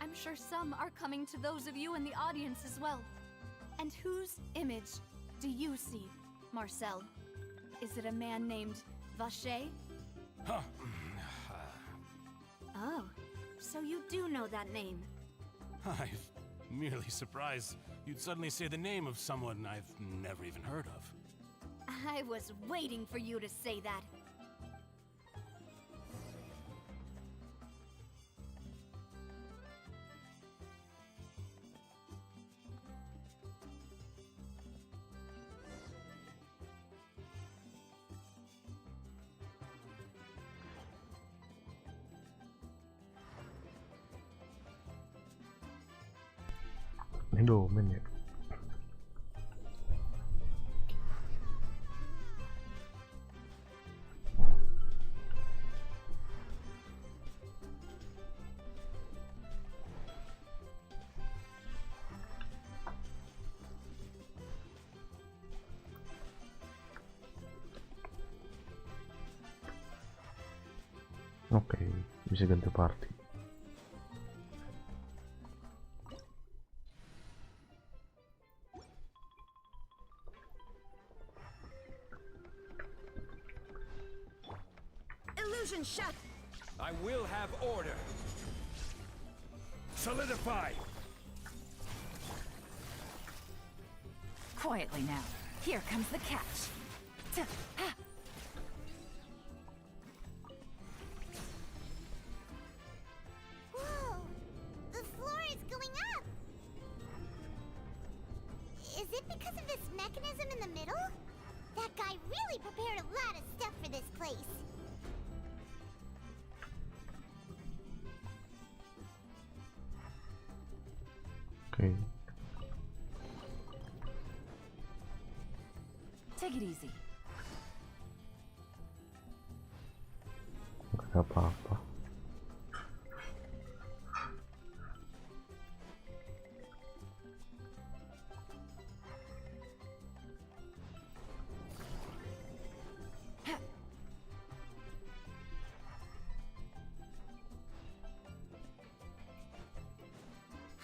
I'm sure some are coming to those of you in the audience as well. And whose image do you see, Marcel? Is it a man named Vacher? Oh, so you do know that name. I'm merely surprised you'd suddenly say the name of someone I've never even heard of. I was waiting for you to say that. Ini domain ya. Oke, bisa ganti party. Illusion shut. I will have order. Solidify. Quietly now. Here comes the catch. Whoa! The floor is going up! Is it because of this mechanism in the middle? That guy really prepared a lot of stuff for this place. Oke. Take it easy. Gak ada apa-apa.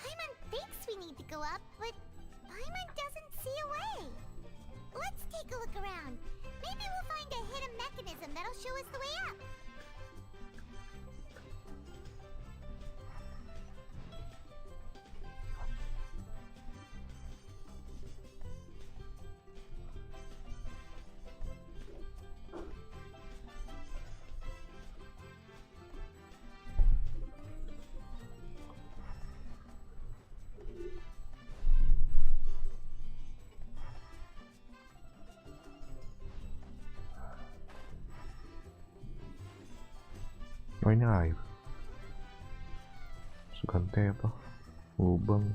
Paimon thinks we need to go up, but Paimon doesn't see a way. Let's take a look around. Maybe we'll find a hidden mechanism that'll show us the way up. Oh ini air. Ganti apa? Lubang.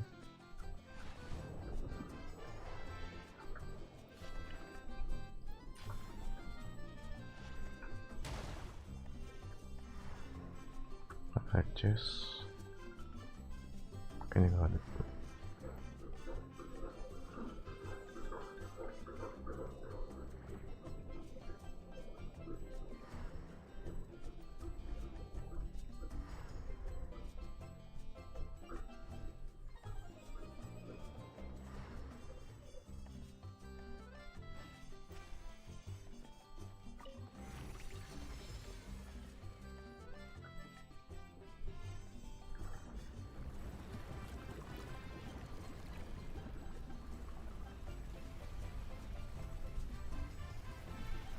Pakai chest. Kayaknya nggak ada.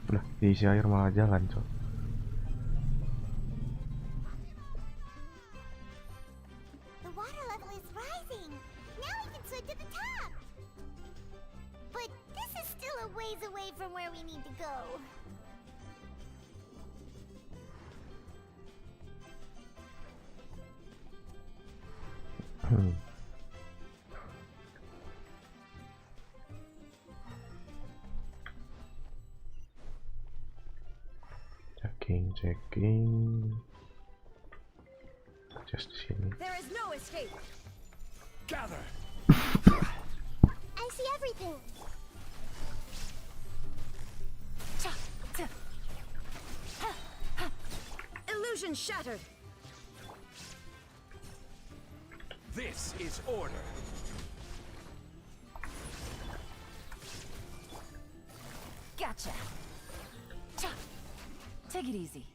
Udah diisi air malah jalan, cok. The water level is rising. Now we can swim to the top. But this is still a ways away from where we need to go. Checking. Just di sini. There is no escape. Gather. I see everything. Illusion shattered. This is order. Gotcha. Take it easy.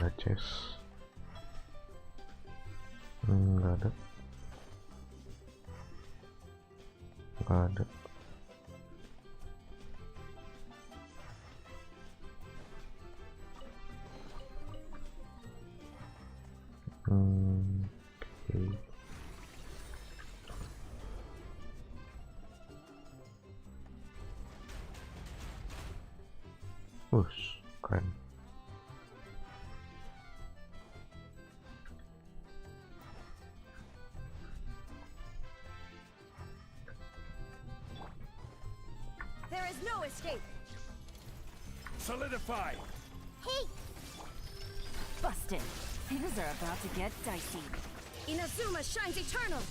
ada chest. Nggak ada. Nggak ada. Ush, keren. There is no escape. Solidify. Hey! Busted. Things are about to get dicey. Inazuma shines eternal.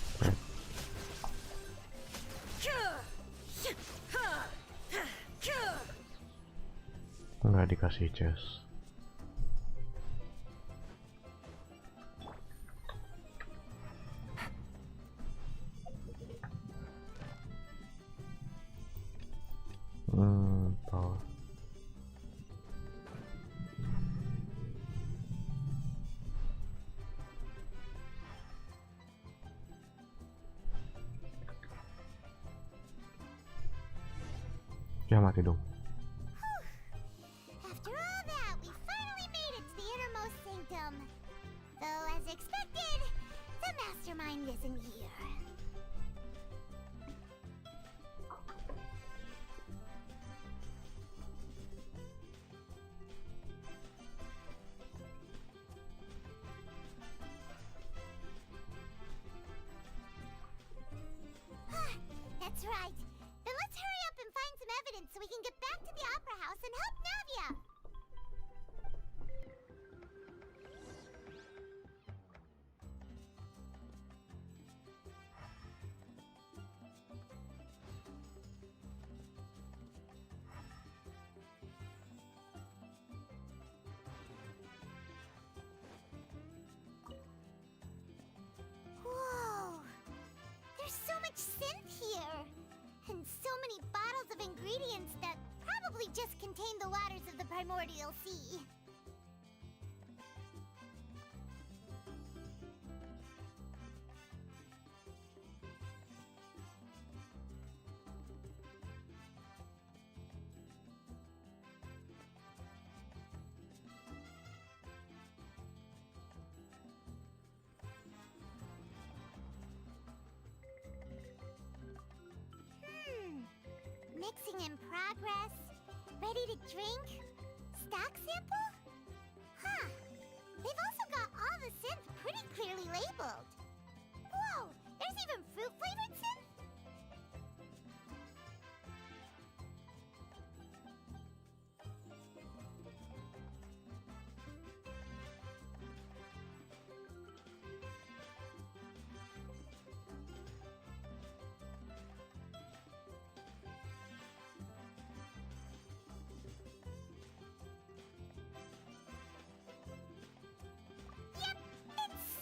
Nggak dikasih chest. Tahu. Ya mati dong. After all that, we finally made it to the innermost sanctum. Though, as expected, the mastermind isn't here. That's right. Then let's hurry up and find some evidence so we can get back to the opera house and help Navia. Whoa! There's so much synth here! And so many bottles of ingredients that probably just contain the waters of the primordial sea. Mixing in progress. Ready to drink? Stock sample? Huh. They've also got all the synth pretty clearly labeled. Whoa! There's even fruit-flavored synth?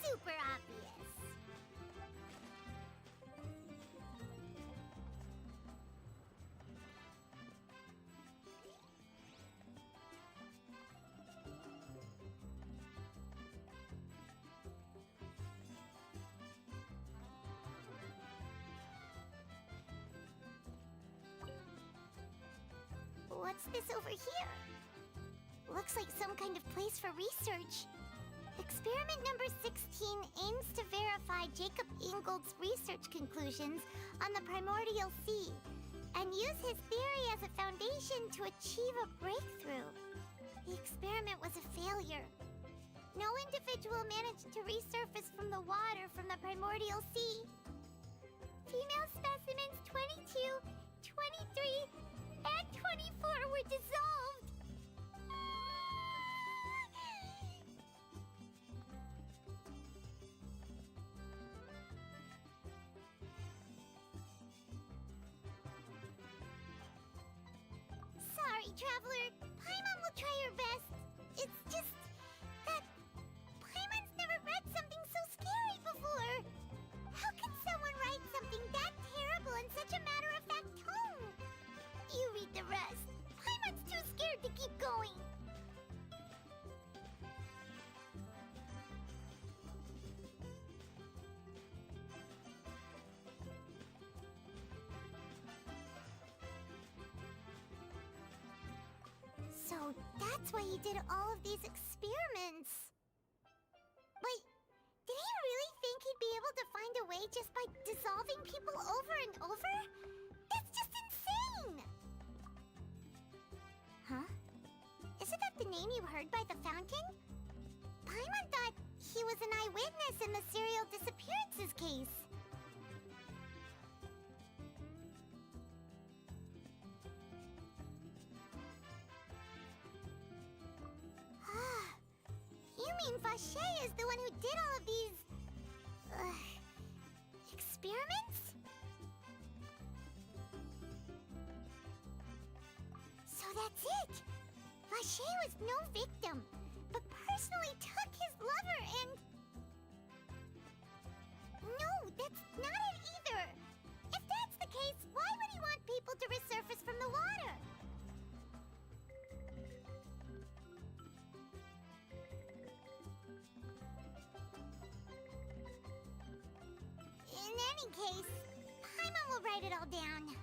Super obvious. What's this over here? Looks like some kind of place for research. Experiment number 16 aims to verify Jacob Ingold's research conclusions on the primordial sea and use his theory as a foundation to achieve a breakthrough. The experiment was a failure. No individual managed to resurface from the water from the primordial sea. Female specimens 22, 23, and 24 were dissolved. Sorry, Traveler. Paimon will try her best. It's just that Paimon's never read something so scary before. How can someone write something that terrible in such a matter-of-fact tone? You read the rest. Paimon's too scared to keep going. That's why he did all of these experiments. Wait, did he really think he'd be able to find a way just by dissolving people over and over? That's just insane! Huh? Isn't that the name you heard by the fountain? Paimon thought he was an eyewitness in the serial disappearances case. You mean Vache is the one who did all of these... experiments? So that's it! Vache was no victim, but personally took his lover and... No, that's not it either! If that's the case, why would he want people to resurface from the water? In any case, Paimon will write it all down.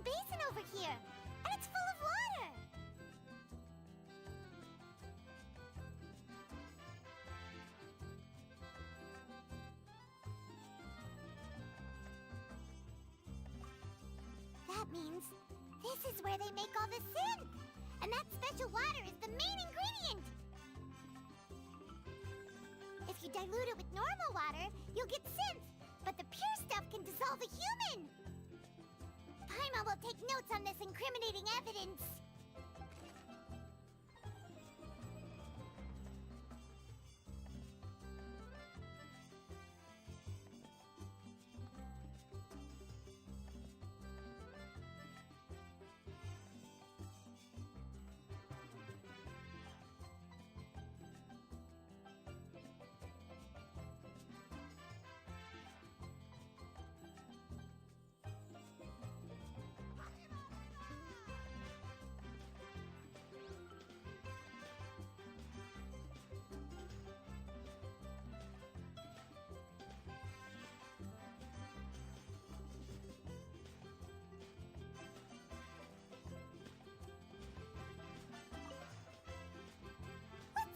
Basin over here, and it's full of water. That means this is where they make all the synth, and that special water is the main ingredient. If you dilute it with normal water, you'll get synth, but the pure stuff can dissolve a human. Paimon will take notes on this incriminating evidence.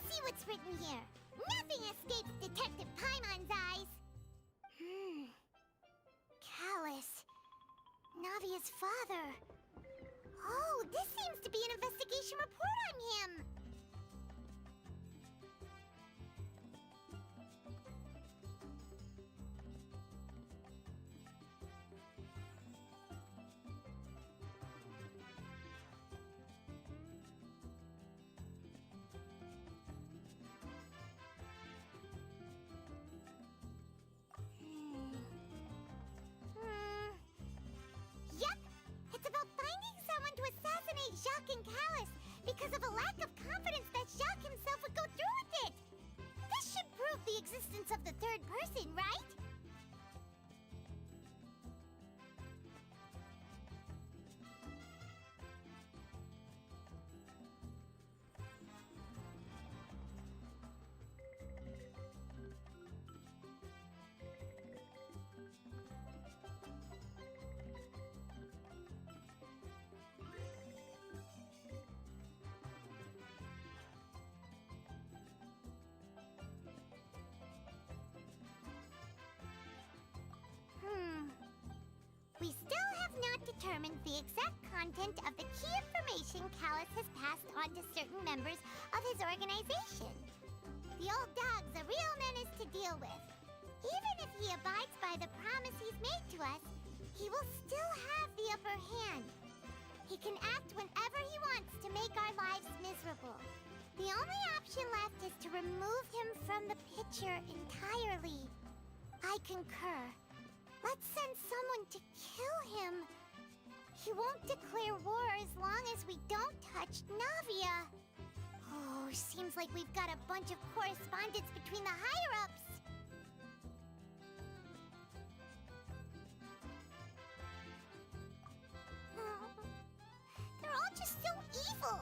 See what's written here. Nothing escapes Detective Paimon's eyes. Callus. Navia's father. Oh, this seems to be an investigation report on him. Jacques and Callus because of a lack of confidence that Jacques himself would go through with it. This should prove the existence of the third person, right? We still have not determined the exact content of the key information Callus has passed on to certain members of his organization. The old dog's a real menace to deal with. Even if he abides by the promise he's made to us, he will still have the upper hand. He can act whenever he wants to make our lives miserable. The only option left is to remove him from the picture entirely. I concur. Let's send someone to kill him. He won't declare war as long as we don't touch Navia. Oh, seems like we've got a bunch of correspondence between the higher-ups. They're all just so evil.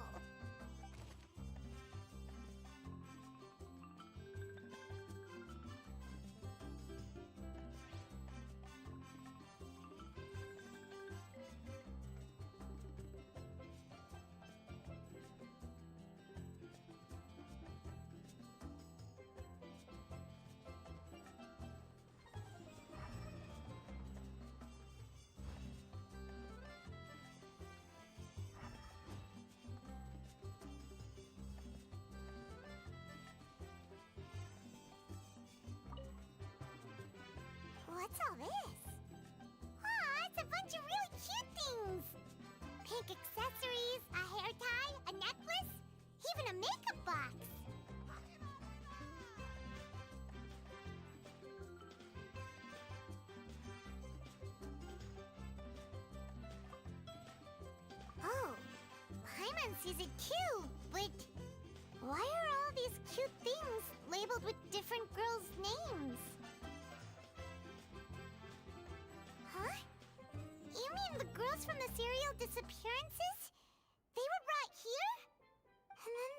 What's all this? Aw, it's a bunch of really cute things. Pink accessories, a hair tie, a necklace, even a makeup box. Oh, Paimon sees it too, but why are all these cute things labeled with different girls' names? Huh? You mean the girls from the serial disappearances? They were brought here? And then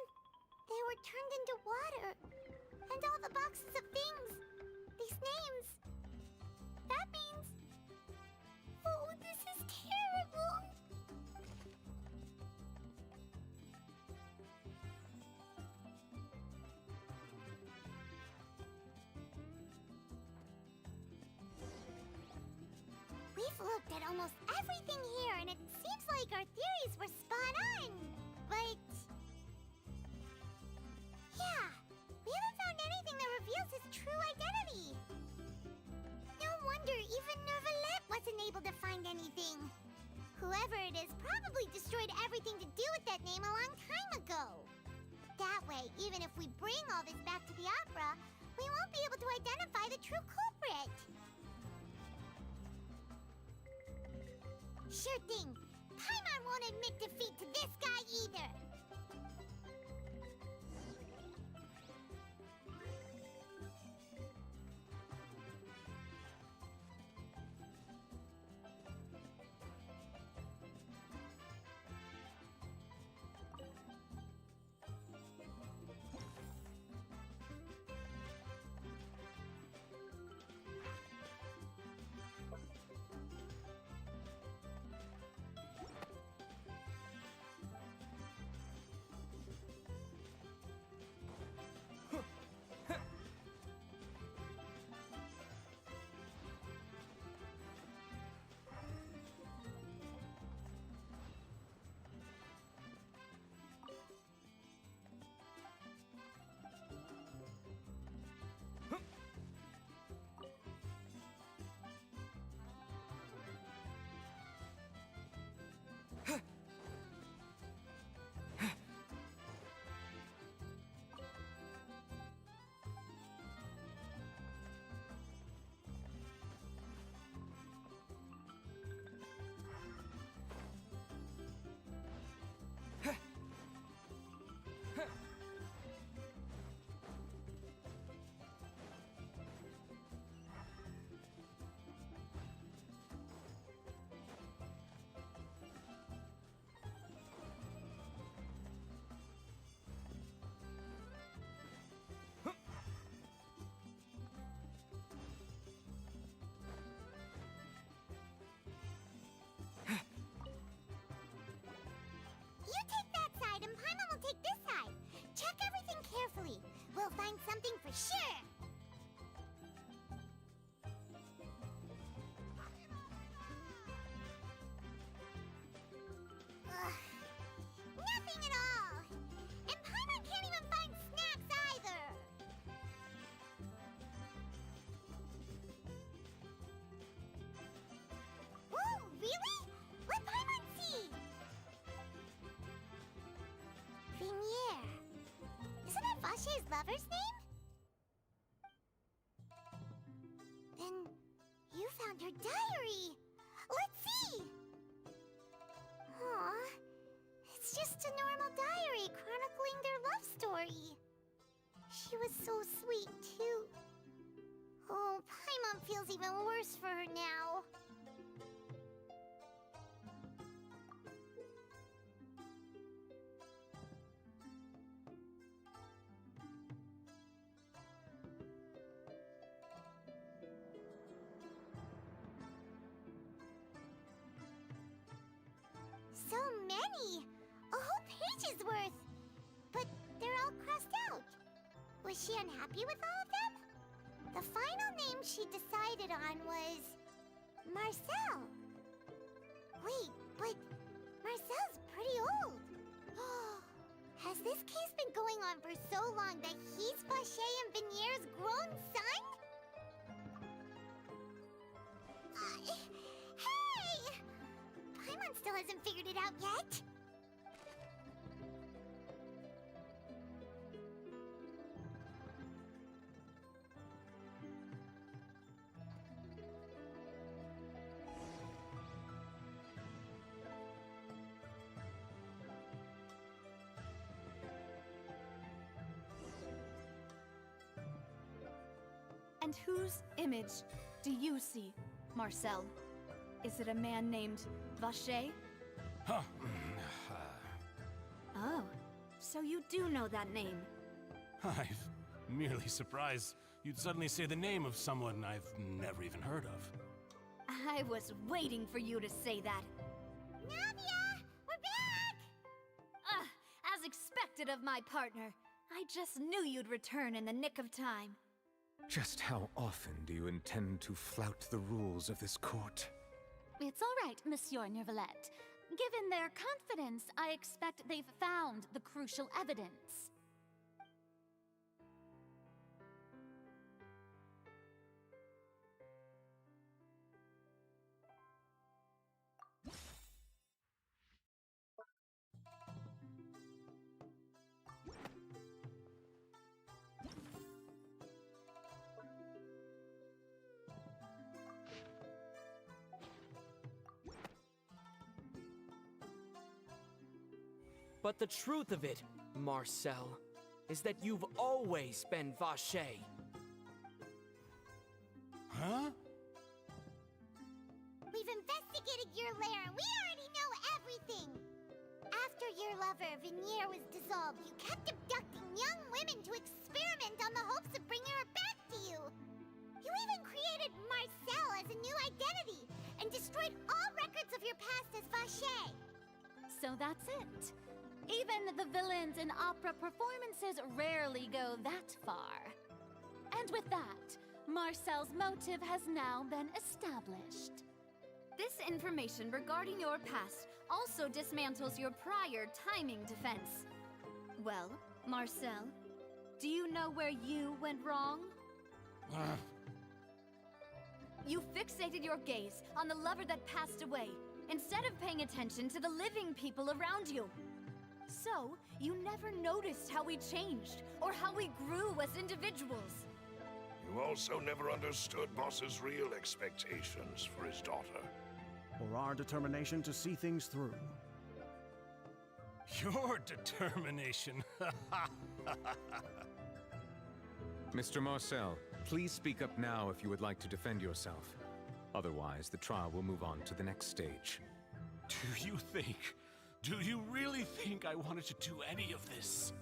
they were turned into water. And all the boxes of things. These names. That means... Oh, this is terrible. We've looked at almost everything here, and it seems like our theories were spot on. But... yeah, we haven't found anything that reveals his true identity. No wonder even Nervalette wasn't able to find anything. Whoever it is probably destroyed everything to do with that name a long time ago. That way, even if we bring all this back to the opera, we won't be able to identify the true culprit. Sure thing. Paimon won't admit defeat to this guy either. We'll find something for sure. Ugh, nothing at all. And Paimon can't even find snacks either. Whoa, really? Let Paimon see. She was so sweet, too. Oh, Paimon feels even worse for her now. So many! A whole page's worth! But they're all crossed out. Was she unhappy with all of them? The final name she decided on was... Marcel. Wait, but Marcel's pretty old. Has this case been going on for so long that he's Vacher and Vinier's grown son? Hey! Paimon still hasn't figured it out yet. And whose image do you see, Marcel? Is it a man named Vacher? Huh. Oh, so you do know that name. I'm merely surprised you'd suddenly say the name of someone I've never even heard of. I was waiting for you to say that. Navia! We're back! As expected of my partner. I just knew you'd return in the nick of time. Just how often do you intend to flout the rules of this court? It's all right, Monsieur Nervalette. Given their confidence, I expect they've found the crucial evidence. But the truth of it, Marcel, is that you've always been Vacher. Huh? We've investigated your lair and we already know everything! After your lover, Vinier, was dissolved, you kept abducting young women to experiment on the hopes of bringing her back to you! You even created Marcel as a new identity, and destroyed all records of your past as Vacher! So that's it. Even the villains in opera performances rarely go that far. And with that, Marcel's motive has now been established. This information regarding your past also dismantles your prior timing defense. Well, Marcel, do you know where you went wrong? You fixated your gaze on the lover that passed away, instead of paying attention to the living people around you. So, you never noticed how we changed, or how we grew as individuals. You also never understood Boss's real expectations for his daughter. Or our determination to see things through. Your determination. Mr. Marcel, please speak up now if you would like to defend yourself. Otherwise, the trial will move on to the next stage. Do you really think I wanted to do any of this?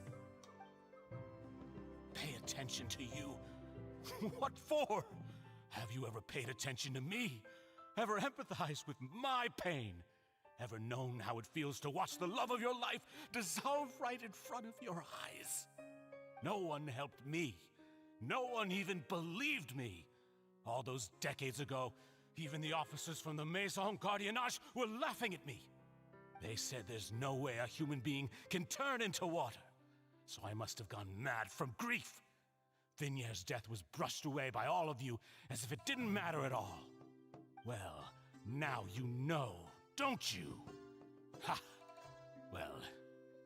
Pay attention to you? What for? Have you ever paid attention to me? Ever empathized with my pain? Ever known how it feels to watch the love of your life dissolve right in front of your eyes? No one helped me. No one even believed me. All those decades ago, even the officers from the Maison Gardiennage were laughing at me. They said there's no way a human being can turn into water. So I must have gone mad from grief. Vinier's death was brushed away by all of you as if it didn't matter at all. Well, now you know, don't you? Ha! Well,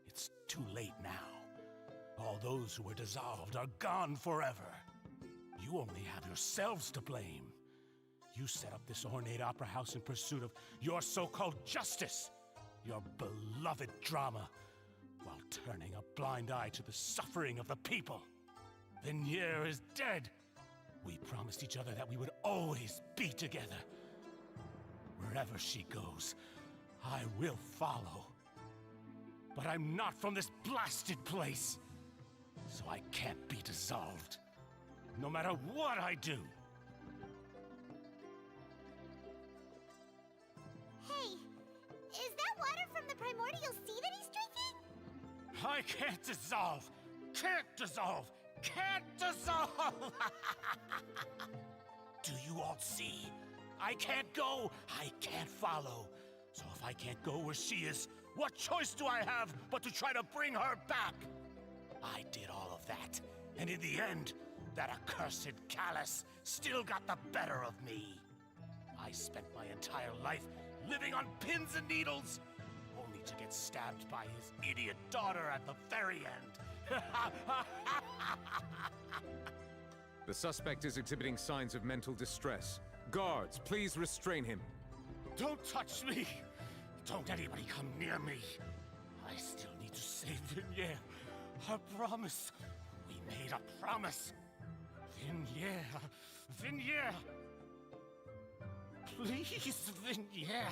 it's too late now. All those who were dissolved are gone forever. You only have yourselves to blame. You set up this ornate opera house in pursuit of your so-called justice, your beloved drama, while turning a blind eye to the suffering of the people. Vignere is dead. We promised each other that we would always be together. Wherever she goes, I will follow. But I'm not from this blasted place, so I can't be dissolved, no matter what I do. Hey, is that water from the primordial sea that he's drinking? I can't dissolve! Can't dissolve! Can't dissolve! Do you all see? I can't go, I can't follow. So if I can't go where she is, what choice do I have but to try to bring her back? I did all of that, and in the end, that accursed Callus still got the better of me. I spent my entire life living on pins and needles, only to get stabbed by his idiot daughter at the very end. The suspect is exhibiting signs of mental distress. Guards, please restrain him. Don't touch me! Don't anybody come near me! I still need to save Vignere. A promise. We made a promise. Vignere! Please, Vignere!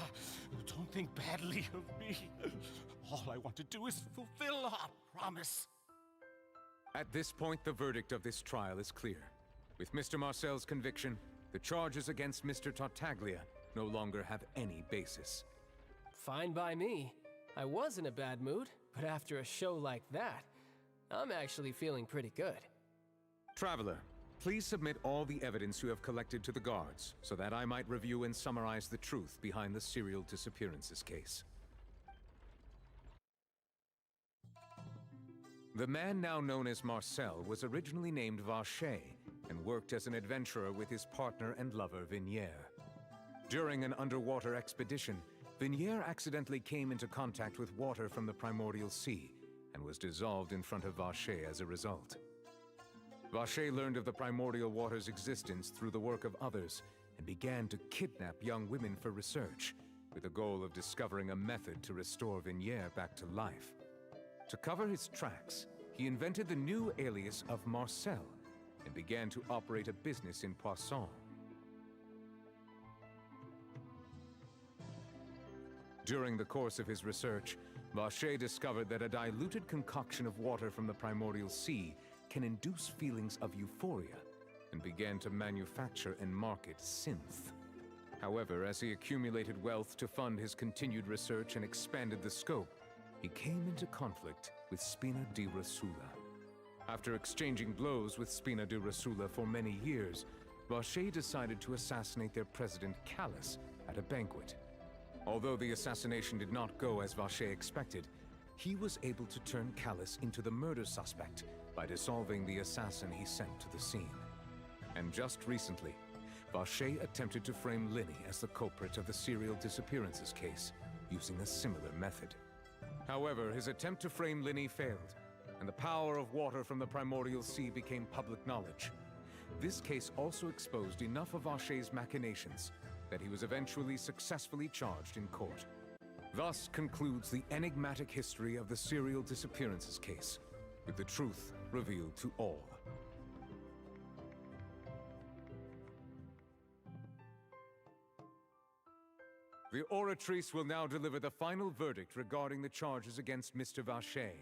Don't think badly of me. All I want to do is fulfill our promise. At this point, the verdict of this trial is clear. With Mr. Marcel's conviction, the charges against Mr. Tartaglia no longer have any basis. Fine by me. I was in a bad mood, but after a show like that, I'm actually feeling pretty good. Traveler, please submit all the evidence you have collected to the guards, so that I might review and summarize the truth behind the serial disappearances case. The man now known as Marcel was originally named Vacher and worked as an adventurer with his partner and lover Vignere. During an underwater expedition, Vignere accidentally came into contact with water from the primordial sea and was dissolved in front of Vacher as a result. Vacher learned of the primordial water's existence through the work of others and began to kidnap young women for research, with the goal of discovering a method to restore Vignere back to life. To cover his tracks, he invented the new alias of Marcel and began to operate a business in Poisson. During the course of his research, Vacher discovered that a diluted concoction of water from the primordial sea can induce feelings of euphoria, and began to manufacture and market synth. However, as he accumulated wealth to fund his continued research and expanded the scope, he came into conflict with Spina di Rosula. After exchanging blows with Spina di Rosula for many years, Vacher decided to assassinate their president Callus at a banquet. Although the assassination did not go as Vacher expected, he was able to turn Callus into the murder suspect by dissolving the assassin he sent to the scene. And just recently, Vacher attempted to frame Linny as the culprit of the serial disappearances case, using a similar method. However, his attempt to frame Linny failed, and the power of water from the primordial sea became public knowledge. This case also exposed enough of Vacher's machinations that he was eventually successfully charged in court. Thus concludes the enigmatic history of the serial disappearances case, with the truth revealed to all. The oratrice will now deliver the final verdict regarding the charges against Mr. Vacher.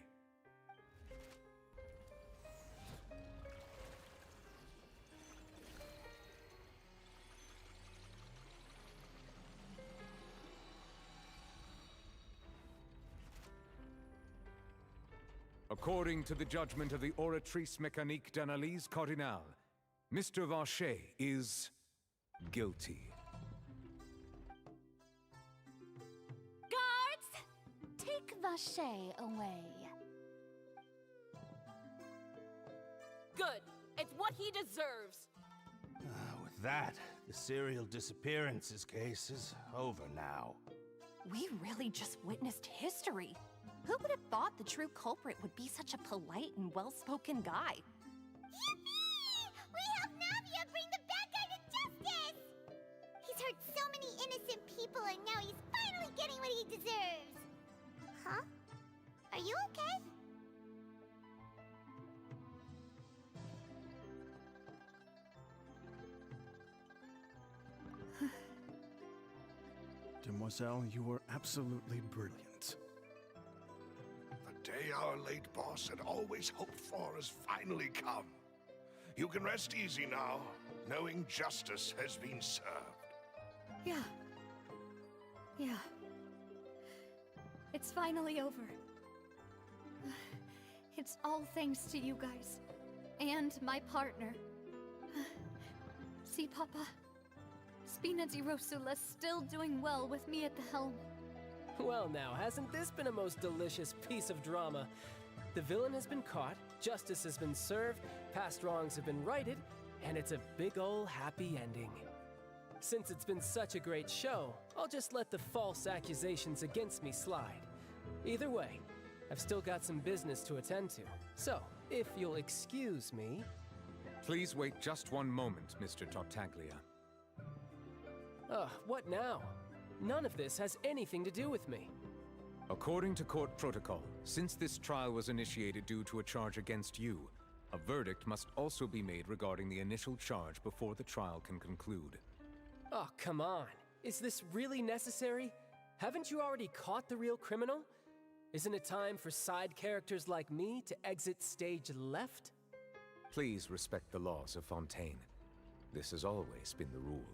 According to the judgment of the Oratrice Mécanique d'Analyse Cardinale, Mr. Vacher is guilty. Guards, take Vacher away. Good. It's what he deserves. With that, the serial disappearances case is over now. We really just witnessed history. Who would have thought the true culprit would be such a polite and well-spoken guy? Yippee! We help Navia bring the bad guy to justice! He's hurt so many innocent people and now he's finally getting what he deserves. Huh? Are you okay? mademoiselle. You were absolutely brilliant. The day our late boss had always hoped for has finally come. You can rest easy now, knowing justice has been served. Yeah. It's finally over. It's all thanks to you guys. And my partner. See, Papa? Spina di Rosula's still doing well with me at the helm. Well now, hasn't this been a most delicious piece of drama? The villain has been caught, justice has been served, past wrongs have been righted, and it's a big ol' happy ending. Since it's been such a great show, I'll just let the false accusations against me slide. Either way, I've still got some business to attend to. So, if you'll excuse me... Please wait just one moment, Mr. Tartaglia. What now? None of this has anything to do with me. According to court protocol, since this trial was initiated due to a charge against you, a verdict must also be made regarding the initial charge before the trial can conclude. Oh, come on. Is this really necessary? Haven't you already caught the real criminal? Isn't it time for side characters like me to exit stage left? Please respect the laws of Fontaine. This has always been the rule.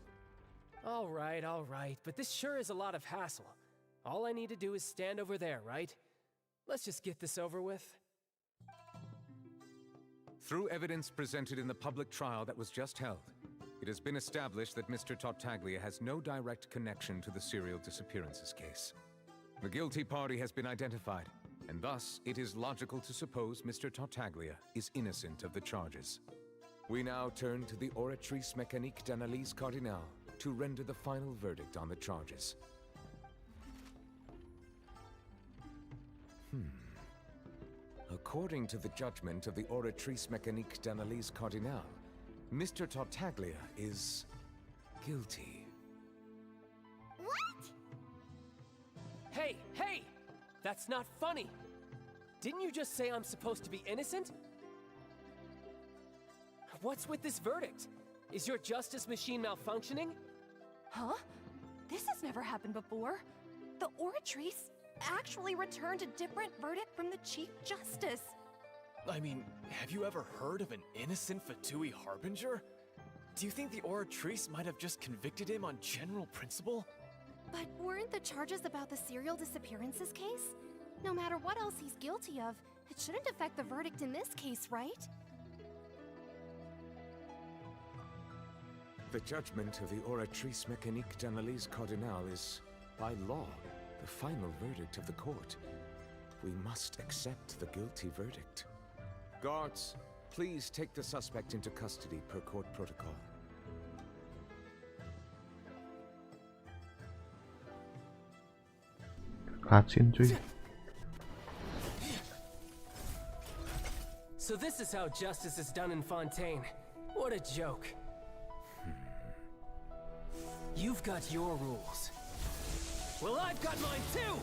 All right, but this sure is a lot of hassle. All I need to do is stand over there, right? Let's just get this over with. Through evidence presented in the public trial that was just held, it has been established that Mr. Tartaglia has no direct connection to the serial disappearances case. The guilty party has been identified, and thus it is logical to suppose Mr. Tartaglia is innocent of the charges. We now turn to the Oratrice Mécanique d'Analyse Cardinale to render the final verdict on the charges. According to the judgment of the Oratrice Mécanique d'Analyse Cardinale, Mr. Tartaglia is guilty. What? Hey! That's not funny! Didn't you just say I'm supposed to be innocent? What's with this verdict? Is your justice machine malfunctioning? Huh? This has never happened before. The Oratrice actually returned a different verdict from the Chief Justice. I mean, have you ever heard of an innocent Fatui Harbinger? Do you think the Oratrice might have just convicted him on general principle? But weren't the charges about the serial disappearances case? No matter what else he's guilty of, it shouldn't affect the verdict in this case, right? The judgment of the Oratrice Mécanique d'Analyse Cardinale is, by law, the final verdict of the court. We must accept the guilty verdict. Guards, please take the suspect into custody per court protocol. Cutscene, cuy. So this is how justice is done in Fontaine. What a joke. You've got your rules. Well, I've got mine too!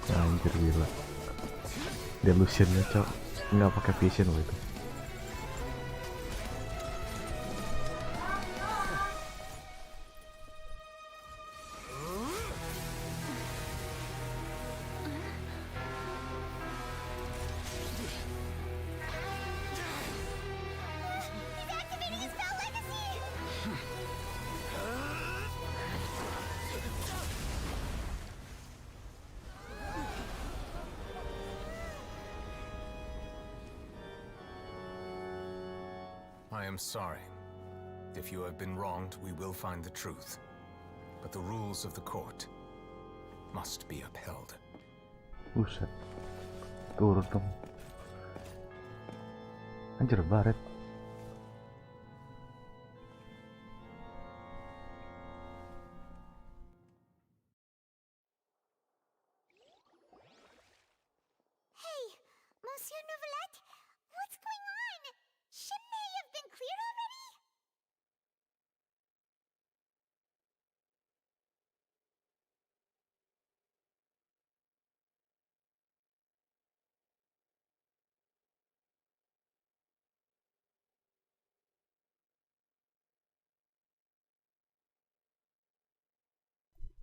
Anjir gila. Delusionnya cok, nggak pakai vision loh itu. I am sorry. If you have been wronged, we will find the truth. But the rules of the court must be upheld. Buset. Turun dong. Anjir baret.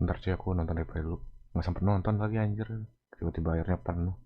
Ntar sih aku nonton replay dulu. Nggak sampai nonton lagi anjir. Tiba-tiba akhirnya penuh.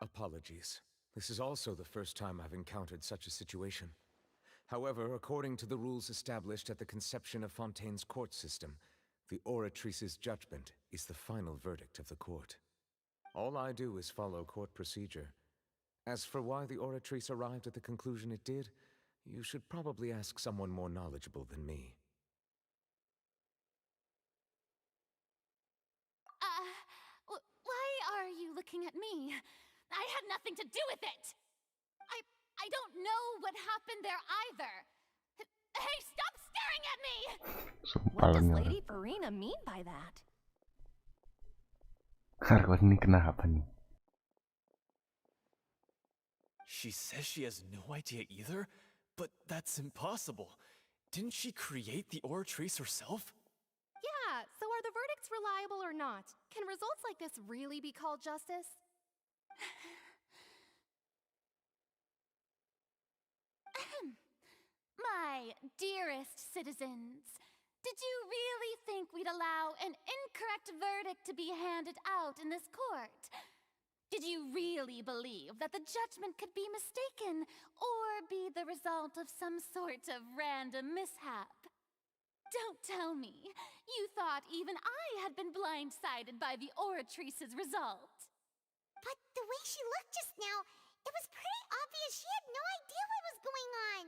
Apologies. This is also the first time I've encountered such a situation. However, according to the rules established at the conception of Fontaine's court system, the oratrice's judgment is the final verdict of the court. All I do is follow court procedure. As for why the oratrice arrived at the conclusion it did, you should probably ask someone more knowledgeable than me. Why are you looking at me? I had nothing to do with it! I don't know what happened there either! Hey, stop staring at me! What does Lady Farina mean by that? Harwan ini kenapa nih? She says she has no idea either, but that's impossible. Didn't she create the oratrice herself? Yeah, so are the verdicts facts reliable or not, can results like this really be called justice? My dearest citizens, did you really think we'd allow an incorrect verdict to be handed out in this court? Did you really believe that the judgment could be mistaken or be the result of some sort of random mishap? Don't tell me you thought even I had been blindsided by the oratrice's result. But the way she looked just now, it was pretty obvious she had no idea what was going on.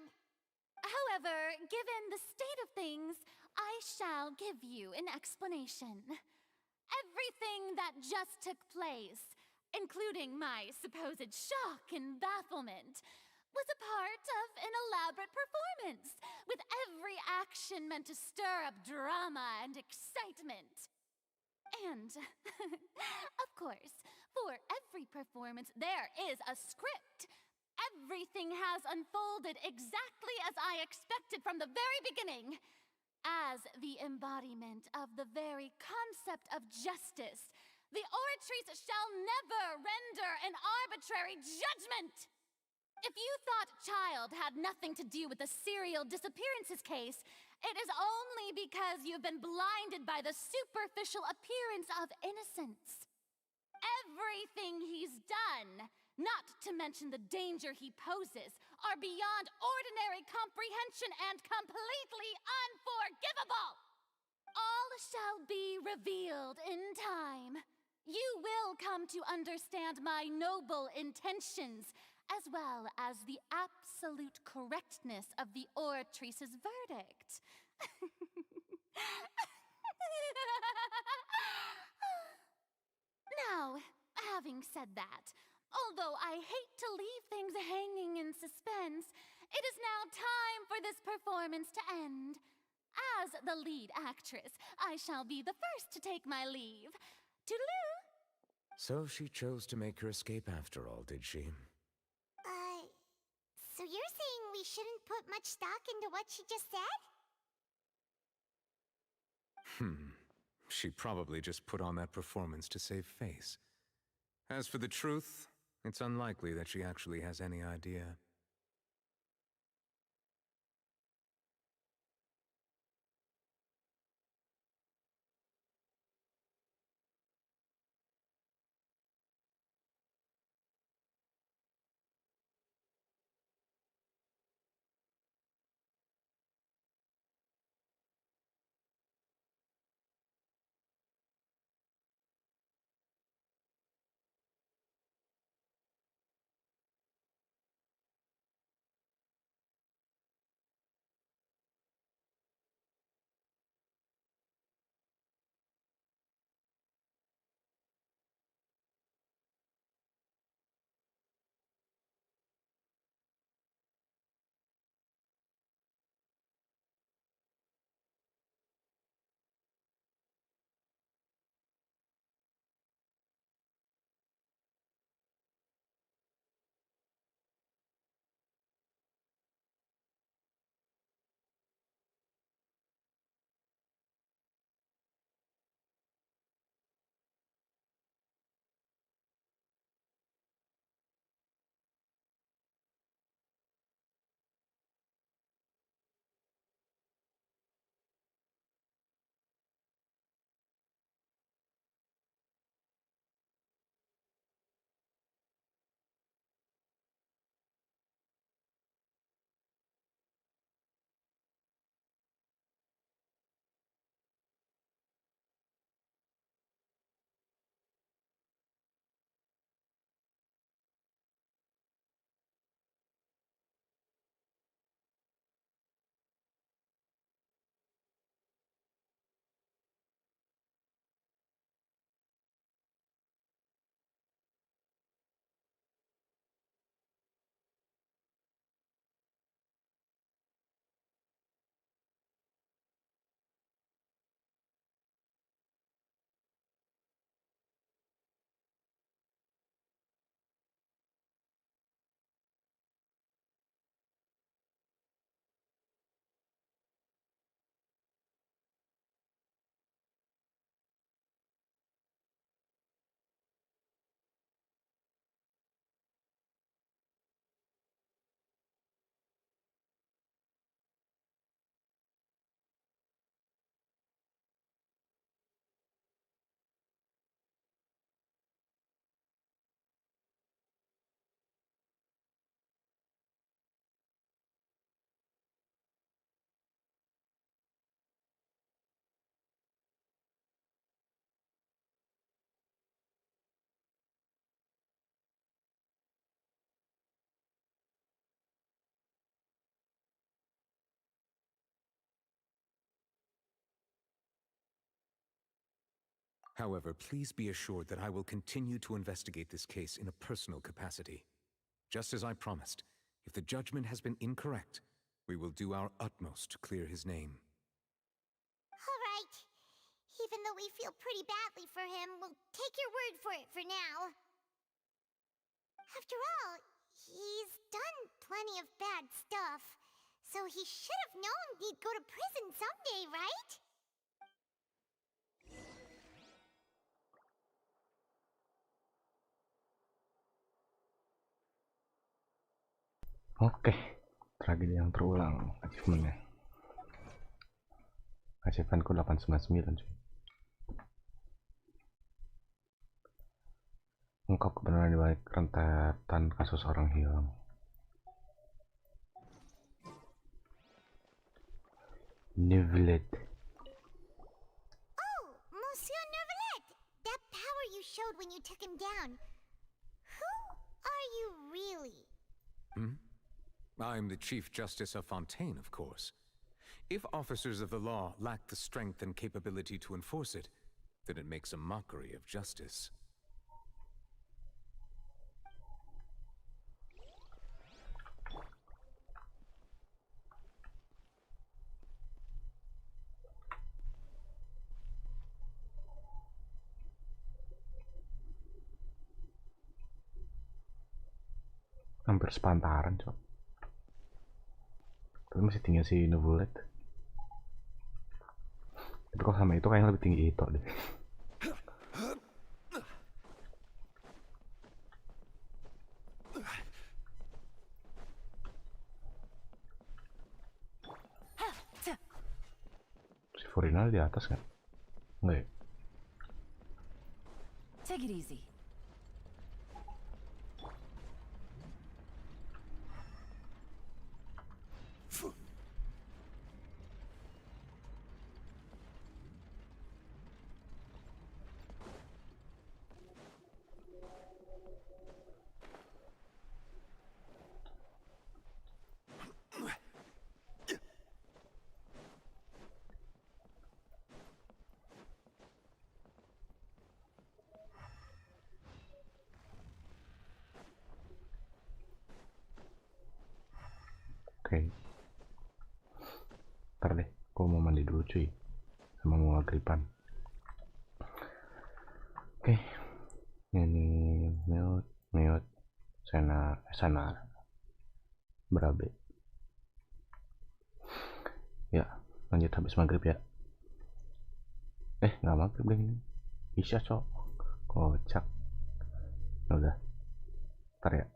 However, given the state of things, I shall give you an explanation. Everything that just took place, including my supposed shock and bafflement, was a part of an elaborate performance, with every action meant to stir up drama and excitement. And, of course, for every performance, there is a script. Everything has unfolded exactly as I expected from the very beginning. As the embodiment of the very concept of justice, the oratrice shall never render an arbitrary judgment. If you thought Child had nothing to do with the serial disappearances case, it is only because you've been blinded by the superficial appearance of innocence. Everything he's done, not to mention the danger he poses, are beyond ordinary comprehension and completely unforgivable. All shall be revealed in time. You will come to understand my noble intentions, as well as the absolute correctness of the oratrice's verdict. Now, having said that, although I hate to leave things hanging in suspense, it is now time for this performance to end. As the lead actress, I shall be the first to take my leave. Toodaloo! So she chose to make her escape after all, did she? So you're saying we shouldn't put much stock into what she just said? She probably just put on that performance to save face. As for the truth, it's unlikely that she actually has any idea. However, please be assured that I will continue to investigate this case in a personal capacity. Just as I promised, if the judgment has been incorrect, we will do our utmost to clear his name. All right. Even though we feel pretty badly for him, we'll take your word for it for now. After all, he's done plenty of bad stuff, so he should have known he'd go to prison someday, right? Oke, tragedi yang terulang achievementnya. Achievementku 899 cuy. Ungkap kebenaran di balik rentetan kasus orang hilang. Nevelet. Oh, Monsieur Nevelet! That power you showed when you took him down. Who are you really? I'm the Chief Justice of Fontaine, of course. If officers of the law lack the strength and capability to enforce it, then it makes a mockery of justice. Hampir sepantaran cok, tapi masih tinggi si Nevelet. Tapi kok sama itu kayaknya lebih tinggi itu deh. Si Forinal di atas kan? Enggak ya? Take it easy. Oke. Ntar deh, aku mau mandi dulu cuy, sama mau magriban. Oke. Ini mute senar berabe. Ya, lanjut habis maghrib ya. Nggak maghrib deh ini. Isya cok. Kocak. Udah. Ntar ya.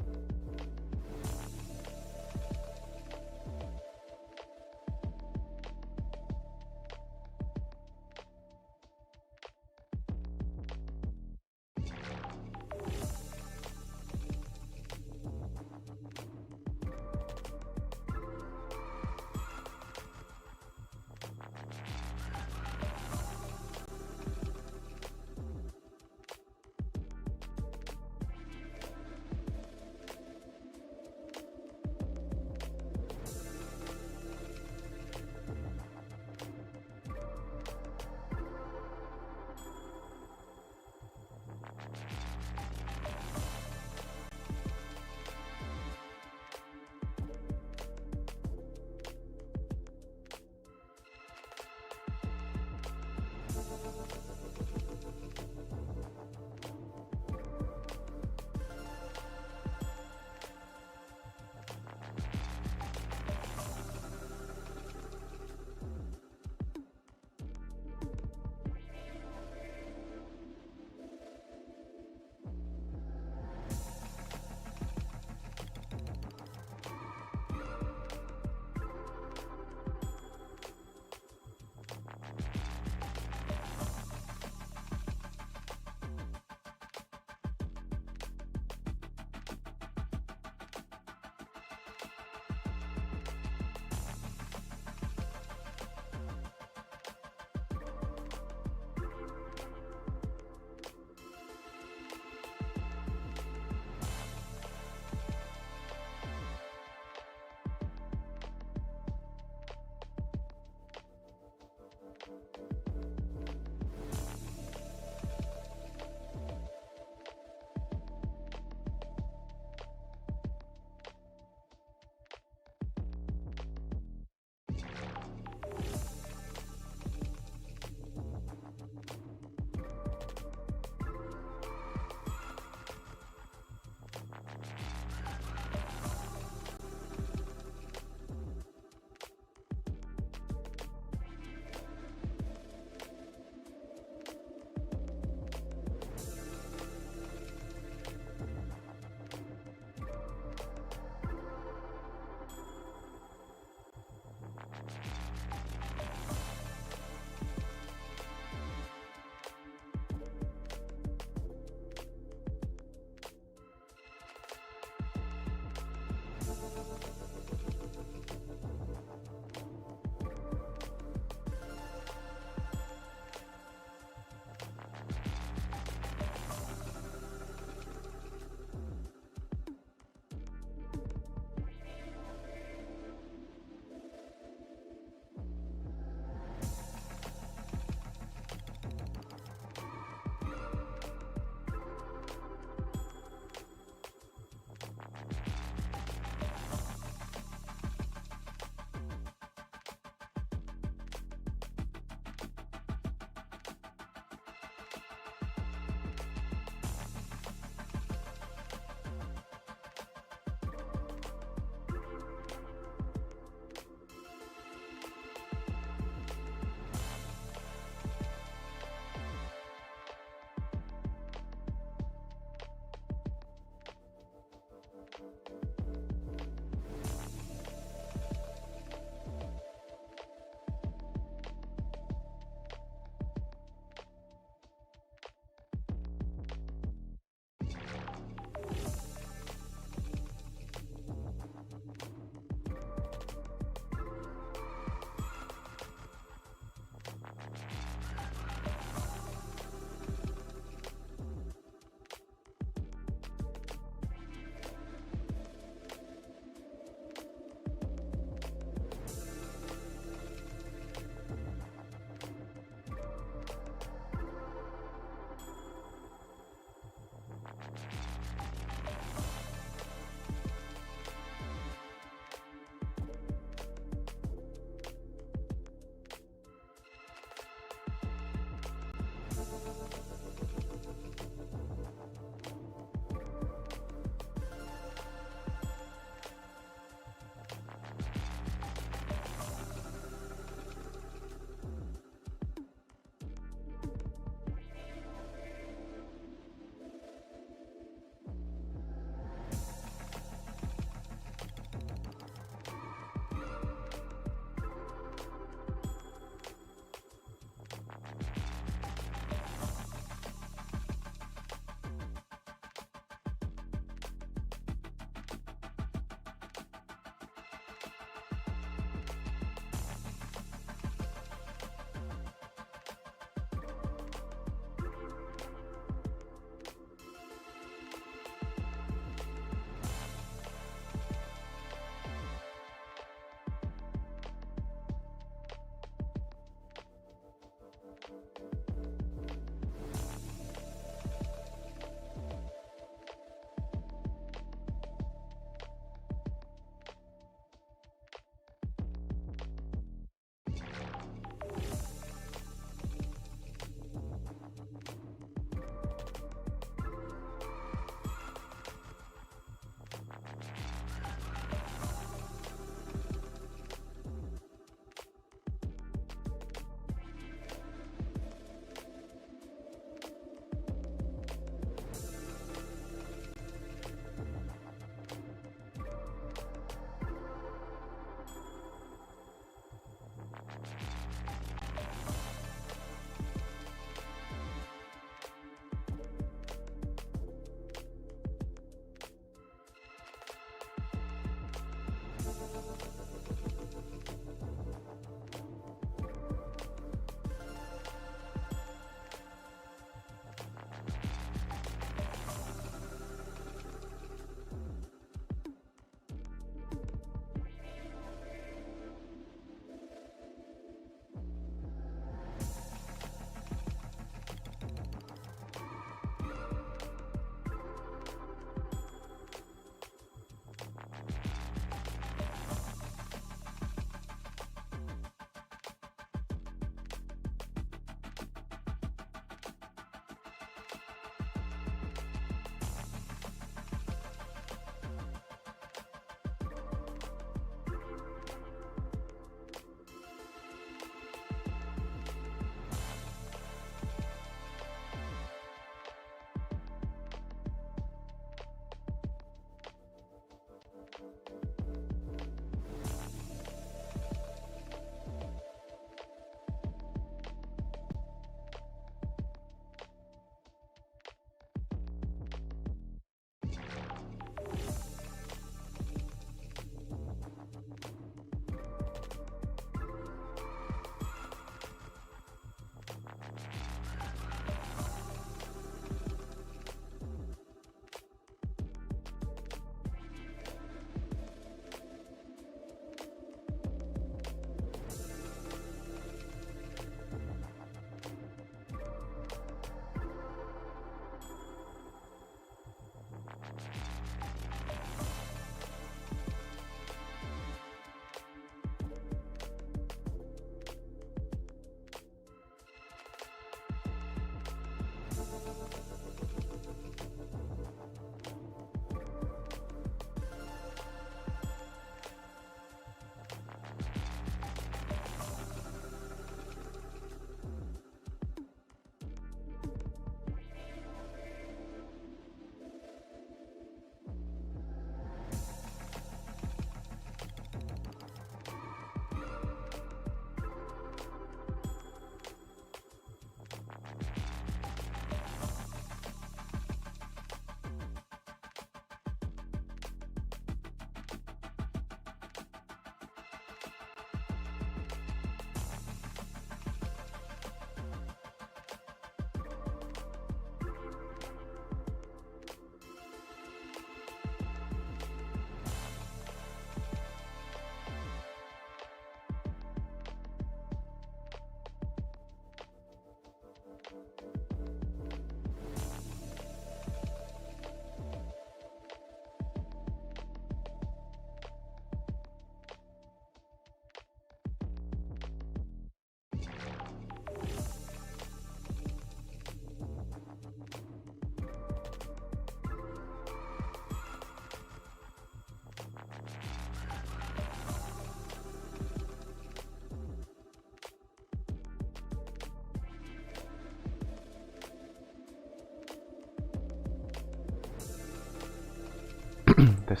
tes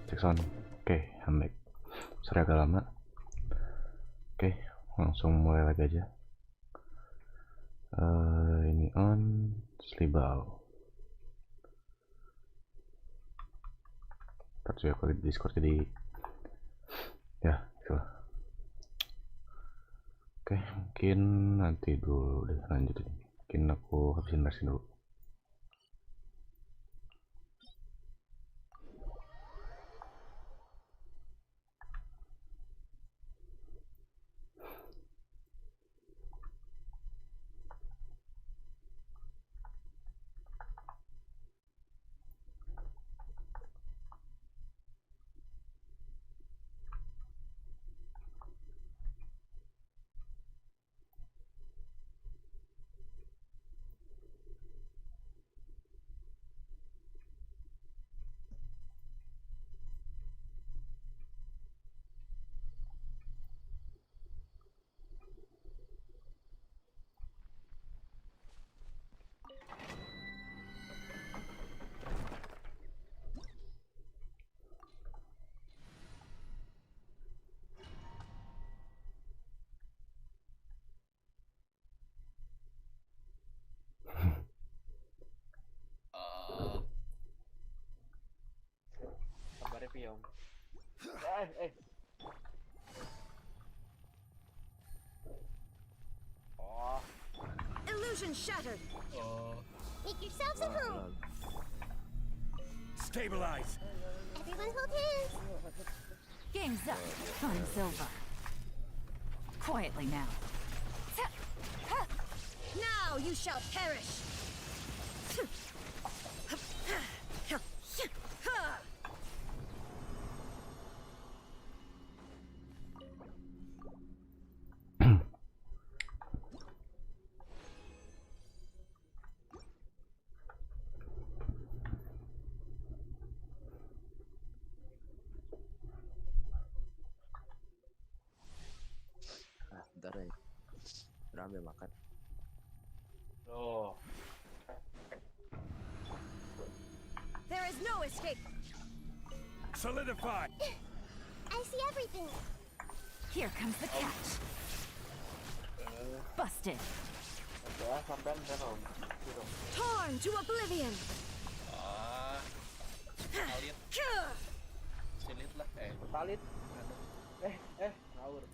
cek sound. Oke, I'm back. Sorry agak lama. Oke, langsung mulai lagi aja. Ini on Slibau. Ntar juga kalau di Discord jadi ya itulah. Oke, mungkin nanti dulu deh lanjutin. Mungkin aku habisin versi dulu. Kabarnya Piong. Oh. Illusion shattered. Make yourselves at home. Stabilize. Everyone hold hands. Game's up. Fun's over. Quietly now. Now you shall perish. Bentar ya. Rame makan. Oh. There is no escape. Solidify. I see everything. Here comes the catch. Busted. Torn to oblivion. Salit. Silit lah. Salit. Ngawur.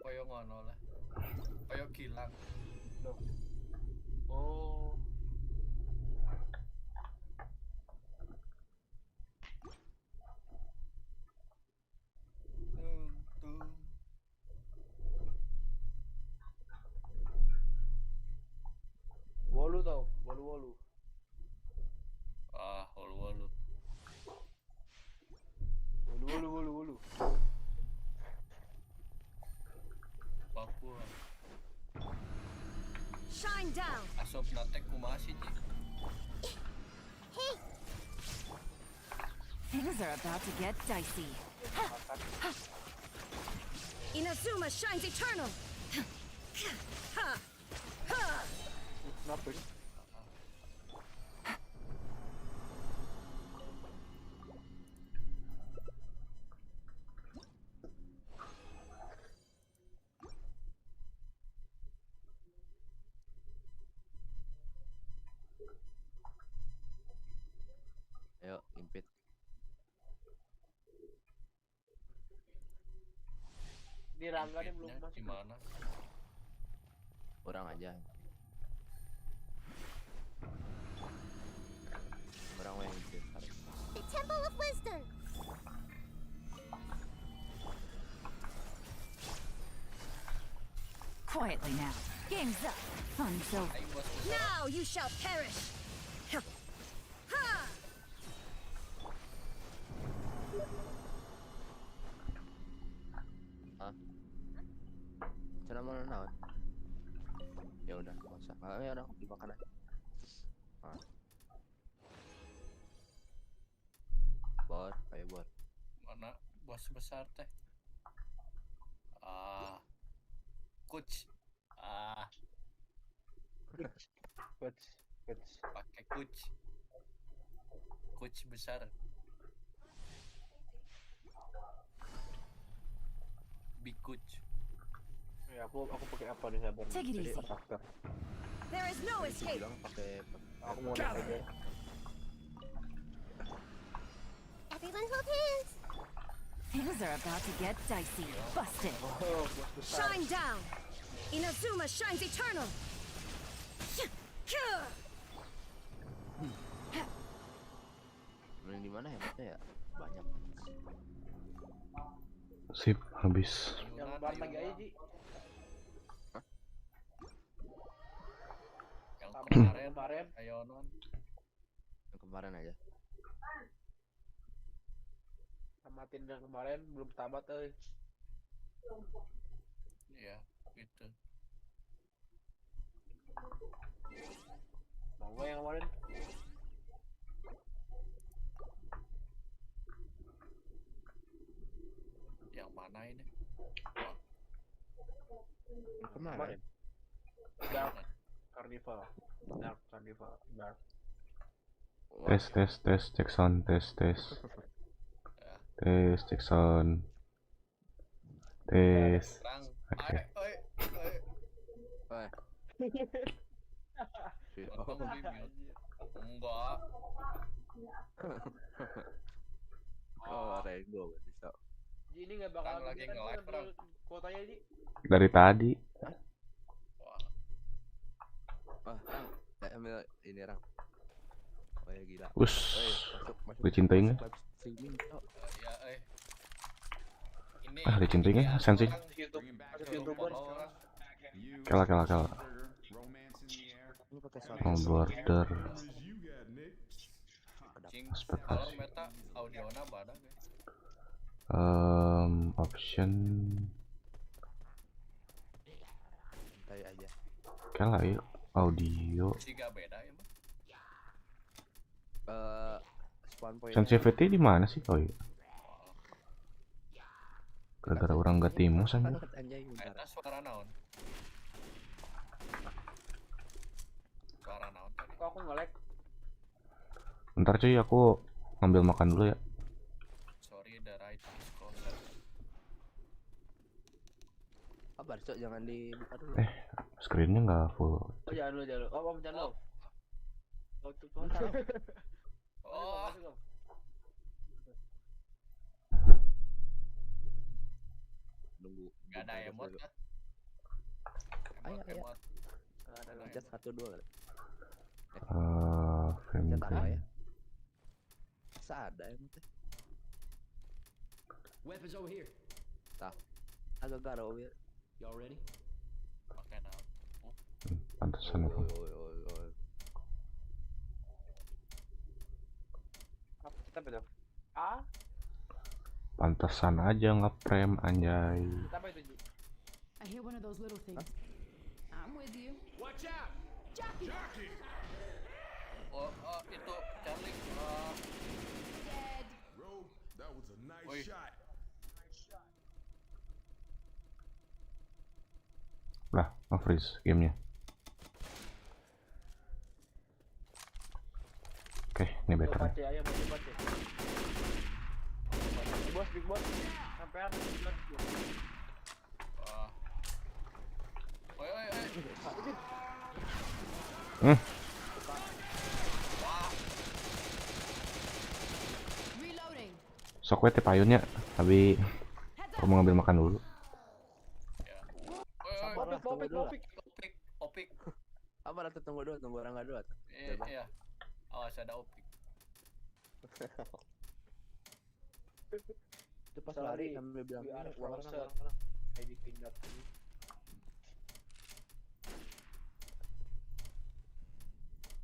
Koyo ngono lah. Koyo gilang. Loh. Oh. Wolu tau, wolu. Wolu. Wolu. Papua. Shine down. Asop natek kumaha sih, Ji? Hey, Things are about to get dicey. Inazuma shines eternal. Kenapa? Ayo, impit. Ini Rangga nih belum masuk. Gimana? Orang aja. Orang yang impit. the Temple of Wisdom. Quietly now. Game's up. Fun's over. Now you shall perish. Cara mana naon? Ya udah, masak. Ya udah, dimakan aja. Bor, ayo bor. Mana bos besar teh? Coach. Coach. Pakai coach. coach besar. Big coach. Ya, aku pakai apa nih sabar? Take it easy. Faktor. There is no escape. Bilang pakai aku mau lihat aja. Everyone hold hands. Things are about to get dicey. Busted. Shine down. Inazuma shines eternal. Main di mana ya? Mata ya banyak. Sip, habis. Yang bar lagi aja, Ji. Yang kemarin, ayo non. Yang kemarin aja. Tamatin yang kemarin belum tamat euy. Iya, gitu. Mau gak yang kemarin? Yang mana ini? Yang kemarin. Dark Carnival. Dark Carnival. Dark. Tes, cek sound, tes, cek sound, tes. Oke. Enggak. Oh, Rego bisa. Ji ini enggak bakal lagi nge-live bro. Kuotanya, Ji. Dari tadi. Ambil ini Rang. Oh ya gila. Us. Dicintai nggak? Dicintai nggak? Sensi. Kala. Oh, border. Ekspektasi. Option. Santai aja. Kala ya. Audio. Sensitivity di mana sih? Oh iya. Gara-gara orang gak timus aja. Eta suara naon? Suara naon tadi? Kok aku nge-lag? Bentar cuy, aku ngambil makan dulu ya. Sorry, the right is closer. Kabar, Cok, jangan dibuka dulu. Screennya nggak full. Oh, jangan dulu. Oh, jangan dulu. Oh. Nunggu. Gak ada emot kan? Ayo. Ada pencet 1 2 kali. Frame ya. Masa ada emot. Weapons over here. Tah. Agak garo ya. Y'all ready? Pakai naon? Pantesan aku. Kita benar. Ah? Pantesan aja nge-frame anjay. Apa itu, Ji? I hear one of those little things. I'm with you. Watch out! Jockey! Oh, itu Charlie. Dead. Rogue, that was a nice shot. Lah, nge-freeze gamenya. Oke, ini better. Ayo, baca. Big boss. Sampean. Sok wet payunnya, tapi aku mau ngambil makan dulu. Opik. Apa rata tunggu orang nggak dua. Iya. Awas ada opik. Itu pas lari sambil bilang uang orang kayak dipindah.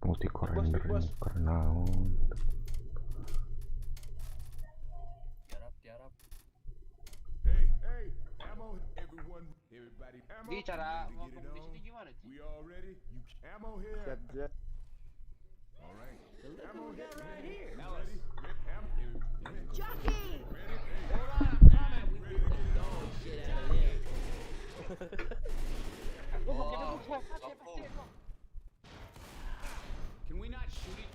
Multi core render karena tiarap. Hey, ammo, everybody, ammo. Di cara ngomong di sini gimana? We all ready? Ammo here. Siap. All right. Ammo right here. Ready? Jockey! Hold on, I'm coming. We beat the dog shit out of him. Can we not shoot it?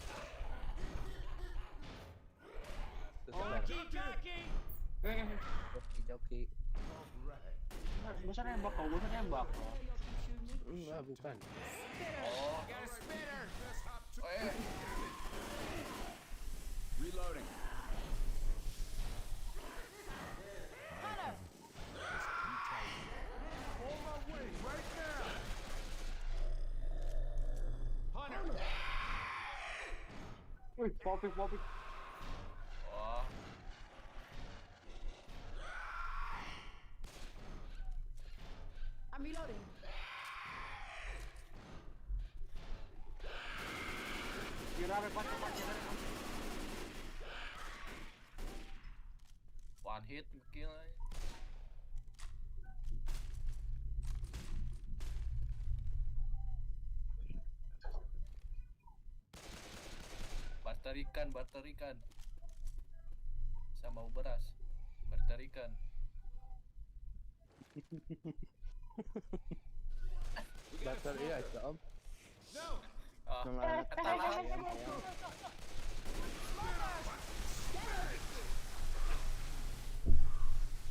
Joki. Gua nembak kok, Enggak, bukan. Oh. Reloading. Wih, popik. Oh. I'm reloading. One hit kill. Barterikan. Saya mau beras. Barterikan. Bater iya, Om. Ah,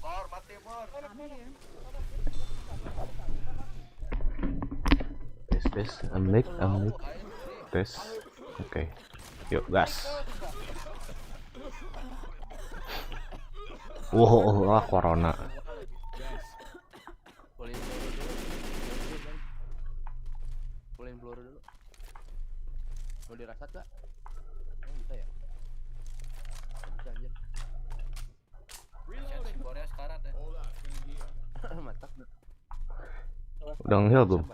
Mor, mati Mor. Tes, amlik. Tes. Oke. Yuk, gas. Wah, corona. Pulin peluru dulu. Mau dirasat gak? Bisa ya? Bisa anjir. Reloading. Korea sekarat ya. Mantap. Udah nge-heal belum?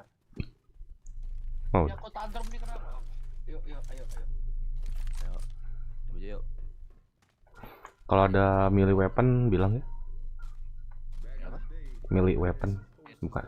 Oh. Ya kok tantrum nih kenapa? Yuk, ayo. Yuk. Kalau ada melee weapon bilang ya. Apa? Melee weapon bukan.